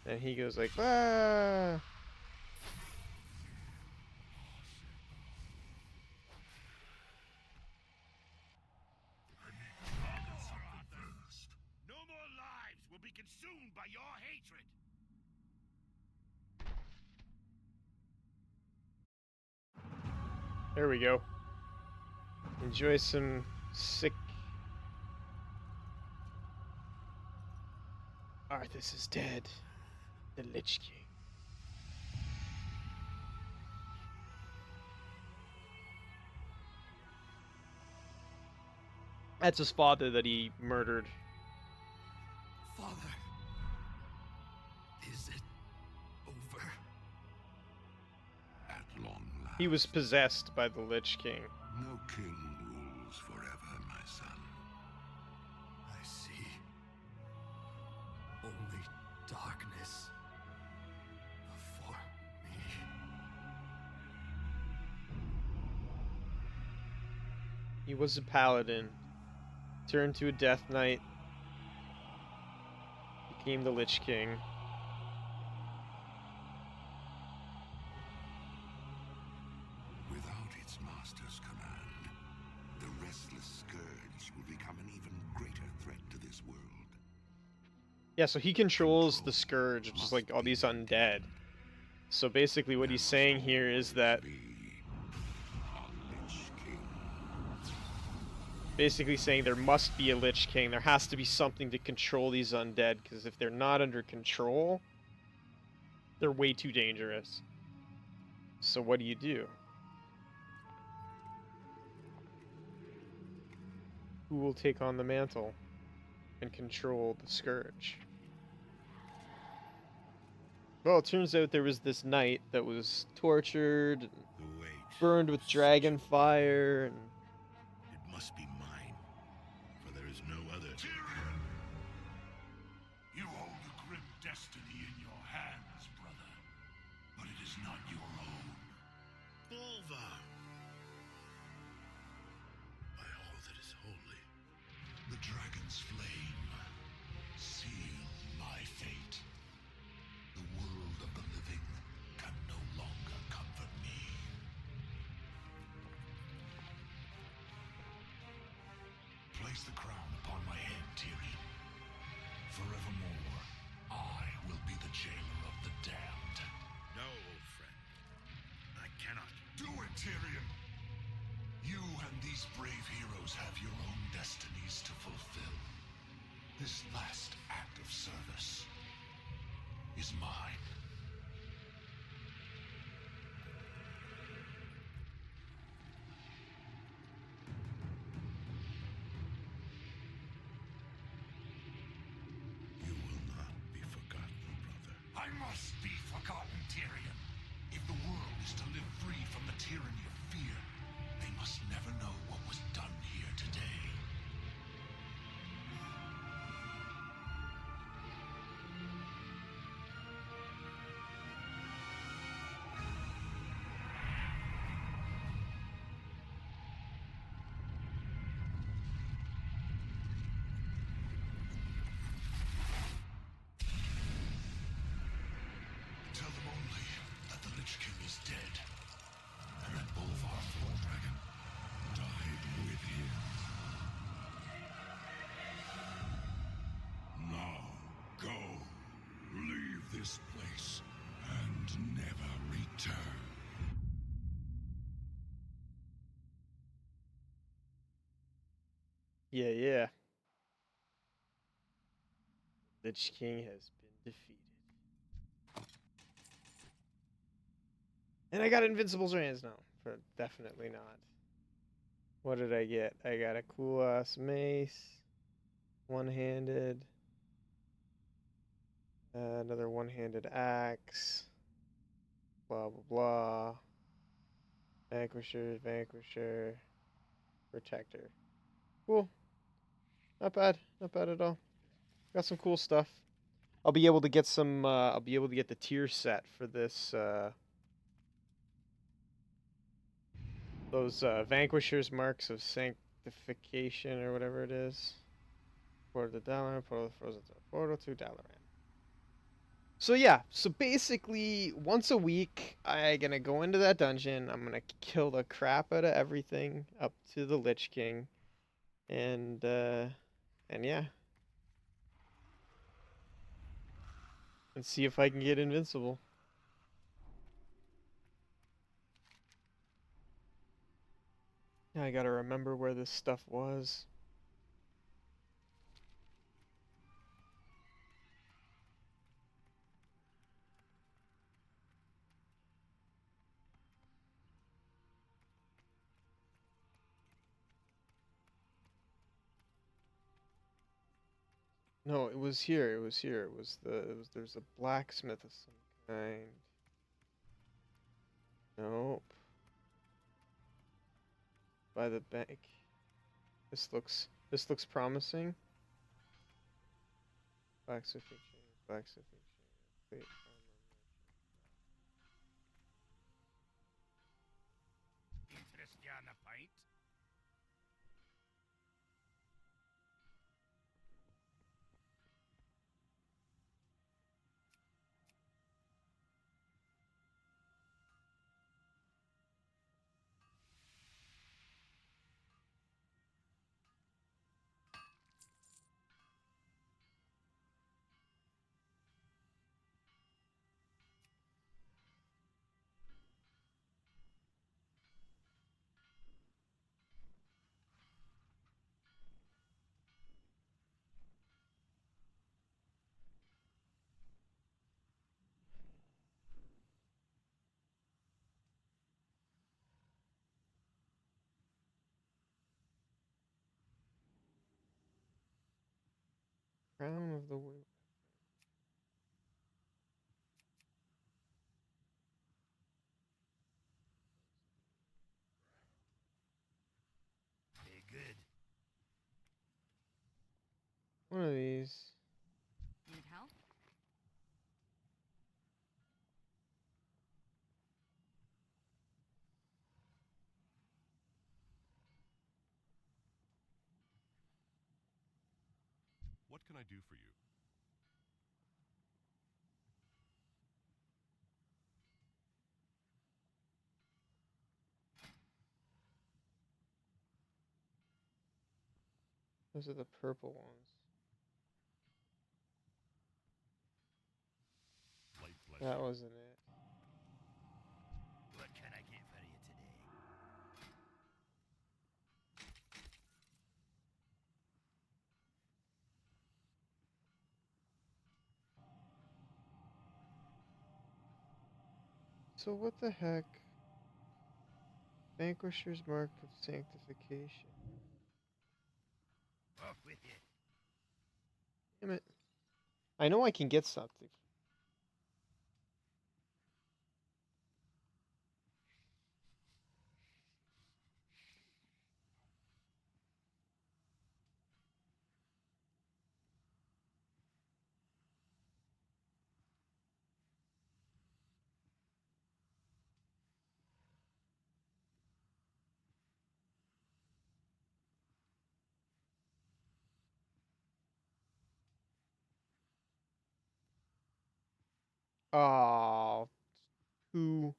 And he goes like, ah. No more lives will be consumed by your hatred. There we go. Enjoy some sick. Arthas is dead. The Lich King. That's his father that he murdered. Father, is it over? At long last. He was possessed by the Lich King. No king rules forever, my son. I see only darkness before me. He was a paladin. Turned to a Death Knight. Became the Lich King. Yeah, so he controls the Scourge, which is like all these undead. So basically what he's saying here is that basically saying there must be a Lich King. There has to be something to control these undead, because if they're not under control, they're way too dangerous. So what do you do? Who will take on the mantle and control the Scourge? Well, it turns out there was this knight that was tortured, and The weight burned with of such dragon a fire, and It must be mine, for there is no other. Tyrion! You hold a grim destiny in your hands, brother. But it is not your own. Bolvar! By all that is holy. The dragon's flame sealed my fate. The world of the living can no longer comfort me. Place the crown upon my head, Tyrion. Forevermore, I will be the jailer of the damned. No, old friend. I cannot. Do it, Tyrion! You and these brave heroes have your own destinies to fulfill. This last act of service is mine. You will not be forgotten, brother. I must be forgotten, Tyrion. If the world is to live free from the tyranny of fear, they must never know what was done here today. Tell them only that the Lich King is dead, and that Bolvar Dragon died with him. Now, go. Leave this place, and never return. yeah. Lich King has been defeated. And I got Invincible's Reigns now. For definitely not. What did I get? I got a cool ass mace. One-handed. Another one-handed axe. Blah, blah, blah. Vanquisher. Protector. Cool. Not bad. Not bad at all. Got some cool stuff. I'll be able to get some, I'll be able to get the tier set for this, those, Vanquisher's Marks of Sanctification, or whatever it is. Portal to Dalaran, Portal to Frozen Throne, Portal to Dalaran. So yeah, so basically, once a week, I'm gonna go into that dungeon, I'm gonna kill the crap out of everything up to the Lich King, and yeah. And see if I can get invincible. Yeah, I gotta remember where this stuff was. No, it was here. It was here. It was there's a blacksmith of some kind. Nope. By the bank. This looks promising. Blacksmithing chain, blacksmithing chain, plate Interest you on a pint? Crown of the Wind. Hey, good. One of these. Need help? What can I do for you? Those are the purple ones. Light bless That you. wasn't it. What can I get for you today? So what the heck? Vanquisher's Mark of Sanctification. Off with you. Damn it. I know I can get something. Oh, two.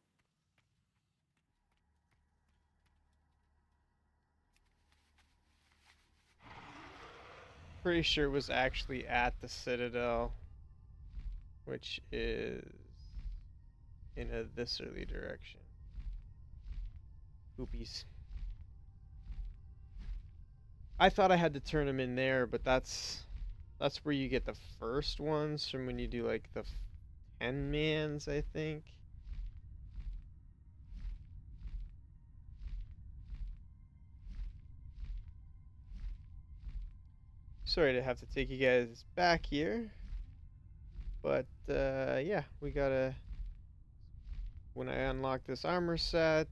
Pretty sure it was actually at the Citadel, which is in a this early direction. Oopies. I thought I had to turn them in there, but that's where you get the first ones from when you do like the 10 mans, I think. Sorry to have to take you guys back here, but yeah, we gotta. When I unlock this armor set,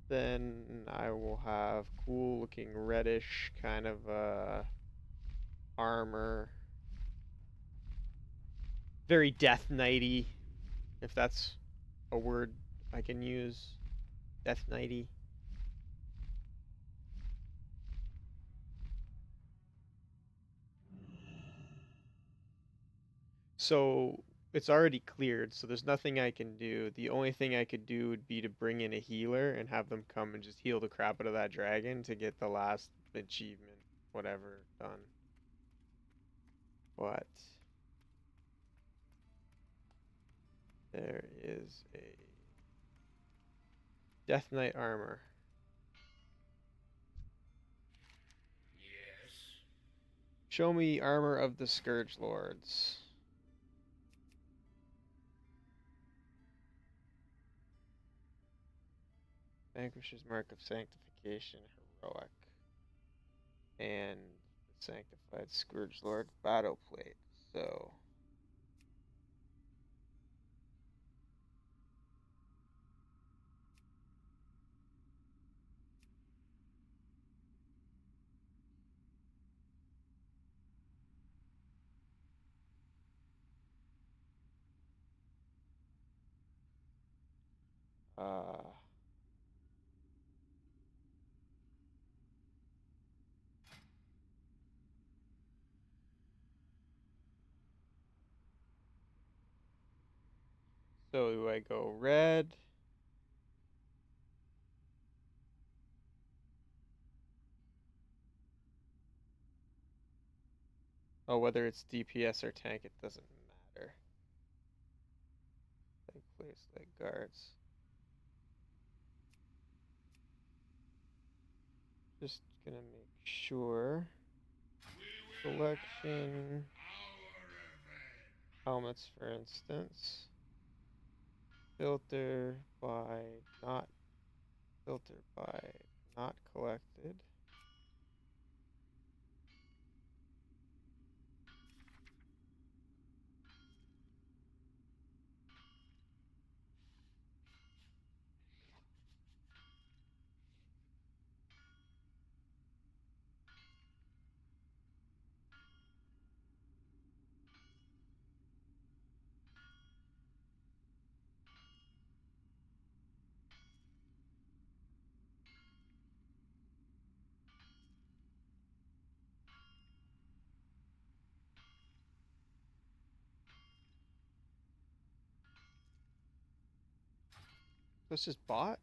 then I will have cool looking reddish kind of armor. Very Death Knighty, if that's a word I can use. Death Knighty. So it's already cleared, so there's nothing I can do. The only thing I could do would be to bring in a healer and have them come and just heal the crap out of that dragon to get the last achievement, whatever, done. But there is a Death Knight armor. Yes. Show me armor of the Scourge Lords. Vanquisher's Mark of Sanctification, Heroic. And the Sanctified Scourge Lord Battle Plate. So uh so do I go red? Oh, whether it's DPS or tank, it doesn't matter. They place like guards. Just gonna make sure. Selection. Helmets, for instance. Filter by not. Filter by not collected. Let's just bot.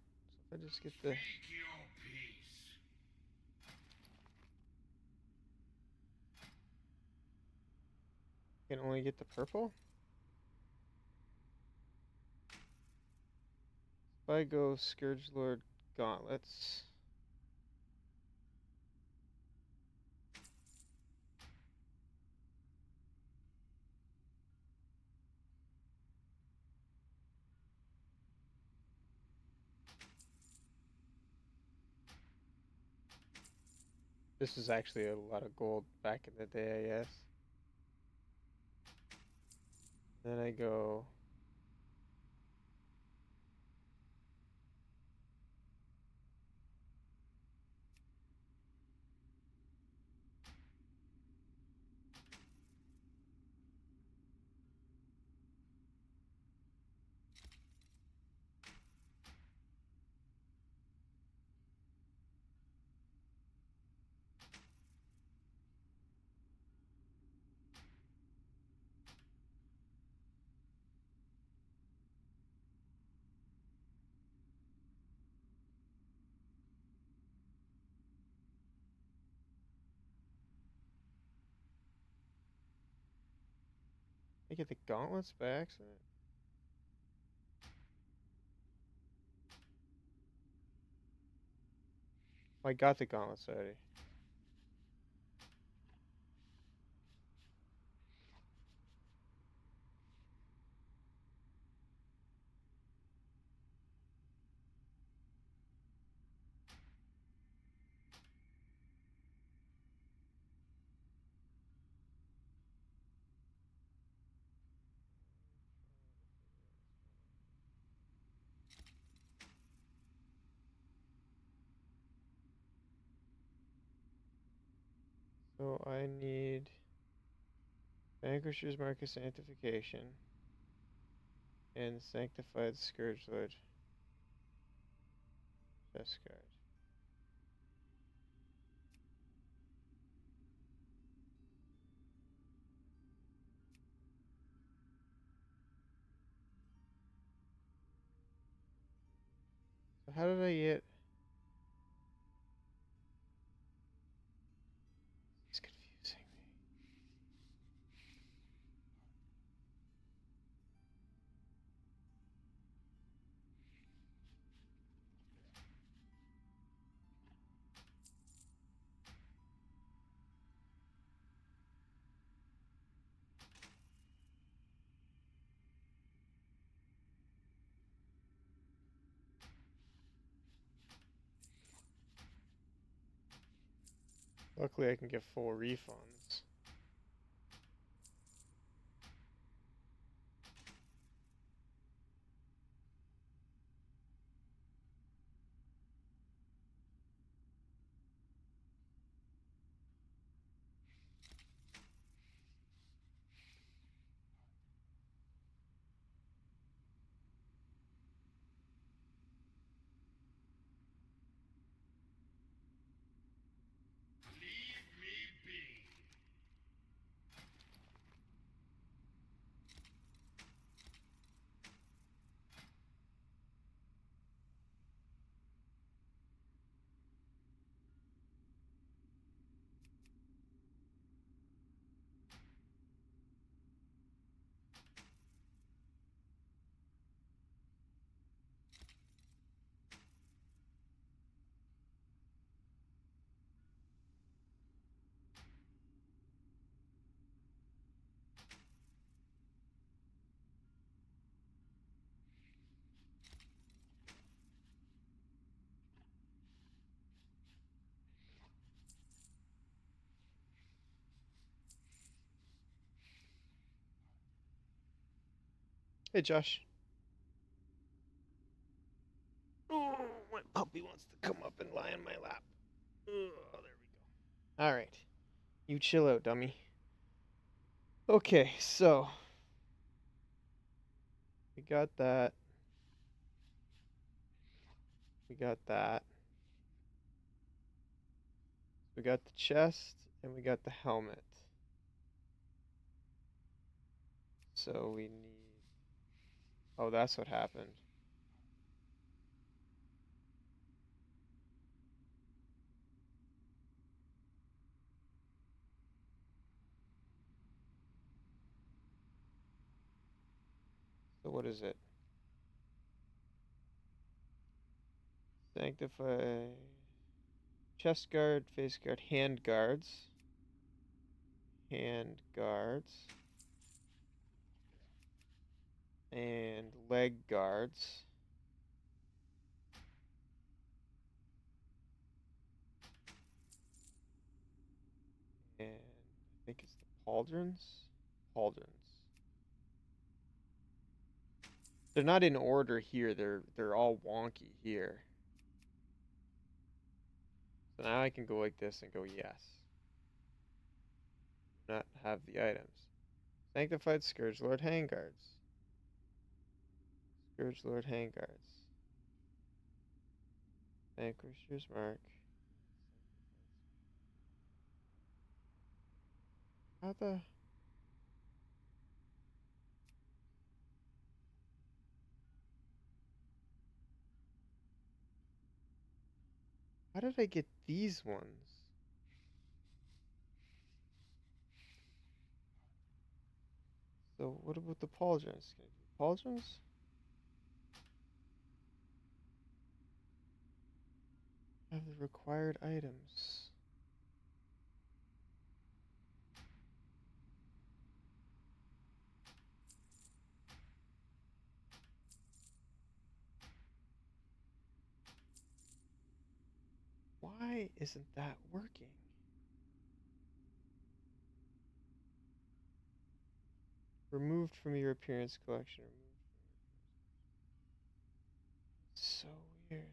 So if I just get the. Speak your peace. Can only get the purple. If I go Scourge Lord Gauntlets. This is actually a lot of gold back in the day, I guess. Then I go. I get the gauntlets by accident. Oh, I got the gauntlets already. So I need Vanquisher's Mark of Sanctification and Sanctified Scourge Lord chest card. So how did I get? It's confusing me. Luckily, I can get full refunds. Leave me be. Hey, Josh. Oh, my puppy wants to come up and lie in my lap. Oh, there we go. All right. You chill out, dummy. Okay, so we got that. We got that. We got the chest and we got the helmet. So we need. Oh, that's what happened. So what is it? Sanctify. Chest guard, face guard, hand guards. Hand guards. And leg guards. And I think it's the pauldrons. Pauldrons. They're not in order here. They're all wonky here. So now I can go like this and go yes. Not have the items. Sanctified Scourge Lord Handguards. Scourge Lord Handguards. Vanquisher's Mark. How the... How did I get these ones? So what about the pauldrons? Can I do pauldrons? Have the required items. Why isn't that working? Removed from your appearance collection. So weird.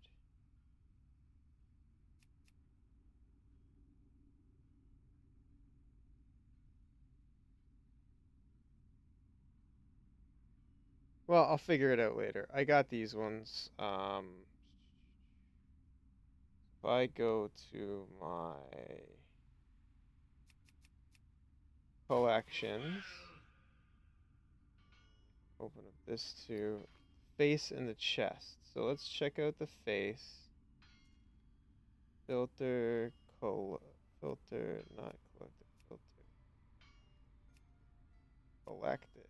Well, I'll figure it out later. I got these ones. If I go to my collections, open up this too. Face and the chest. So let's check out the face. Filter, filter, not collected, filter. Collected.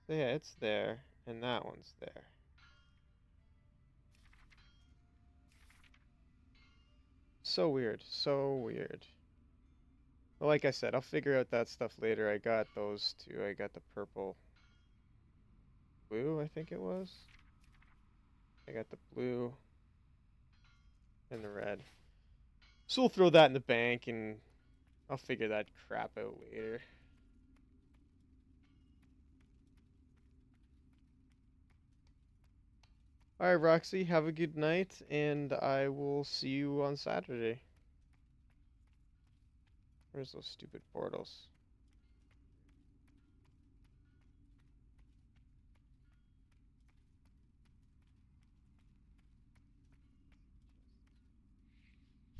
So yeah, it's there, and that one's there. So weird, so weird. Well, like I said, I'll figure out that stuff later. I got those two. I got the purple, blue, I think it was. I got the blue and the red. So we'll throw that in the bank and I'll figure that crap out later. Alright, Roxy, have a good night, and I will see you on Saturday. Where's those stupid portals?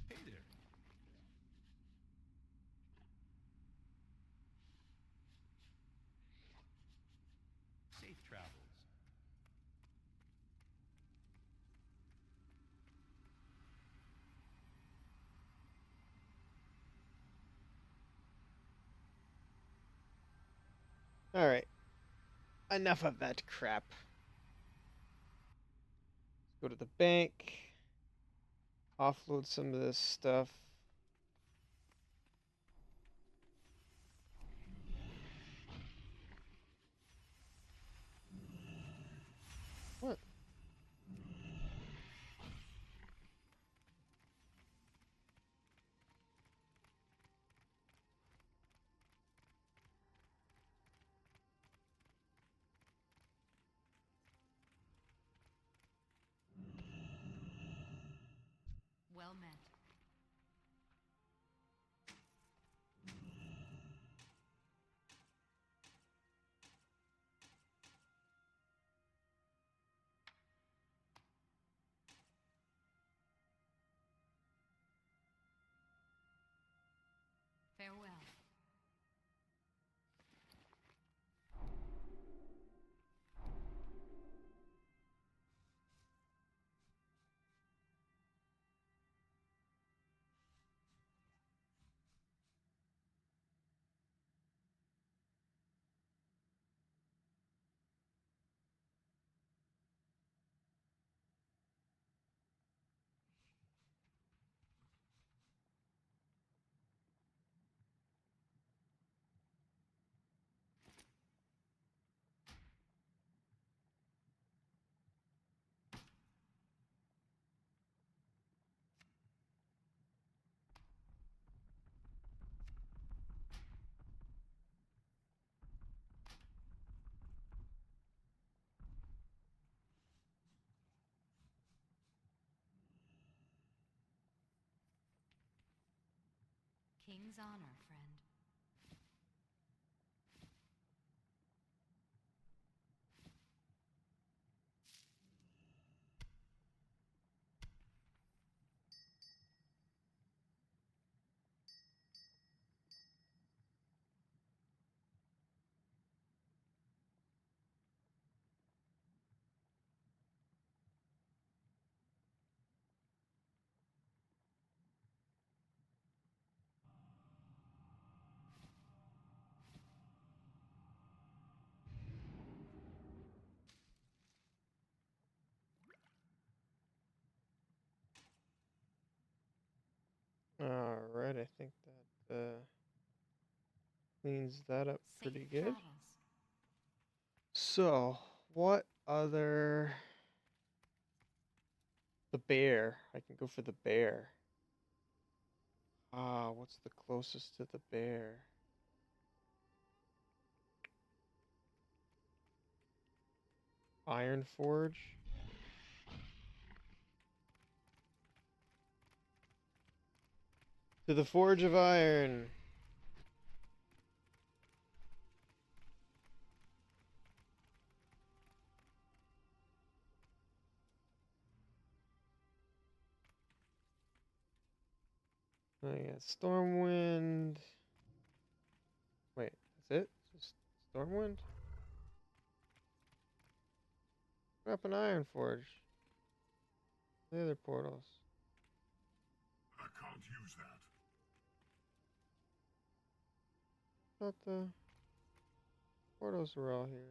Hey there. Safe travels. Alright, enough of that crap. Let's go to the bank. Offload some of this stuff. What? Well met. Farewell. king's honor, friend. Alright, I think that cleans that up Safe pretty good. travels. So, what other... The bear. I can go for the bear. What's the closest to the bear? Iron Forge? To the Forge of Iron! Oh yeah, Stormwind. Wait, that's it? Just Stormwind? What up an Iron Forge? The other portals. I can't use that. Thought the portals were all here.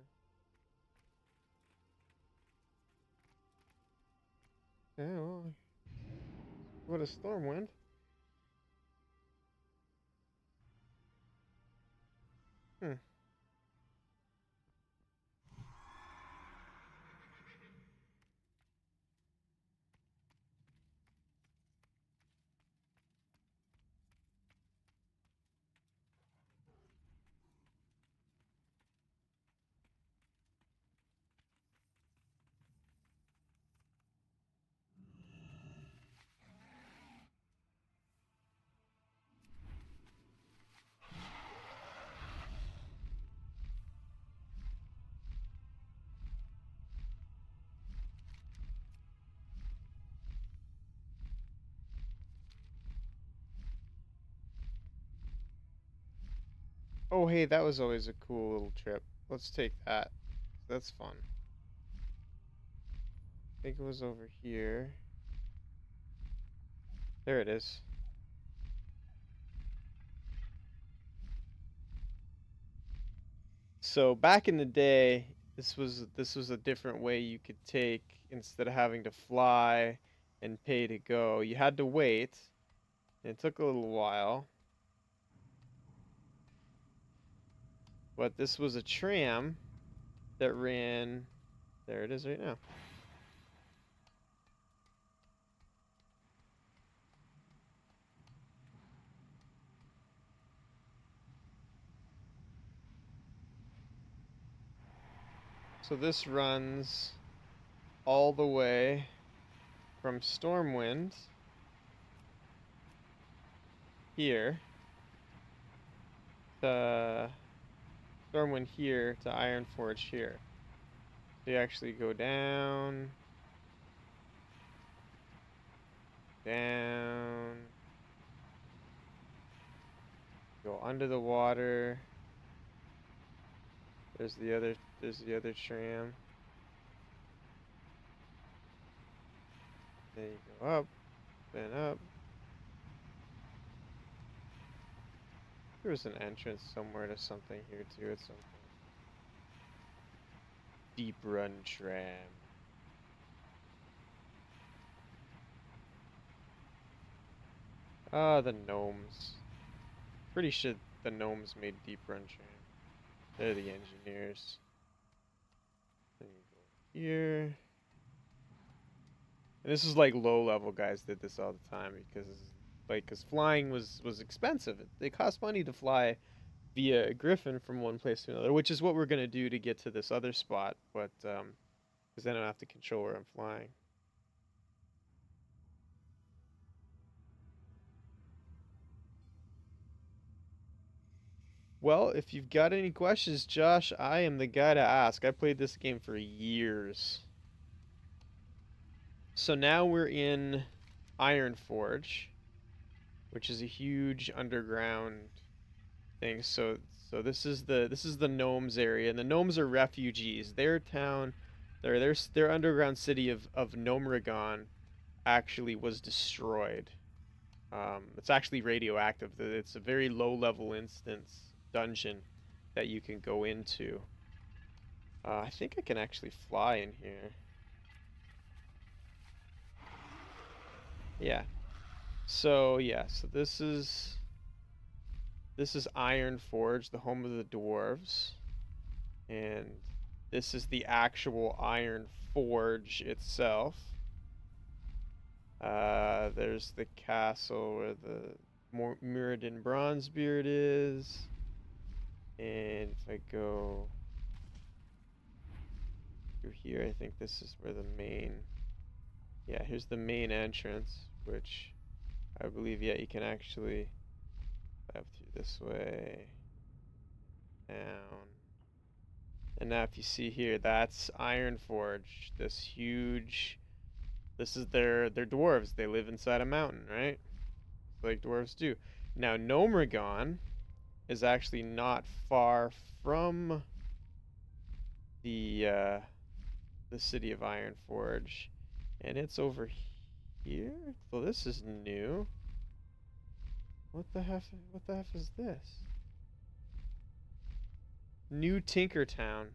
Okay, well, what a Stormwind. Hmm. Oh, hey, that was always a cool little trip. Let's take that. That's fun. I think it was over here. There it is. So back in the day, this was a different way you could take instead of having to fly and pay to go. You had to wait. And it took a little while. But this was a tram that ran. There it is right now. So this runs all the way from Stormwind here to Stormwind here to Ironforge here. So you actually go down, down, go under the water. There's the other tram. Then you go up, then up. There was an entrance somewhere to something here too at some point. Deep Run Tram. Ah, the gnomes. Pretty sure the gnomes made Deep Run Tram. They're the engineers. Then you go here. And this is like low level guys did this all the time because cause flying was expensive. It cost money to fly via a griffin from one place to another, which is what we're gonna do to get to this other spot, but because then I don't have to control where I'm flying. Well, if you've got any questions, Josh, I am the guy to ask. I played this game for years. So now we're in Ironforge, which is a huge underground thing. So this is the gnomes area, and the gnomes are refugees. Their town, their underground city of Gnomragon actually was destroyed. It's actually radioactive. It's a very low level instance dungeon that you can go into. I think I can actually fly in here. Yeah. So yeah, so this is Iron Forge, the home of the dwarves, and this is the actual Iron Forge itself. There's the castle where the Mirrodin Bronzebeard is, and if I go through here, I think this is where the main, yeah, here's the main entrance, which I believe, yeah, you can actually up through this way, down. And now if you see here, that's Ironforge, this huge, this is their dwarves. They live inside a mountain, right? Like dwarves do. Now Gnomragon is actually not far from the city of Ironforge, and it's over here. So this is new. What the heck? What the heck is this? New Tinkertown.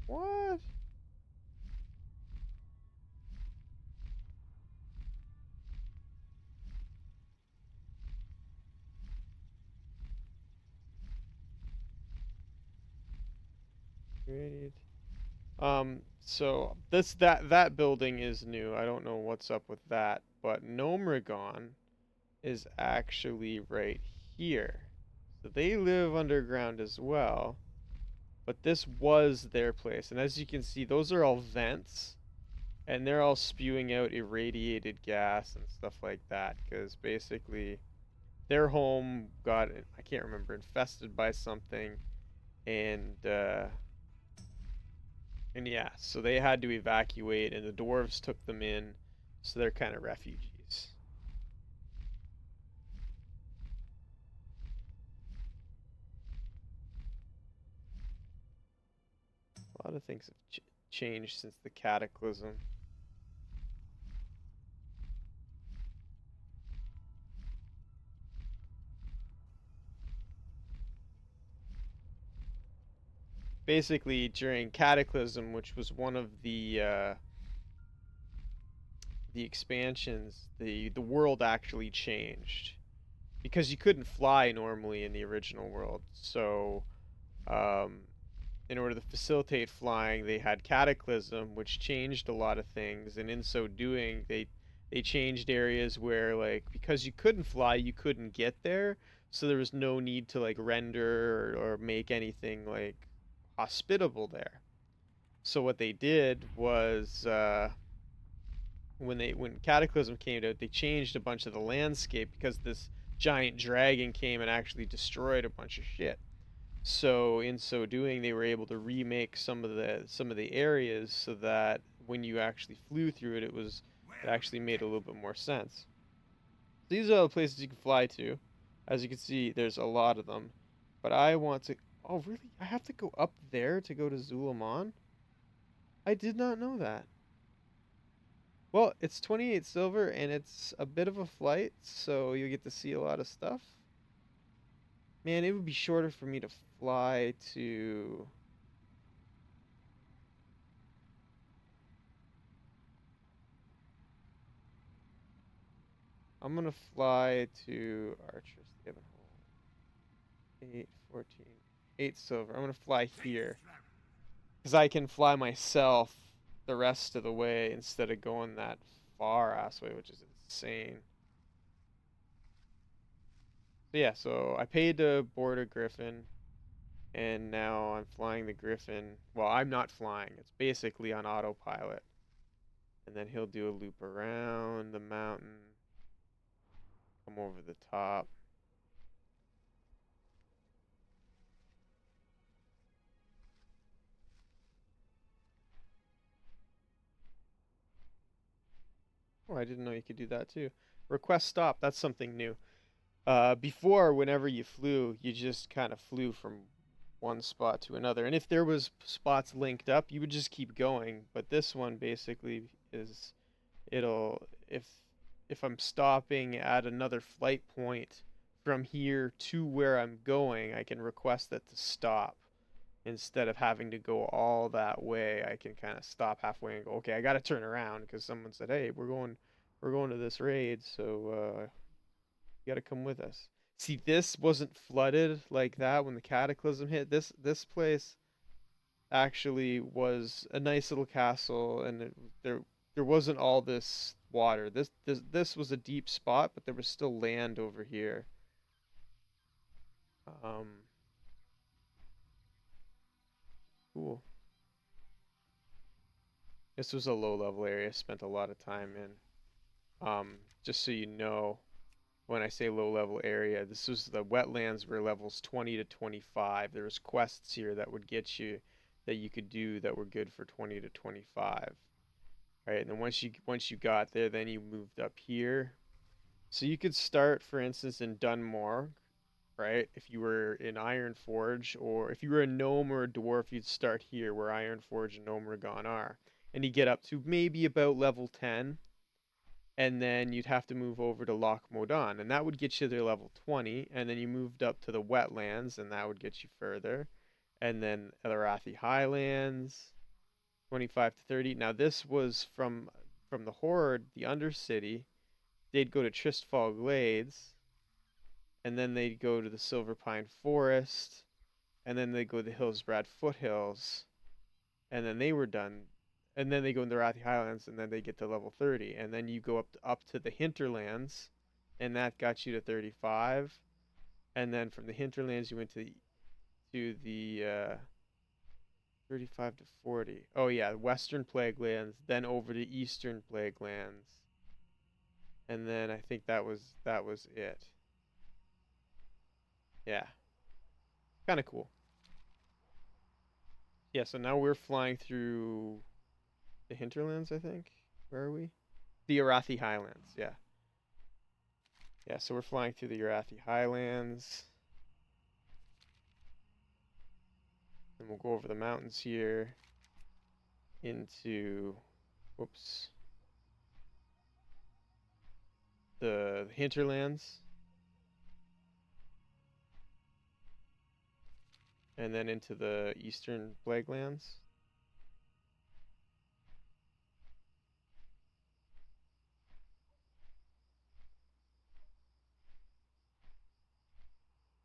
What? Created. So that building is new. I don't know what's up with that, but Gnomragon is actually right here. So they live underground as well, but this was their place. And as you can see, those are all vents, and they're all spewing out irradiated gas and stuff like that, because basically their home got, I can't remember, infested by something, and yeah, so they had to evacuate, and the dwarves took them in, so they're kind of refugees. A lot of things have changed since the cataclysm. Basically, during cataclysm, which was one of the expansions, the world actually changed because you couldn't fly normally in the original world. So, um, in order to facilitate flying, they had Cataclysm, which changed a lot of things, and in so doing, they changed areas where, like, because you couldn't fly, you couldn't get there, so there was no need to like render or make anything like hospitable there. So what they did was when Cataclysm came out, they changed a bunch of the landscape because this giant dragon came and actually destroyed a bunch of shit. So in so doing, they were able to remake some of the areas so that when you actually flew through it, it actually made a little bit more sense. These are the places you can fly to. As you can see, there's a lot of them. But I want to. Oh, really? I have to go up there to go to Zulamon? I did not know that. Well, it's 28 silver and it's a bit of a flight, so you get to see a lot of stuff. Man, it would be shorter for me to fly to. I'm gonna fly to Archer's Given Hole. 8, 14, 8 silver. I'm gonna fly here. Because I can fly myself the rest of the way instead of going that far ass way, which is insane. So yeah, so I paid to board a Griffin, and now I'm flying the Griffin. Well, I'm not flying. It's basically on autopilot. And then he'll do a loop around the mountain, come over the top. I didn't know you could do that too. Request stop. That's something new. Before, whenever you flew, you just kind of flew from one spot to another. And if there was spots linked up, you would just keep going. But this one basically is it'll if I'm stopping at another flight point from here to where I'm going, I can request it to stop instead of having to go all that way. I can kind of stop halfway and go, okay, I got to turn around because someone said, hey, we're going to this raid, so you got to come with us. See, this wasn't flooded like that when the cataclysm hit. This place actually was a nice little castle, and there wasn't all this water. This was a deep spot, but there was still land over here. Um, cool. This was a low level area. I spent a lot of time in. Just so you know, when I say low level area, this was the wetlands were levels 20 to 25. There was quests here that would get you that you could do that were good for 20 to 25. Right, and then once you got there, then you moved up here. So you could start, for instance, in Dunmore, right? If you were in Ironforge, or if you were a gnome or a dwarf, you'd start here where Ironforge and Gnomeregan are. And you get up to maybe about level 10, and then you'd have to move over to Loch Modan, and that would get you to level 20, and then you moved up to the wetlands, and that would get you further. And then Elarathi Highlands, 25 to 30. Now this was from the Horde, the Undercity. They'd go to Tristfall Glades, and then they'd go to the Silver Pine Forest, and then they'd go to the Hillsbrad Foothills, and then they were done. And then they go into the Rathi Highlands, and then they get to level 30, and then you go up to the Hinterlands, and that got you to 35, and then from the Hinterlands you went to the 35 to 40. Oh yeah, Western Plaguelands, then over to Eastern Plaguelands, and then I think that was it. Yeah, kind of cool. Yeah, so now we're flying through the Hinterlands, I think. Where are we? The Arathi Highlands, yeah. Yeah, so we're flying through the Arathi Highlands. And we'll go over the mountains here into, whoops, the Hinterlands. And then into the Eastern Plaguelands.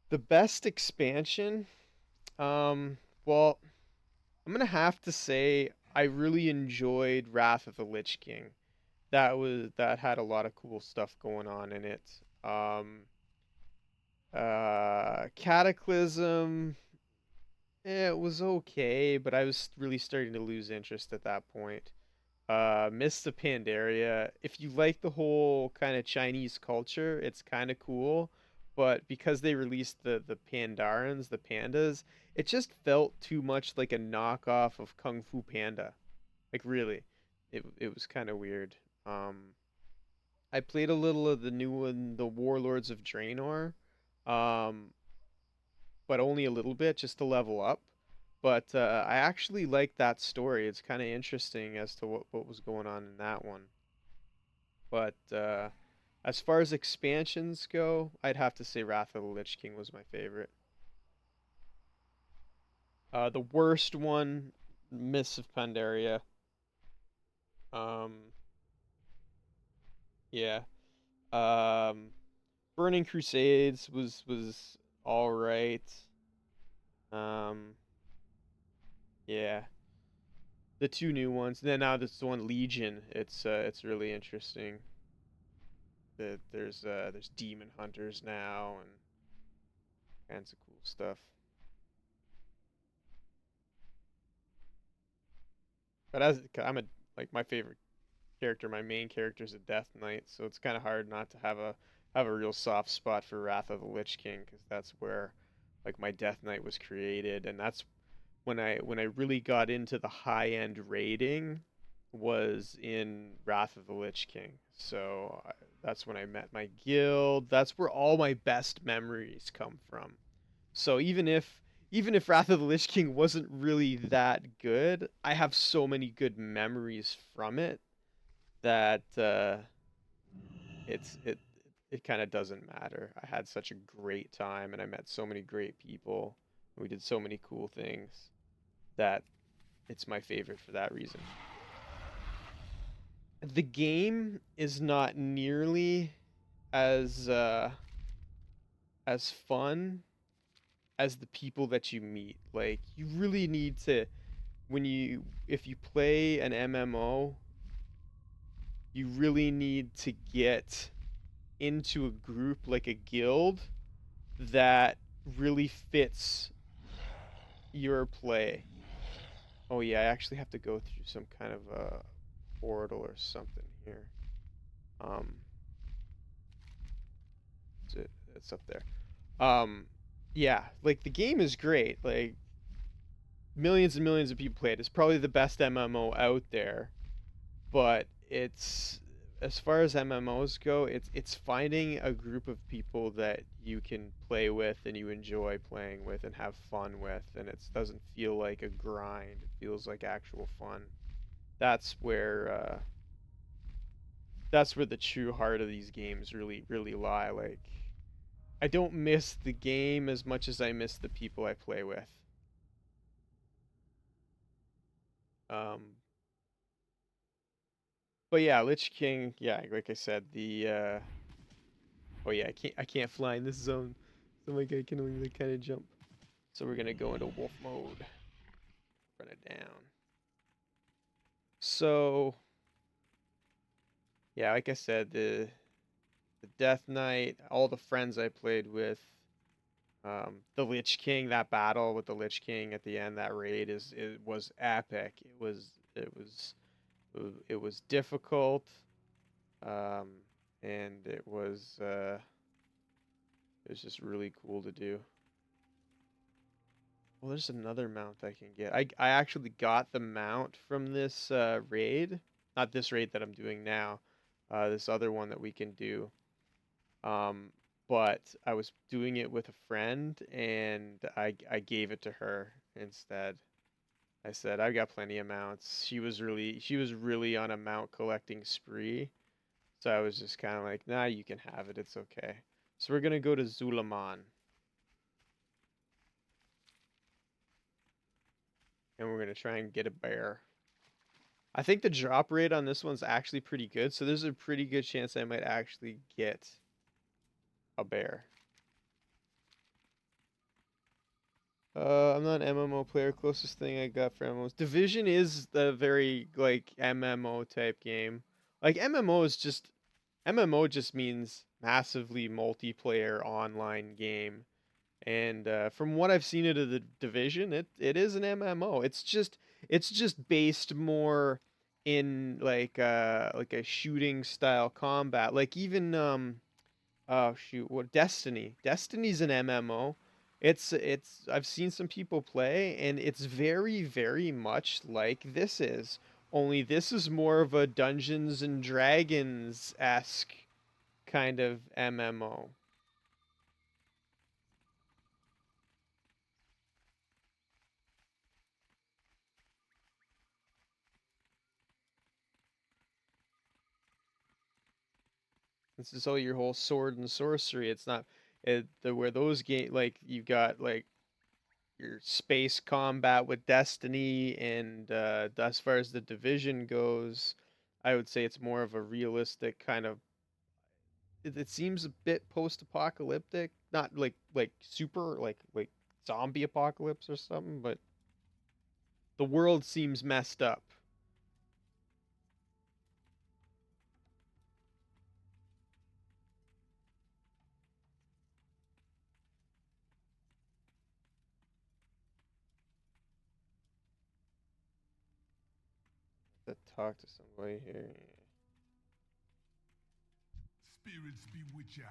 The best expansion, well, I'm gonna have to say I really enjoyed Wrath of the Lich King. That had a lot of cool stuff going on in it. Cataclysm, it was okay, but I was really starting to lose interest at that point. Mists of Pandaria. If you like the whole kind of Chinese culture, it's kind of cool. But because they released the Pandarans, the pandas, it just felt too much like a knockoff of Kung Fu Panda. Like really, it was kind of weird. I played a little of the new one, the Warlords of Draenor, um, but only a little bit just to level up. But I actually like that story. It's kind of interesting as to what was going on in that one. But as far as expansions go, I'd have to say Wrath of the Lich King was my favorite. The worst one, Mists of Pandaria. Um, yeah. Um, Burning Crusades was all right. Um, yeah. The two new ones. And then now this one Legion. It's really interesting. There's demon hunters now and kinds of cool stuff. But I'm a like my favorite character, my main character is a Death Knight, so it's kind of hard not to have a real soft spot for Wrath of the Lich King because that's where like my Death Knight was created, and that's when I really got into the high end raiding was in Wrath of the Lich King. So that's when I met my guild. That's where all my best memories come from. So even if Wrath of the Lich King wasn't really that good, I have so many good memories from it that it's it kind of doesn't matter. I had such a great time and I met so many great people. We did so many cool things that it's my favorite for that reason. The game is not nearly as as fun as the people that you meet. Like you really need to when you if you play an MMO, you really need to get into a group like a guild that really fits your play. Oh yeah, I actually have to go through some kind of a portal or something here. Um, it's up there. Um, yeah, like the game is great. Like millions and millions of people play it. It's probably the best MMO out there, but it's as far as MMOs go, it's finding a group of people that you can play with and you enjoy playing with and have fun with, and it doesn't feel like a grind. It feels like actual fun. That's where uh, that's where the true heart of these games really lie. Like I don't miss the game as much as I miss the people I play with. Um, but yeah, Lich King, yeah, like I said, the oh yeah, I can't fly in this zone. So like I can only kind of jump. So we're gonna go into wolf mode. Run it down. So yeah, like I said, the Death Knight, all the friends I played with, the Lich King, that battle with the Lich King at the end, that raid it was epic. It was difficult, um, and it was just really cool to do. Well, there's another mount I can get. I actually got the mount from this raid, not this raid that I'm doing now, this other one that we can do. Um, but I was doing it with a friend, and I gave it to her instead. I said I got plenty of mounts. She was really on a mount collecting spree, so I was just kind of like, nah, you can have it. It's okay. So we're gonna go to Zulaman, and we're gonna try and get a bear. I think the drop rate on this one's actually pretty good, so there's a pretty good chance I might actually get a bear. I'm not an MMO player. Closest thing I got for MMOs. Division is the very like MMO type game. Like MMO just means massively multiplayer online game. And from what I've seen of the Division, it is an MMO. It's just based more in like a shooting style combat. Like even oh shoot, what Destiny? Destiny's an MMO. It's I've seen some people play and it's very much like this is. Only this is more of a Dungeons and Dragons-esque kind of MMO. This is all your whole sword and sorcery. It's not where those game like you've got like your space combat with Destiny, and as far as the Division goes, I would say it's more of a realistic kind of. It seems a bit post-apocalyptic, not like super like zombie apocalypse or something, but the world seems messed up. To talk to somebody here. Spirits bewitch ya.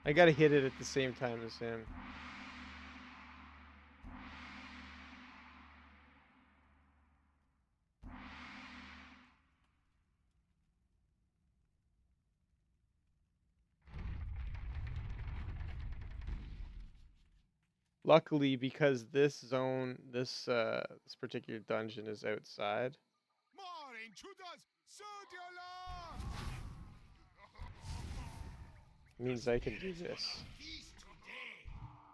I gotta hit it at the same time as him. Luckily, because this zone, this particular dungeon is outside. More intruders! Sound the alarm! Means I can do this. Feast today.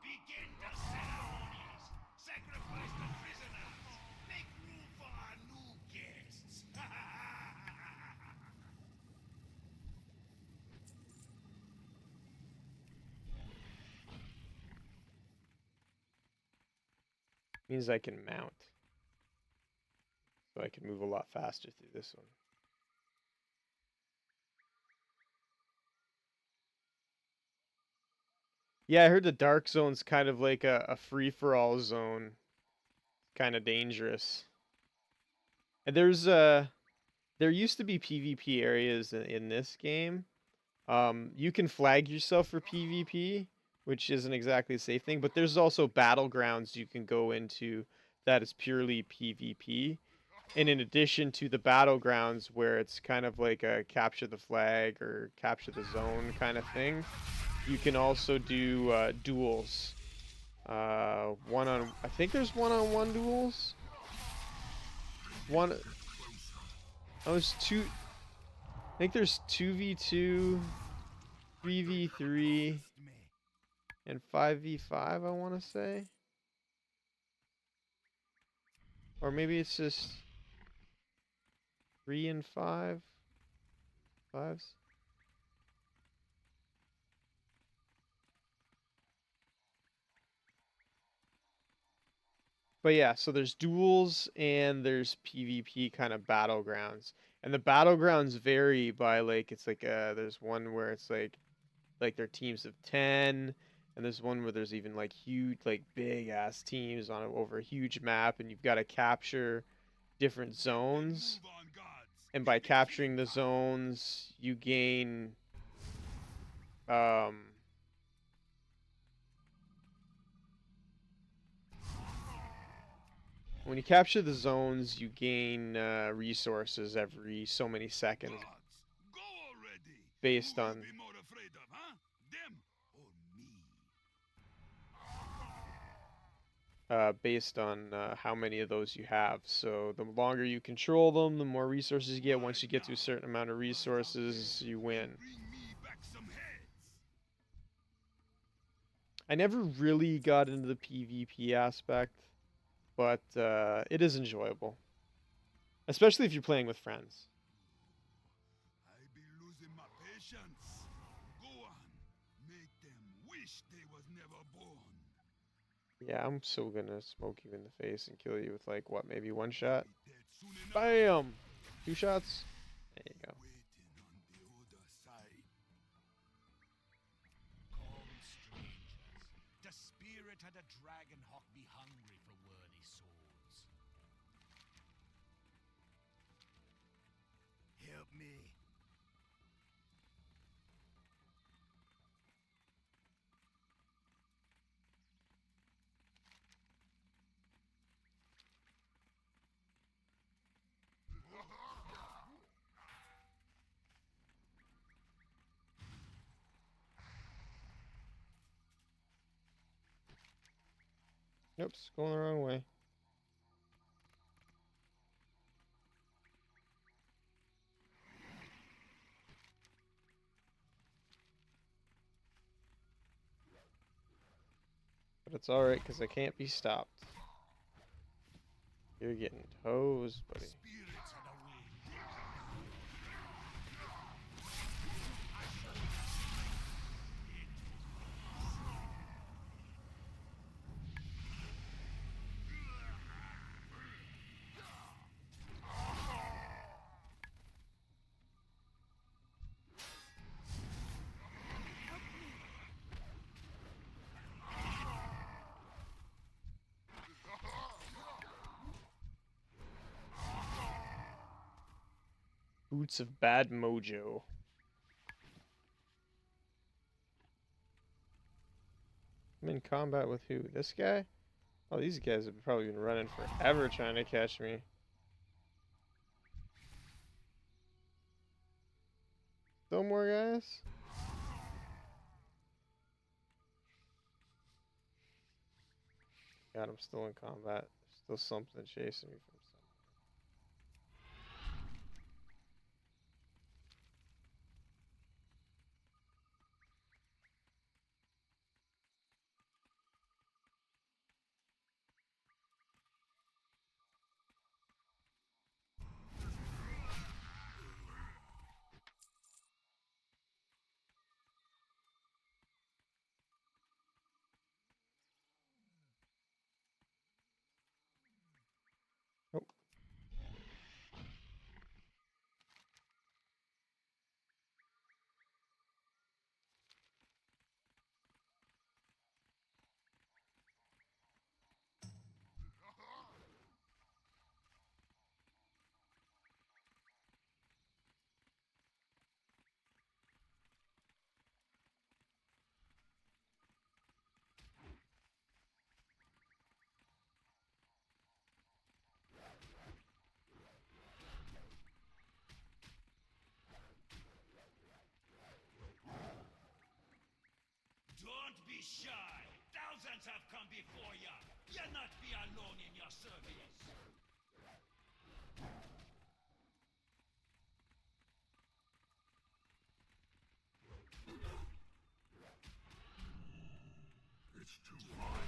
Begin the ceremonies. Sacrifice the prisoners. Make room for our new guests. Means I can mount. So I can move a lot faster through this one. Yeah, I heard the dark zone's kind of like a free-for-all zone. Kind of dangerous. And there used to be PvP areas in this game. You can flag yourself for PvP, which isn't exactly a safe thing, but there's also battlegrounds you can go into that is purely PvP. And in addition to the battlegrounds where it's kind of like a capture the flag or capture the zone kind of thing, you can also do duels. I think there's one-on-one duels. I think there's 2v2, 3v3, and 5v5, I want to say. Or maybe it's just 3 and 5. Fives. But yeah, so there's duels and there's PvP kind of battlegrounds. And the battlegrounds vary by like it's like there's one where it's like they're teams of 10, and there's one where there's even like huge like big ass teams over a huge map, and you've got to capture different zones. Move on, gods. And by capturing the zones, you gain um when you capture the zones, you gain resources every so many seconds Gods, go already. based Who you on be more afraid of, huh? Them or me? how many of those you have. So the longer you control them, the more resources you get. Once you get to a certain amount of resources, you win. Bring me back some heads. I never really got into the PvP aspect, but it is enjoyable, especially if you're playing with friends. I be losing my patience. Go on. Make them wish they was never born. Yeah, I'm so gonna smoke you in the face and kill you with like what, maybe one shot? Be dead soon enough. Bam! 2 shots. There you go. Waiting on the other side. Come, strangers. The spirit of the dragon hawk be hungry for worthy souls. Help me. Oops, going the wrong way. But it's alright, because I can't be stopped. You're getting hosed, buddy. Spirits of the wind. Boots of Bad Mojo. I'm in combat with who? This guy? Oh, these guys have probably been running forever trying to catch me. Still more guys? God, I'm still in combat. There's still something chasing me from somewhere. Oh, Don't be shy. Thousands have come before ya. You'll not be alone in your service. It's too far.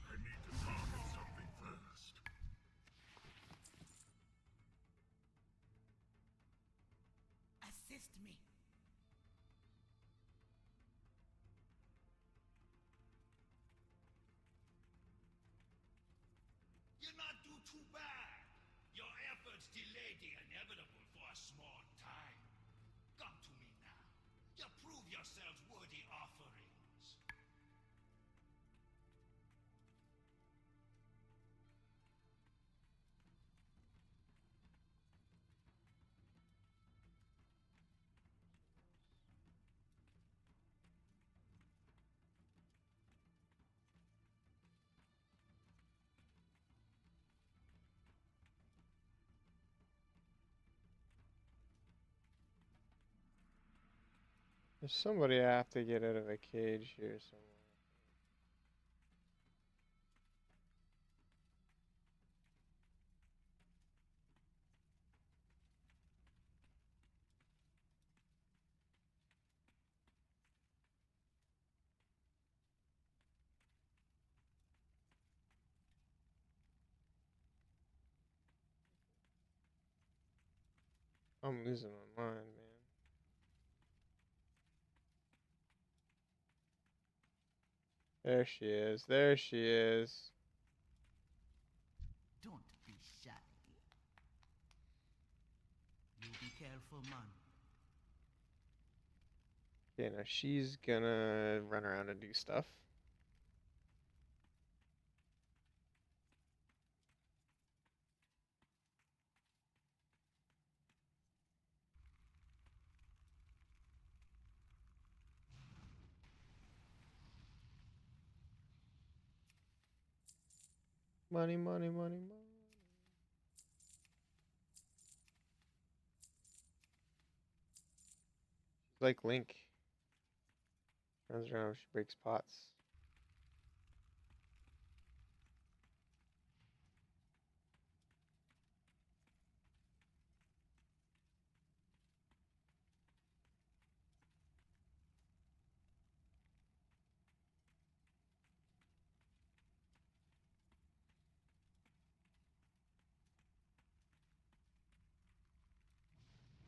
I need to target something first. Assist me. You're not do too bad. Your efforts delayed the inevitable for a small time. Come to me now. You prove yourselves worthy offerings. there's somebody I have to get out of a cage here somewhere. I'm losing my mind, man. There she is. There she is. Don't be shy. You be careful, man. Okay, now she's gonna run around and do stuff. Money, money, money, money. She's like Link. Runs around, she breaks pots.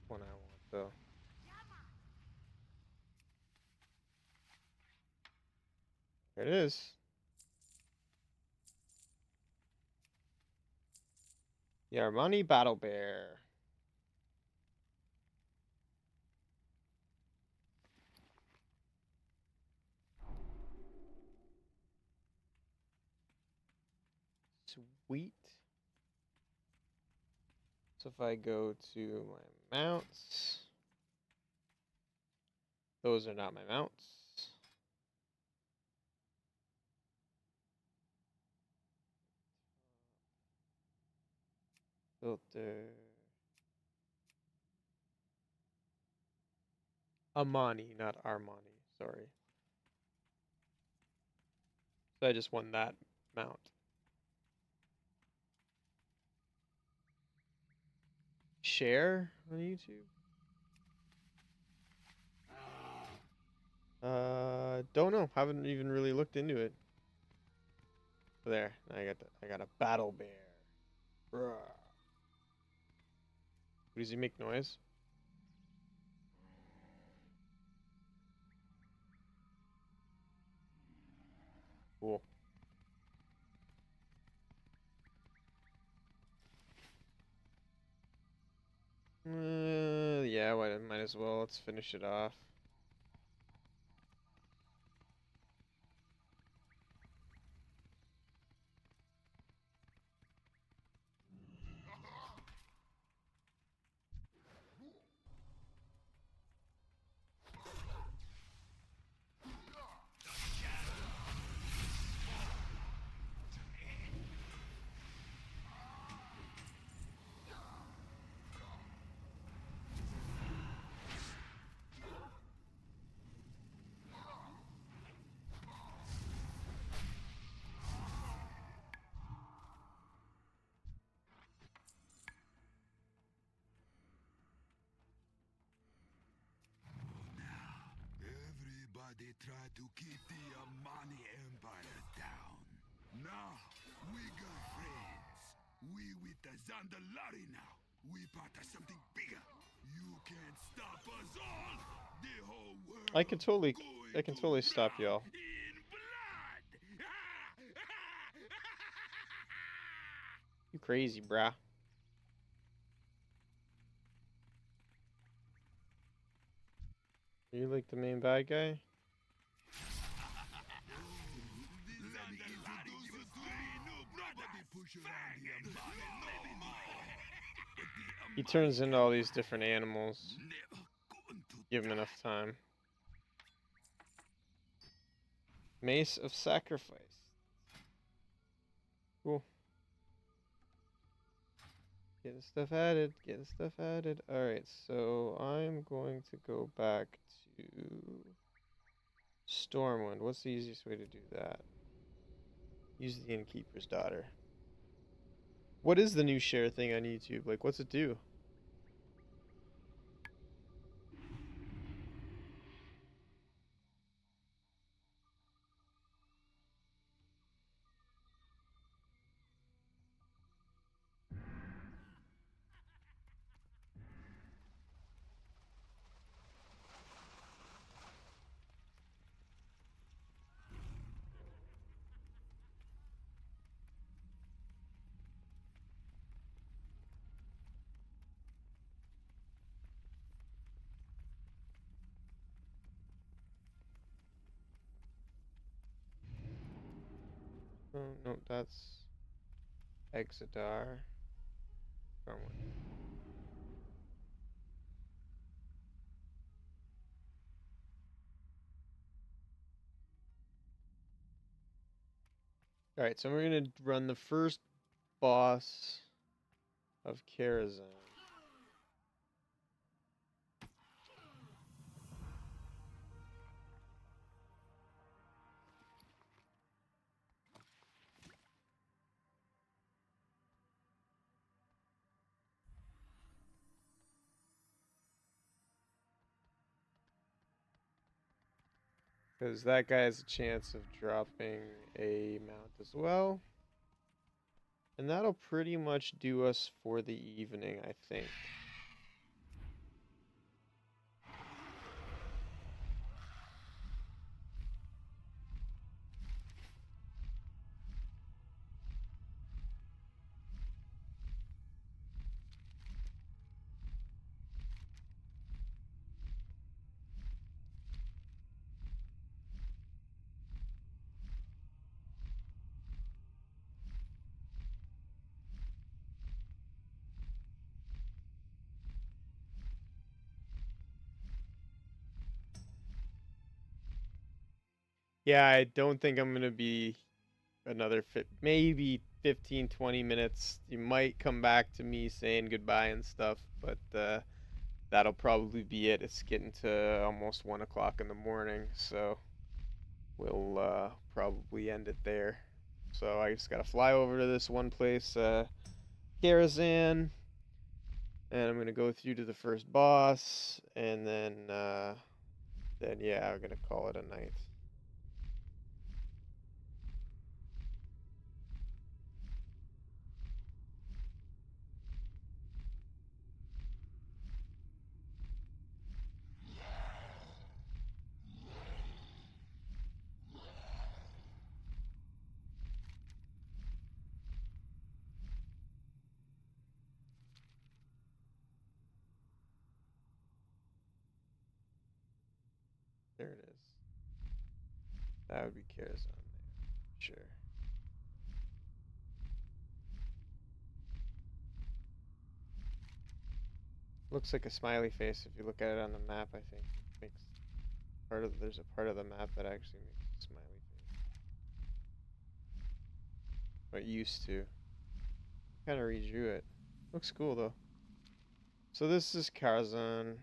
One I want though. There it is. The Armani Battle Bear. Sweet. So if I go to my mounts, those are not my mounts. Filter. Amani, not Armani. Sorry. So I just won that mount. Share on YouTube? Don't know. Haven't even really looked into it. There, I got a battle bear. Bruh. Does he make noise? Cool. Yeah, might as well. Let's finish it off. Everybody try to keep the Amani Empire down. Now, we got friends. We with the Zandalari now. We part of something bigger. You can't stop us all. The whole world I can totally stop drown y'all. in blood. You crazy, brah. Are you like the main bad guy? He turns into all these different animals. Give him enough time. Mace of Sacrifice. Cool. Getting stuff added. Getting stuff added. Alright, so I'm going to go back to Stormwind. What's the easiest way to do that? Use the Innkeeper's Daughter. What is the new share thing on YouTube? Like, what's it do? Oh, no, that's Exodar. Stormwind. Alright, so we're gonna run the first boss of Karazhan. Because that guy has a chance of dropping a mount as well. And that'll pretty much do us for the evening, I think. Yeah, I don't think I'm gonna be another maybe 15, 20 minutes. You might come back to me saying goodbye and stuff, but that'll probably be it. It's getting to almost 1 o'clock in the morning, so we'll probably end it there. So I just gotta fly over to this one place, Karazhan, and I'm gonna go through to the first boss, and then yeah, I'm gonna call it a night. There it is. That would be Karazhan there, sure. Looks like a smiley face if you look at it on the map. I think it makes there's a part of the map that actually makes a smiley face. Or it used to. Kind of redrew it. Looks cool though. So this is Karazhan.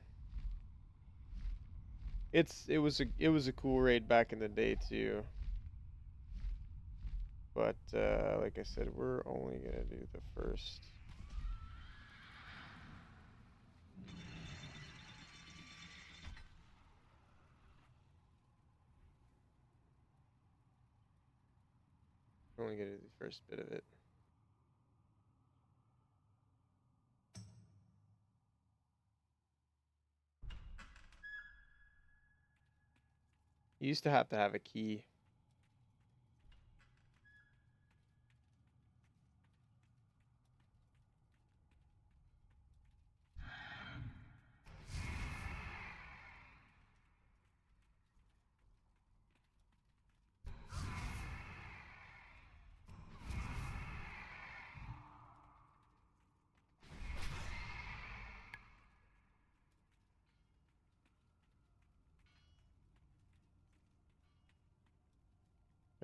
It was a cool raid back in the day too. But like I said, we're only gonna do the first. We're only gonna do the first bit of it. You used to have a key.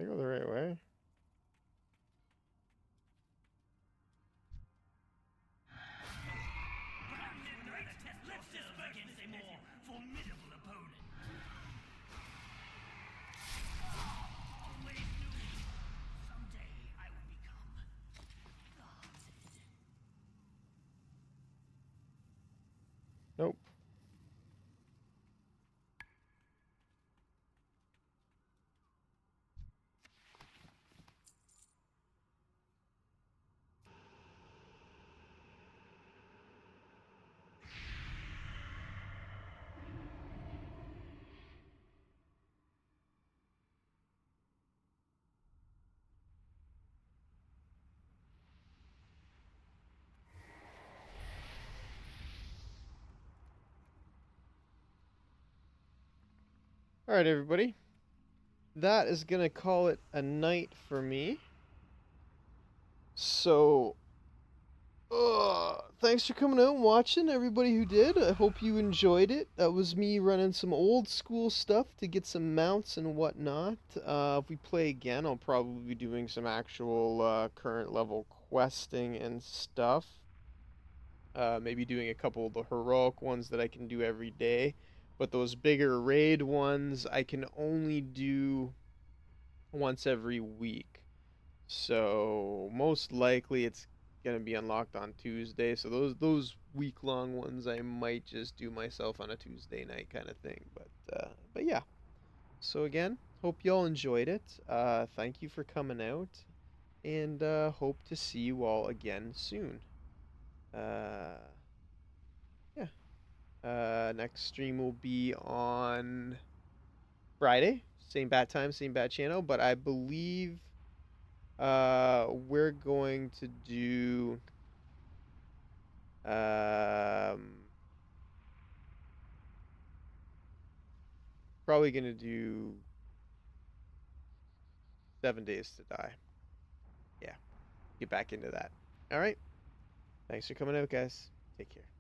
I go the right way. Let's just against a more formidable opponent. Always knew someday I would become the Haunted. Nope. All right, everybody. That is gonna call it a night for me. So, thanks for coming out and watching, everybody who did. I hope you enjoyed it. That was me running some old school stuff to get some mounts and whatnot. If we play again, I'll probably be doing some actual current level questing and stuff. Maybe doing a couple of the heroic ones that I can do every day. But those bigger raid ones, I can only do once every week. So most likely it's gonna be unlocked on Tuesday. So those week long ones I might just do myself on a Tuesday night kind of thing. But yeah. So again, hope y'all enjoyed it. Thank you for coming out, and hope to see you all again soon. Uh, yeah. Next stream will be on Friday. Same bat time, same bat channel. But I believe we're going to do probably gonna do 7 Days to Die. Yeah, get back into that. All right. Thanks for coming out, guys. Take care.